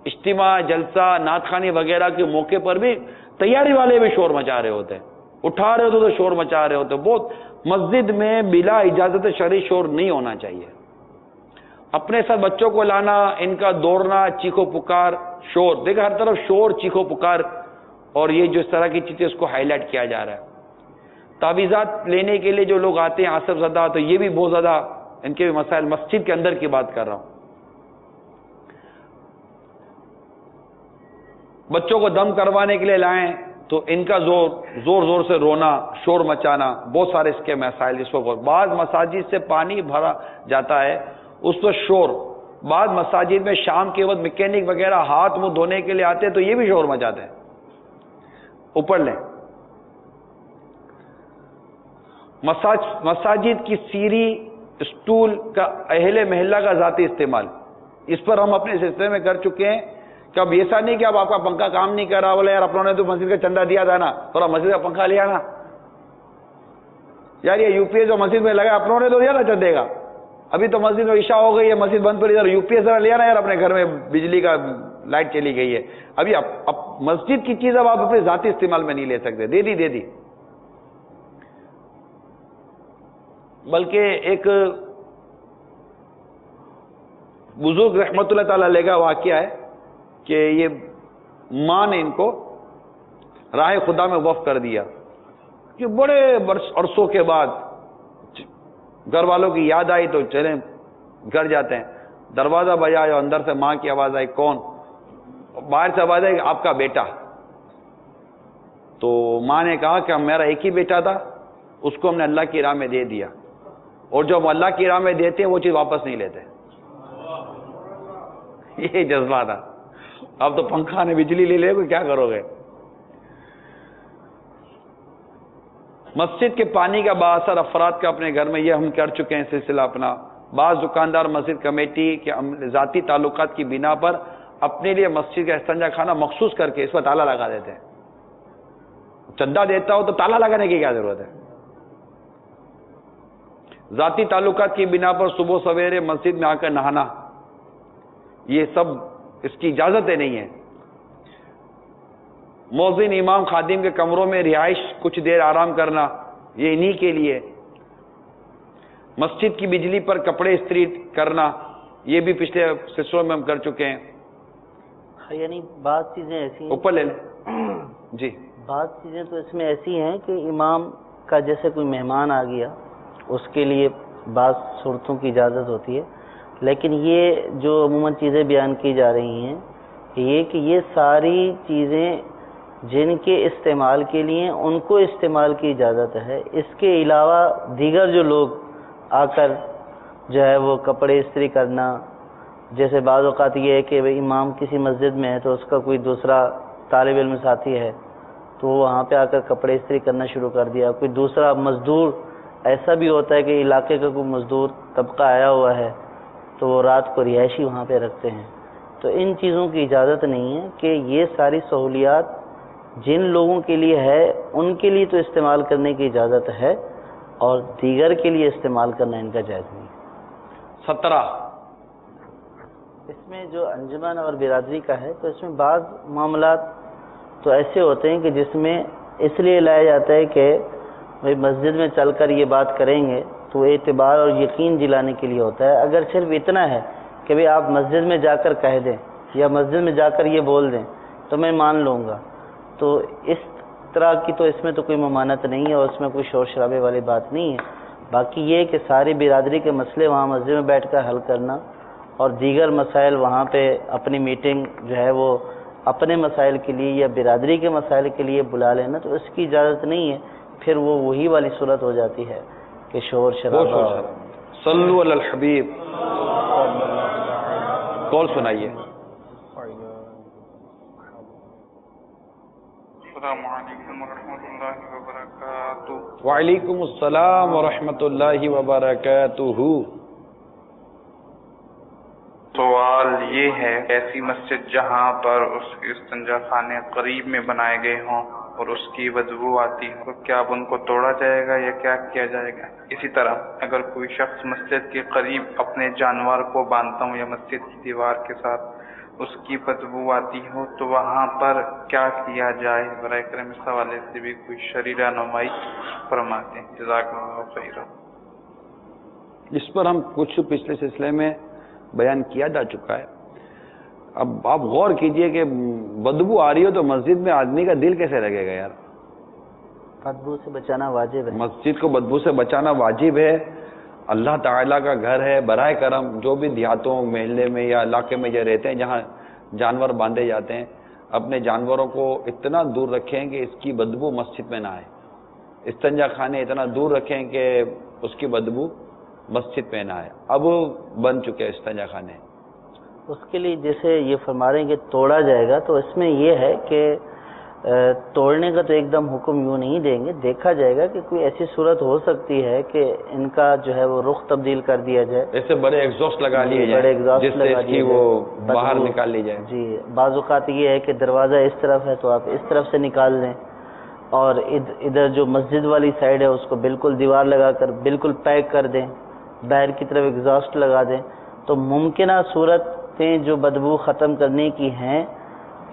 اجتماع, جلسہ, نعت خوانی وغیرہ کے موقع پر بھی تیاری والے بھی شور مچا رہے ہوتے ہیں, اٹھا رہے ہوتے تو شور مچا رہے ہوتے. بہت مسجد میں بلا اجازت شرعی شور نہیں ہونا چاہیے. اپنے ساتھ بچوں کو لانا, ان کا دوڑنا, چیخو پکار, شور, دیکھیں ہر طرف شور, چیخو پکار, اور یہ جو اس طرح کی چیزیں اس کو ہائی لائٹ کیا جا رہا ہے. تعویذات لینے کے لیے جو لوگ آتے ہیں آصف زدہ، تو یہ بھی بہت زیادہ ان کے بھی مسائل، مسجد کے اندر کی بات کر رہا ہوں. بچوں کو دم کروانے کے لیے لائیں تو ان کا زور سے رونا، شور مچانا، بہت سارے اس کے مسائل. اس کو بعض مساجد سے پانی بھرا جاتا ہے، اس پر شور. بعض مساجد میں شام کے وقت میکینک وغیرہ ہاتھ منہ دھونے کے لیے آتے ہیں تو یہ بھی شور مچاتے ہیں. اوپر لیں. مساجد کی سیڑھی، اسٹول کا اہل محلہ کا ذاتی استعمال، اس پر ہم اپنے سلسلے میں کر چکے ہیں. کہ اب ایسا نہیں کہ اب آپ کا پنکھا کام نہیں کر رہا، بولے یار اپنوں نے تو مسجد کا چندہ دیا تھا نا، تھوڑا مسجد کا پنکھا لیا نا. یار یہ یو پی ایس جو مسجد میں لگا اپنوں نے تو دیا نا چندے کا. ابھی تو مسجد میں عشاء ہو گئی ہے، مسجد بند پڑی، یو پی ایس ذرا لیا نا یار، اپنے گھر میں بجلی کا لائٹ چلی گئی ہے. ابھی اب مسجد کی چیز اب آپ اپنے ذاتی استعمال میں نہیں لے سکتے. دے دی. بلکہ ایک بزرگ رحمت اللہ تعالی علیہ کا واقعہ ہے کہ یہ ماں نے ان کو راہ خدا میں وقف کر دیا کہ بڑے عرصوں کے بعد گھر والوں کی یاد آئی تو چلیں گھر جاتے ہیں. دروازہ بجایا، اندر سے ماں کی آواز آئی، کون؟ باہر سے آواز آئی، آپ کا بیٹا. تو ماں نے کہا کہ میرا ایک ہی بیٹا تھا، اس کو ہم نے اللہ کی راہ میں دے دیا، اور جو ہم اللہ کی راہ میں دیتے ہیں وہ چیز واپس نہیں لیتے. یہ جذبہ تھا. اب تو پنکھا نے بجلی لے لے، کیا کرو گے؟ مسجد کے پانی کا باثر افراد کا اپنے گھر میں، یہ ہم کر چکے ہیں سلسلہ اپنا. بعض دکاندار مسجد کمیٹی کے ذاتی تعلقات کی بنا پر اپنے لیے مسجد کا استنجا خانہ مخصوص کر کے اس پر تالا لگا دیتے ہیں. چندہ دیتا ہو تو تالا لگانے کی کیا ضرورت ہے؟ ذاتی تعلقات کی بنا پر صبح سویرے مسجد میں آ کر نہانا، یہ سب اس کی اجازت نہیں ہے. مؤذن، امام، خادم کے کمروں میں رہائش، کچھ دیر آرام کرنا، یہ انہی کے لیے. مسجد کی بجلی پر کپڑے استری کرنا، یہ بھی پچھلے سلسلوں میں ہم کر چکے ہیں. یعنی بعض چیزیں ایسی ہیں، اوپر لے لیں جی. بعض چیزیں تو اس میں ایسی ہیں کہ امام کا جیسے کوئی مہمان آ گیا اس کے لیے بعض صورتوں کی اجازت ہوتی ہے، لیکن یہ جو عموماً چیزیں بیان کی جا رہی ہیں یہ کہ یہ ساری چیزیں جن کے استعمال کے لیے ان کو استعمال کی اجازت ہے. اس کے علاوہ دیگر جو لوگ آ کر جو ہے وہ کپڑے استری کرنا، جیسے بعض اوقات یہ ہے کہ امام کسی مسجد میں ہے تو اس کا کوئی دوسرا طالب علم ساتھی ہے تو وہاں پہ آ کر کپڑے استری کرنا شروع کر دیا. کوئی دوسرا مزدور، ایسا بھی ہوتا ہے کہ علاقے کا کوئی مزدور طبقہ آیا ہوا ہے تو وہ رات کو رہائشی وہاں پہ رکھتے ہیں. تو ان چیزوں کی اجازت نہیں ہے کہ یہ ساری سہولیات جن لوگوں کے لیے ہے ان کے لیے تو استعمال کرنے کی اجازت ہے، اور دیگر کے لیے استعمال کرنا ان کا جائز نہیں. 17 اس میں جو انجمن اور برادری کا ہے تو اس میں بعض معاملات تو ایسے ہوتے ہیں کہ جس میں اس لیے لایا جاتا ہے کہ بھائی مسجد میں چل کر یہ بات کریں گے تو اعتبار اور یقین دلانے کے لیے ہوتا ہے. اگر صرف اتنا ہے کہ بھئی آپ مسجد میں جا کر کہہ دیں یا مسجد میں جا کر یہ بول دیں تو میں مان لوں گا، تو اس طرح کی تو اس میں تو کوئی ممانعت نہیں ہے اور اس میں کوئی شور شرابے والی بات نہیں ہے. باقی یہ کہ ساری برادری کے مسئلے وہاں مسجد میں بیٹھ کر حل کرنا اور دیگر مسائل وہاں پہ اپنی میٹنگ جو ہے وہ اپنے مسائل کے لیے یا برادری کے مسائل کے لیے بلا لینا، تو اس کی اجازت نہیں ہے. پھر وہ وہی والی صورت ہو جاتی ہے کہ شور شرابہ. صلو علی الحبیب. کال سنائیے. السلام علیکم ورحمۃ اللہ وبرکاتہ. وعلیکم السلام ورحمۃ اللہ وبرکاتہ. سوال یہ ہے، ایسی مسجد جہاں پر اس استنجا خانے قریب میں بنائے گئے ہوں اور اس کی بدبو آتی ہے تو کیا اب ان کو توڑا جائے گا یا کیا کیا جائے گا؟ اسی طرح اگر کوئی شخص مسجد کے قریب اپنے جانور کو باندھتا ہوں یا مسجد کی دیوار کے ساتھ اس کی بدبو آتی ہو تو وہاں پر کیا کیا جائے؟ برائے کرم اس حوالے سے بھی کوئی شرعی رہنمائی فرماتے ہیں. جزاک اللہ خیر. اس پر ہم کچھ پچھلے سلسلے میں بیان کیا جا چکا ہے. اب آپ غور کیجئے کہ بدبو آ رہی ہو تو مسجد میں آدمی کا دل کیسے لگے گا یار؟ بدبو سے بچانا واجب ہے. مسجد کو بدبو سے بچانا واجب ہے. اللہ تعالیٰ کا گھر ہے. برائے کرم جو بھی دیہاتوں محلے میں یا علاقے میں جو رہتے ہیں جہاں جانور باندھے جاتے ہیں, اپنے جانوروں کو اتنا دور رکھیں کہ اس کی بدبو مسجد میں نہ آئے. استنجا خانے اتنا دور رکھیں کہ اس کی بدبو مسجد میں نہ آئے. اب بن چکے استنجا خانے. اس کے لیے جیسے یہ فرما رہے ہیں کہ توڑا جائے گا, تو اس میں یہ ہے کہ توڑنے کا تو ایک دم حکم یوں نہیں دیں گے. دیکھا جائے گا کہ کوئی ایسی صورت ہو سکتی ہے کہ ان کا جو ہے وہ رخ تبدیل کر دیا جائے, ایسے بڑے ایگزاسٹ لگا لیے جائے, بڑے ایگزاسٹ جس سے اس کی وہ باہر نکال لی جائے. جی, بعض اوقات یہ ہے کہ دروازہ اس طرف ہے تو آپ اس طرف سے نکال دیں, اور ادھر جو مسجد والی سائڈ ہے اس کو بالکل دیوار لگا کر بالکل پیک کر دیں, باہر کی طرف ایگزاسٹ لگا دیں. تو ممکنہ صورتیں جو بدبو ختم کرنے کی ہیں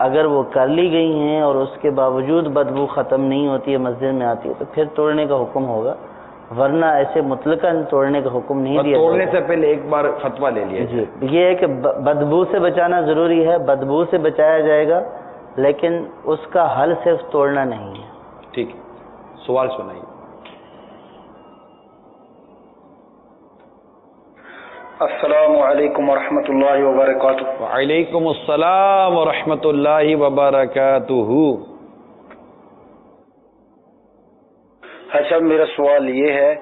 اگر وہ کر لی گئی ہیں اور اس کے باوجود بدبو ختم نہیں ہوتی ہے, مسجد میں آتی ہے, تو پھر توڑنے کا حکم ہوگا, ورنہ ایسے مطلقاً توڑنے کا حکم نہیں دیا. توڑنے سے پہلے ایک بار فتویٰ لے لیا. جی, یہ ہے کہ بدبو سے بچانا ضروری ہے, بدبو سے بچایا جائے گا, لیکن اس کا حل صرف توڑنا نہیں ہے. ٹھیک ہے, سوال سنائیے. السلام علیکم ورحمۃ اللہ وبرکاتہ. وعلیکم السلام ورحمۃ اللہ وبرکاتہ. اچھا, میرا سوال یہ ہے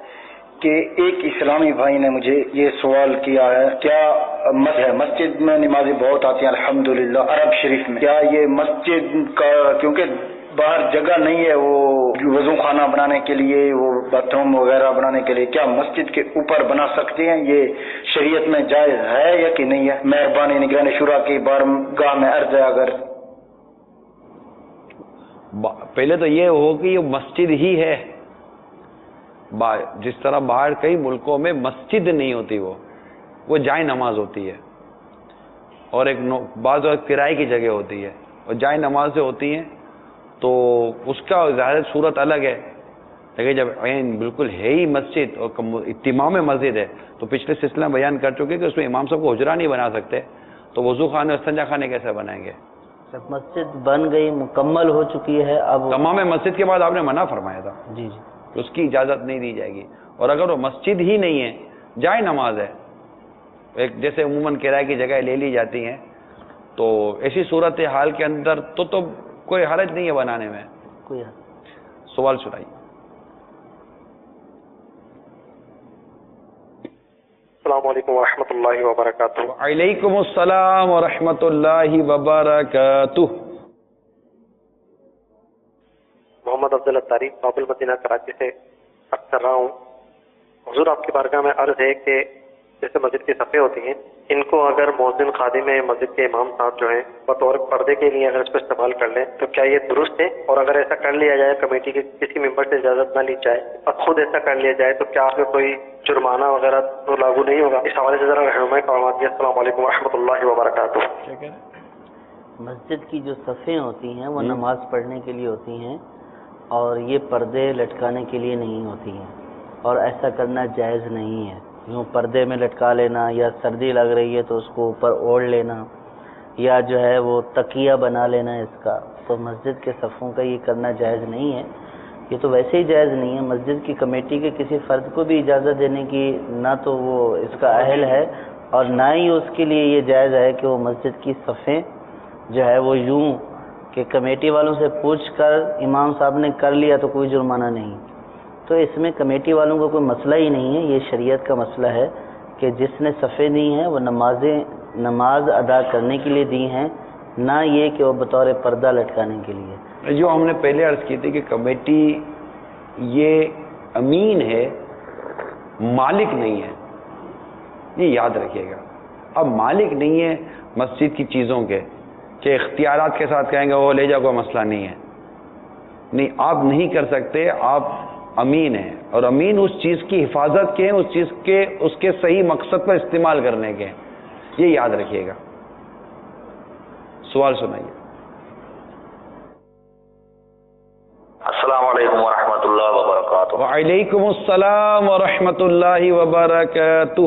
کہ ایک اسلامی بھائی نے مجھے یہ سوال کیا ہے, کیا مسجد میں نمازیں بہت آتی ہیں الحمدللہ عرب شریف میں, کیا یہ مسجد کا کیونکہ باہر جگہ نہیں ہے وہ وضو خانہ بنانے کے لیے, وہ باتھ روم وغیرہ بنانے کے لیے, کیا مسجد کے اوپر بنا سکتے ہیں؟ یہ شریعت میں جائز ہے یا کہ نہیں ہے؟ مہربانی نگران شورا کی بارگاہ میں عرض ہے. اگر پہلے تو یہ ہو کہ یہ مسجد ہی ہے. جس طرح باہر کئی ملکوں میں مسجد نہیں ہوتی, وہ جائے نماز ہوتی ہے, اور ایک بعض وقت کرائے کی جگہ ہوتی ہے, اور جائے نمازیں ہوتی ہیں, تو اس کا ظاہر صورت الگ ہے. لیکن جب بالکل ہے ہی مسجد اور اہتمام مسجد ہے, تو پچھلے سلسلہ بیان کر چکے کہ اس میں امام صاحب کو حجرہ نہیں بنا سکتے, تو وضو خانے اور استنجا خانے کیسے بنائیں گے؟ جب مسجد بن گئی, مکمل ہو چکی ہے, اب تمام مسجد کے بعد آپ نے منع فرمایا تھا. جی جی, اس کی اجازت نہیں دی جائے گی. اور اگر وہ مسجد ہی نہیں ہے, جائے نماز ہے, ایک جیسے عموماً کرائے کی جگہ لے لی جاتی ہیں, تو ایسی صورت حال کے اندر تو کوئی حرج نہیں ہے بنانے میں. کوئی سوال سنائیے. السلام علیکم ورحمۃ اللہ وبرکاتہ. وعلیکم السلام ورحمۃ اللہ وبرکاتہ. محمد عبداللہ تاریخ باب المدینہ کراچی سے عرض کر رہا ہوں. حضور آپ کی بارگاہ میں عرض ہے کہ جیسے مسجد کی صفیں ہوتی ہیں, ان کو اگر مؤذن خادم مسجد کے امام صاحب جو ہیں بطور پردے کے لیے اگر اس کو استعمال کر لیں تو کیا یہ درست ہے؟ اور اگر ایسا کر لیا جائے, کمیٹی کے کسی ممبر سے اجازت نہ لی جائے اور خود ایسا کر لیا جائے, تو کیا آپ میں کوئی جرمانہ وغیرہ تو لاگو نہیں ہوگا؟ اس حوالے سے ذرا رہنمائی فرما دیجیے. السلام علیکم ورحمۃ اللہ وبرکاتہ. مسجد کی جو صفیں ہوتی ہیں وہ نماز پڑھنے کے لیے ہوتی ہیں, اور یہ پردے لٹکانے کے لیے نہیں ہوتی ہیں, اور ایسا کرنا جائز نہیں ہے. یوں پردے میں لٹکا لینا, یا سردی لگ رہی ہے تو اس کو اوپر اوڑھ لینا, یا جو ہے وہ تکیہ بنا لینا اس کا, تو مسجد کے صفوں کا یہ کرنا جائز نہیں ہے. یہ تو ویسے ہی جائز نہیں ہے. مسجد کی کمیٹی کے کسی فرد کو بھی اجازت دینے کی نہ تو وہ اس کا اہل ہے, اور نہ ہی اس کے لیے یہ جائز ہے کہ وہ مسجد کی صفیں جو ہے وہ یوں کہ کمیٹی والوں سے پوچھ کر امام صاحب نے کر لیا تو کوئی جرمانہ نہیں. تو اس میں کمیٹی والوں کو کوئی مسئلہ ہی نہیں ہے, یہ شریعت کا مسئلہ ہے کہ جس نے صفیں دی ہیں وہ نماز ادا کرنے کے لیے دی ہیں, نہ یہ کہ وہ بطور پردہ لٹکانے کے لیے. جو ہم نے پہلے عرض کی تھی کہ کمیٹی یہ امین ہے, مالک نہیں ہے, یہ یاد رکھیے گا. اب مالک نہیں ہے مسجد کی چیزوں کے کہ اختیارات کے ساتھ کہیں گے وہ لے جاؤ, کوئی مسئلہ نہیں ہے. نہیں, آپ نہیں کر سکتے. آپ امین ہیں, اور امین اس چیز کی حفاظت کے ہیں, اس چیز کے اس کے صحیح مقصد پر استعمال کرنے کے ہیں. یہ یاد رکھیے گا. سوال سنائیے. السلام علیکم ورحمۃ اللہ وبرکاتہ. وعلیکم السلام ورحمۃ اللہ وبرکاتہ.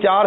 4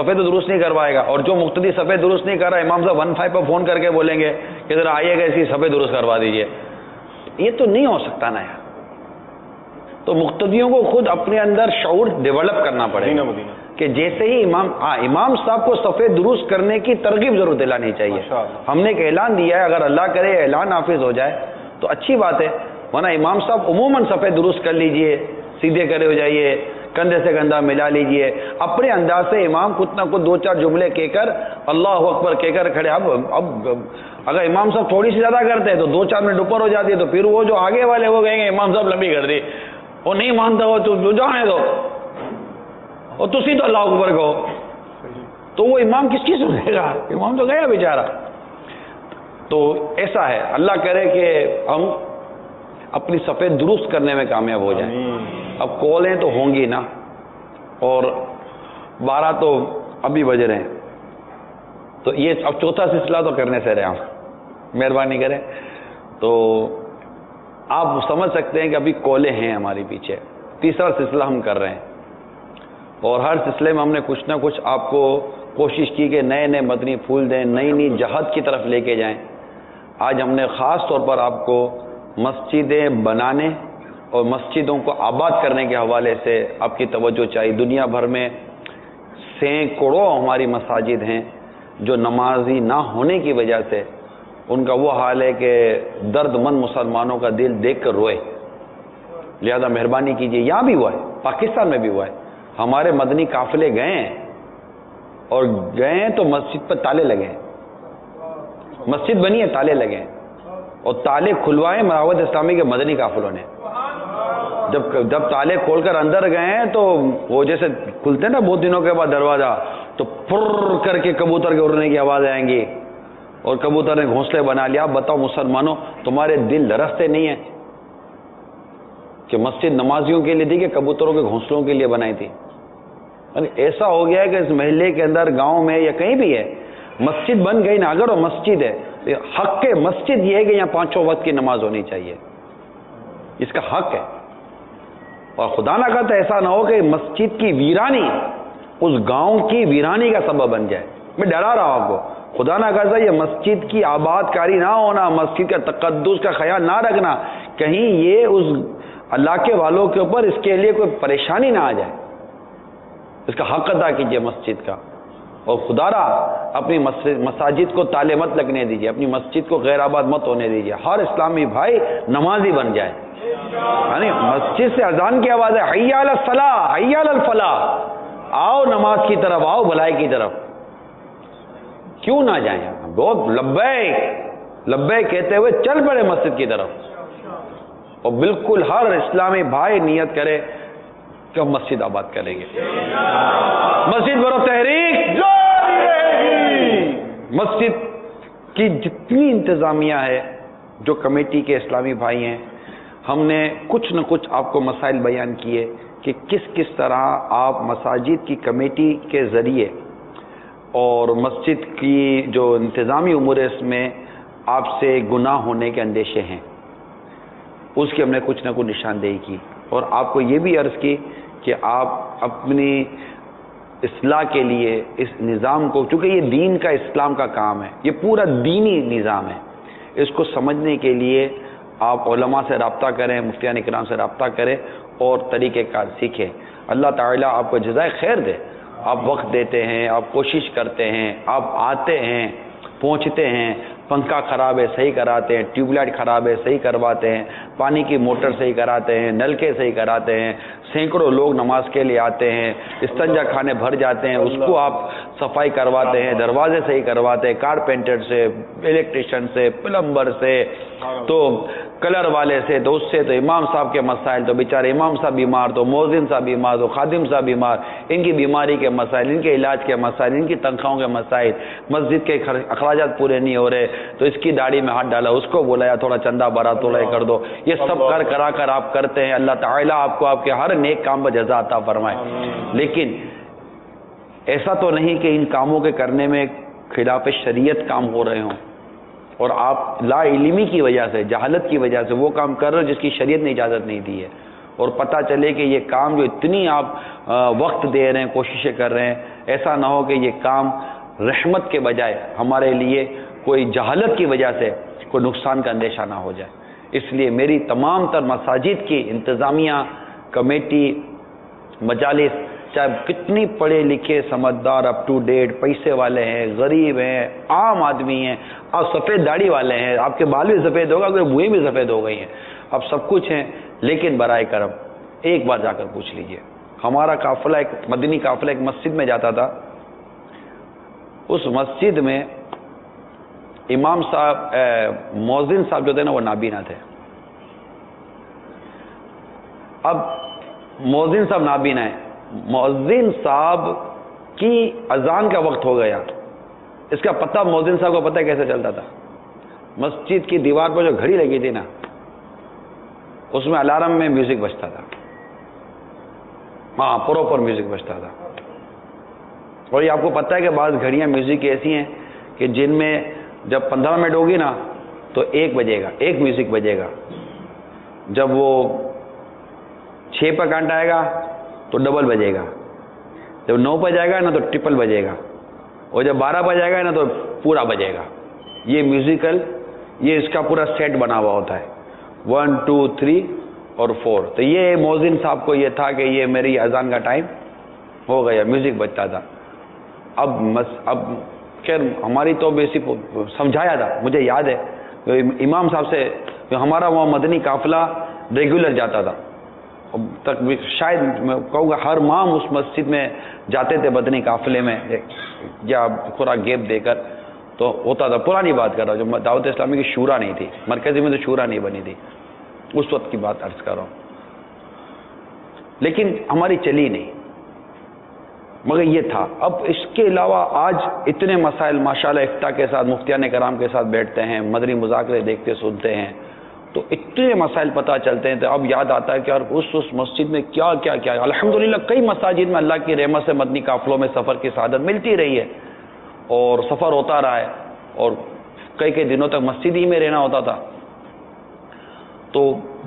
صفحے تو درست نہیں کروائے گا، اور جو مقتدی صفحے درست نہیں کر رہا امام صاحب 15 پر فون کر کے بولیں گے کہ ذرا آئیے گا اس کی صفحے درست کروا دیجئے. یہ تو نہیں ہو سکتا نا یار. تو مقتدیوں کو خود اپنے اندر شعور ڈیولپ کرنا پڑے گا کہ جیسے ہی امام صاحب کو صفحے درست کرنے کی ترغیب ضرور دلانی چاہیے. ہم نے ایک اعلان دیا ہے، اگر اللہ کرے اعلان نافذ ہو جائے تو اچھی بات ہے، ورنہ امام صاحب عموماً صفحے درست کر لیجئے، سیدھے کرے ہو جائیے، کندھے سے کندھا ملا لیجئے، اپنے انداز سے امام کچھ نہ کچھ 2-4 جملے کہہ کر اللہ اکبر کہہ کر کھڑے. اب اگر امام صاحب تھوڑی سی زیادہ کرتے ہیں تو 2-4 منٹ اوپر ہو جاتی ہے، تو پھر وہ جو آگے والے وہ کہیں گے امام صاحب لمبی کر دی، وہ نہیں مانتا ہو تو جانے دو، اور تسی تو اللہ اکبر کہو. تو وہ امام کس کی سنے گا؟ امام تو گیا بیچارہ. تو ایسا ہے، اللہ کرے کہ ہم اپنی صفحے درست کرنے میں کامیاب ہو جائیں. اب کالیں تو ہوں گی نا، اور 12 تو ابھی بج رہے ہیں، تو یہ اب چوتھا سلسلہ تو کرنے سے رہے ہم، مہربانی کریں. تو آپ سمجھ سکتے ہیں کہ ابھی کالیں ہیں ہماری پیچھے، تیسرا سلسلہ ہم کر رہے ہیں، اور ہر سلسلے میں ہم نے کچھ نہ کچھ آپ کو کوشش کی کہ نئے نئے مدنی پھول دیں، نئی نئی جہت کی طرف لے کے جائیں. آج ہم نے خاص طور پر آپ کو مسجدیں بنانے اور مسجدوں کو آباد کرنے کے حوالے سے آپ کی توجہ چاہیے. دنیا بھر میں سینکڑوں ہماری مساجد ہیں جو نمازی نہ ہونے کی وجہ سے ان کا وہ حال ہے کہ درد مند مسلمانوں کا دل دیکھ کر روئے. لہذا مہربانی کیجیے. یہاں بھی ہوا ہے، پاکستان میں بھی ہوا ہے، ہمارے مدنی قافلے گئے ہیں اور گئے ہیں تو مسجد پر تالے لگے ہیں، مسجد بنی ہے تالے لگے ہیں، اور تالے کھلوائے مراوت اسلامی کے مدنی قافلوں نے. جب تالے کھول کر اندر گئے ہیں تو وہ جیسے کھلتے ہیں نا بہت دنوں کے بعد دروازہ، تو پھر کر کے کبوتر کے اڑنے کی آواز آئیں گی، اور کبوتر نے گھونسلے بنا لیا. آپ بتاؤ مسلمانوں، تمہارے دل لرزتے نہیں ہیں کہ مسجد نمازیوں کے لیے تھی کہ کبوتروں کے گھونسلوں کے لیے بنائی تھی؟ یعنی ایسا ہو گیا ہے کہ اس محلے کے اندر، گاؤں میں یا کہیں بھی ہے، مسجد بن گئی نا، اگر وہ مسجد ہے، حق کے مسجد یہ ہے کہ یہاں 5 وقت کی نماز ہونی چاہیے، اس کا حق ہے. اور خدا نہ کرتا ایسا نہ ہو کہ مسجد کی ویرانی اس گاؤں کی ویرانی کا سبب بن جائے. میں ڈرا رہا ہوں آپ کو، خدا نہ کرتا یہ مسجد کی آباد کاری نہ ہونا، مسجد کا تقدس کا خیال نہ رکھنا، کہیں یہ اس علاقے والوں کے اوپر اس کے لیے کوئی پریشانی نہ آ جائے. اس کا حق ادا کیجیے مسجد کا. اور خدا را اپنی مساجد کو تالے مت لگنے دیجیے، اپنی مسجد کو غیر آباد مت ہونے دیجیے. ہر اسلامی بھائی نمازی بن جائے. یعنی مسجد سے اذان کی آواز ہے، حی علی الصلاۃ حی علی الفلاح، آؤ نماز کی طرف، آؤ بھلائی کی طرف. کیوں نہ جائیں؟ بہت لبیک لبیک کہتے ہوئے چل پڑے مسجد کی طرف. اور بالکل ہر اسلامی بھائی نیت کرے کہ ہم مسجد آباد کریں گے. مسجد برو تحریک جاری رہے گی. مسجد کی جتنی انتظامیہ ہے، جو کمیٹی کے اسلامی بھائی ہیں، ہم نے کچھ نہ کچھ آپ کو مسائل بیان کیے کہ کس طرح آپ مساجد کی کمیٹی کے ذریعے اور مسجد کی جو انتظامی امور ہے اس میں آپ سے گناہ ہونے کے اندیشے ہیں، اس کی ہم نے کچھ نہ کچھ نشاندہی کی. اور آپ کو یہ بھی عرض کی کہ آپ اپنی اصلاح کے لیے اس نظام کو، چونکہ یہ دین کا اسلام کا کام ہے، یہ پورا دینی نظام ہے، اس کو سمجھنے کے لیے آپ علماء سے رابطہ کریں، مفتیان اکرام سے رابطہ کریں اور طریقہ کار سیکھیں. اللہ تعالیٰ آپ کو جزائے خیر دے. آپ وقت دیتے ہیں، آپ کوشش کرتے ہیں، آپ آتے ہیں، پہنچتے ہیں، پنکھا خراب ہے صحیح کراتے ہیں، ٹیوب لائٹ خراب ہے صحیح کرواتے ہیں، پانی کی موٹر صحیح کراتے ہیں، نل کے صحیح کراتے ہیں. سینکڑوں لوگ نماز کے لیے آتے ہیں، استنجا خانے بھر جاتے ہیں، اس کو آپ صفائی کرواتے ہیں، دروازے صحیح کرواتے ہیں، کارپینٹر سے، الیکٹریشین سے، پلمبر سے، تو کلر والے سے، تو اس سے، تو امام صاحب کے مسائل، تو بیچارے امام صاحب بیمار، تو مؤذن صاحب بیمار، تو خادم صاحب بیمار، ان کی بیماری کے مسائل، ان کے علاج کے مسائل، ان کی تنخواہوں کے مسائل، مسجد کے اخراجات پورے نہیں ہو رہے تو اس کی داڑھی میں ہاتھ ڈالا، اس کو بولایا تھوڑا چندہ بڑا تھوڑا یہ کر دو. یہ سب کرا کر آپ کرتے ہیں. اللہ تعالیٰ آپ کو آپ کے ہر نیک کام پر جزا عطا فرمائے. لیکن ایسا تو نہیں کہ ان کاموں کے کرنے میں خلاف شریعت کام ہو رہے ہوں اور آپ لا علمی کی وجہ سے، جہالت کی وجہ سے وہ کام کر رہے ہو جس کی شریعت نے اجازت نہیں دی ہے، اور پتہ چلے کہ یہ کام جو اتنی آپ وقت دے رہے ہیں، کوششیں کر رہے ہیں، ایسا نہ ہو کہ یہ کام رحمت کے بجائے ہمارے لیے کوئی جہالت کی وجہ سے کوئی نقصان کا اندیشہ نہ ہو جائے. اس لیے میری تمام تر مساجد کی انتظامیہ، کمیٹی، مجالس، چاہے کتنی پڑھے لکھے سمجھدار اپ ٹو ڈیٹ پیسے والے ہیں، غریب ہیں، عام آدمی ہیں، آپ سفید داڑھی والے ہیں، آپ کے بال بھی سفید ہوگا، کوئی بوئیں بھی سفید ہو گئی ہیں، اب سب کچھ ہیں، لیکن برائے کرم ایک بار جا کر پوچھ لیجئے. ہمارا قافلہ، ایک مدنی قافلہ ایک مسجد میں جاتا تھا. اس مسجد میں امام صاحب، مؤذن صاحب جو تھے نا وہ نابینا تھے. اب مؤذن صاحب نابینا ہے، مؤذن صاحب کی اذان کا وقت ہو گیا. اس کا پتہ مؤذن صاحب کو پتہ کیسے چلتا تھا؟ مسجد کی دیوار پر جو گھڑی لگی تھی نا، اس میں الارم میں میوزک بجتا تھا. ہاں، پراپر میوزک بجتا تھا. اور یہ آپ کو پتہ ہے کہ بعض گھڑیاں میوزک ایسی ہیں کہ جن میں جب 15 منٹ ہوگی نا تو 1 بجے گا، 1 میوزک بجے گا. جب وہ 6 پر کانٹا آئے گا تو ڈبل بجے گا. جب 9 پر جائے گا نا تو ٹرپل بجے گا. اور جب 12 پر جائے گا نا تو پورا بجے گا. یہ میوزیکل، یہ اس کا پورا سیٹ بنا ہوا ہوتا ہے، 1 2 3 اور 4. تو یہ مؤذن صاحب کو یہ تھا کہ یہ میری اذان کا ٹائم ہو گیا، میوزک بجتا تھا. اب خیر ہماری تو بیسک سمجھایا تھا، مجھے یاد ہے امام صاحب سے ہمارا وہ مدنی قافلہ ریگولر جاتا تھا. اب تک بھی شاید میں کہوں گا ہر ماہ اس مسجد میں جاتے تھے مدنی قافلے میں، یا تھوڑا گیپ دے کر تو ہوتا تھا. پرانی بات کر رہا ہوں، جب دعوت اسلامی کی شورا نہیں تھی، مرکزی میں تو شورا نہیں بنی تھی، اس وقت کی بات عرض کر رہا ہوں. لیکن ہماری چلی نہیں، مگر یہ تھا. اب اس کے علاوہ آج اتنے مسائل ماشاءاللہ افتاء کے ساتھ مفتیان کرام کے ساتھ بیٹھتے ہیں، مدنی مذاکرے دیکھتے سنتے ہیں تو اتنے مسائل پتہ چلتے ہیں. تو اب یاد آتا ہے کہ یار اس مسجد میں کیا کیا کیا. الحمدللہ کئی مساجد میں اللہ کی رحمت سے مدنی قافلوں میں سفر کی سعادت ملتی رہی ہے اور سفر ہوتا رہا ہے، اور کئی کئی دنوں تک مسجد ہی میں رہنا ہوتا تھا. تو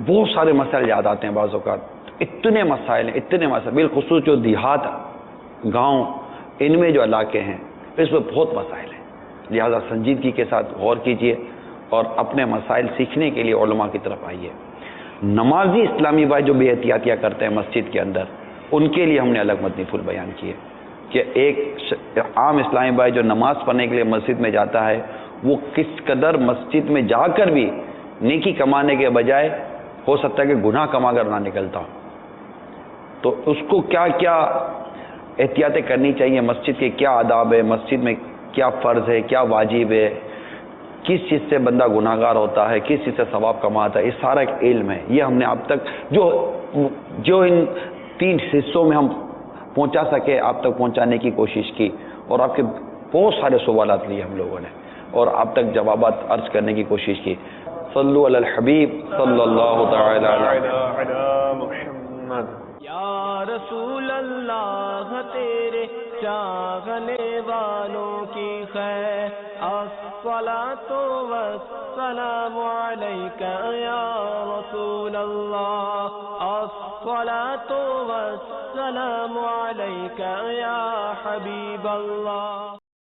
بہت سارے مسائل یاد آتے ہیں بعض اوقات. اتنے مسائل ہیں، اتنے مسائل، بالخصوص جو دیہات، گاؤں، ان میں جو علاقے ہیں اس میں بہت مسائل ہیں. لہذا سنجیدگی کے ساتھ غور کیجئے اور اپنے مسائل سیکھنے کے لیے علماء کی طرف آئیے. نمازی اسلامی بھائی جو بے احتیاطیاں کرتے ہیں مسجد کے اندر، ان کے لیے ہم نے الگ مدنی پھول بیان کیے کہ ایک عام اسلامی بھائی جو نماز پڑھنے کے لیے مسجد میں جاتا ہے، وہ کس قدر مسجد میں جا کر بھی نیکی کمانے کے بجائے ہو سکتا ہے کہ گناہ کما کر نہ نکلتا ہو. تو اس کو کیا کیا احتیاطیں کرنی چاہیے، مسجد کے کیا آداب ہے، مسجد میں کیا فرض ہے، کیا واجب ہے، کس چیز سے بندہ گناہ گار ہوتا ہے، کس چیز سے ثواب کماتا ہے، یہ سارا ایک علم ہے. یہ ہم نے اب تک جو ان 3 حصوں میں ہم پہنچا سکے آپ تک پہنچانے کی کوشش کی، اور آپ کے بہت سارے سوالات لیے ہم لوگوں نے اور آپ تک جوابات عرض کرنے کی کوشش کی. صلو علی الحبیب صلی اللہ تعالی علی محمد. یا رسول اللہ تیرے چاہنے والوں کی خیر، الصلاۃ والسلام علیک یا رسول اللہ، الصلاۃ والسلام علیک یا حبیب اللہ.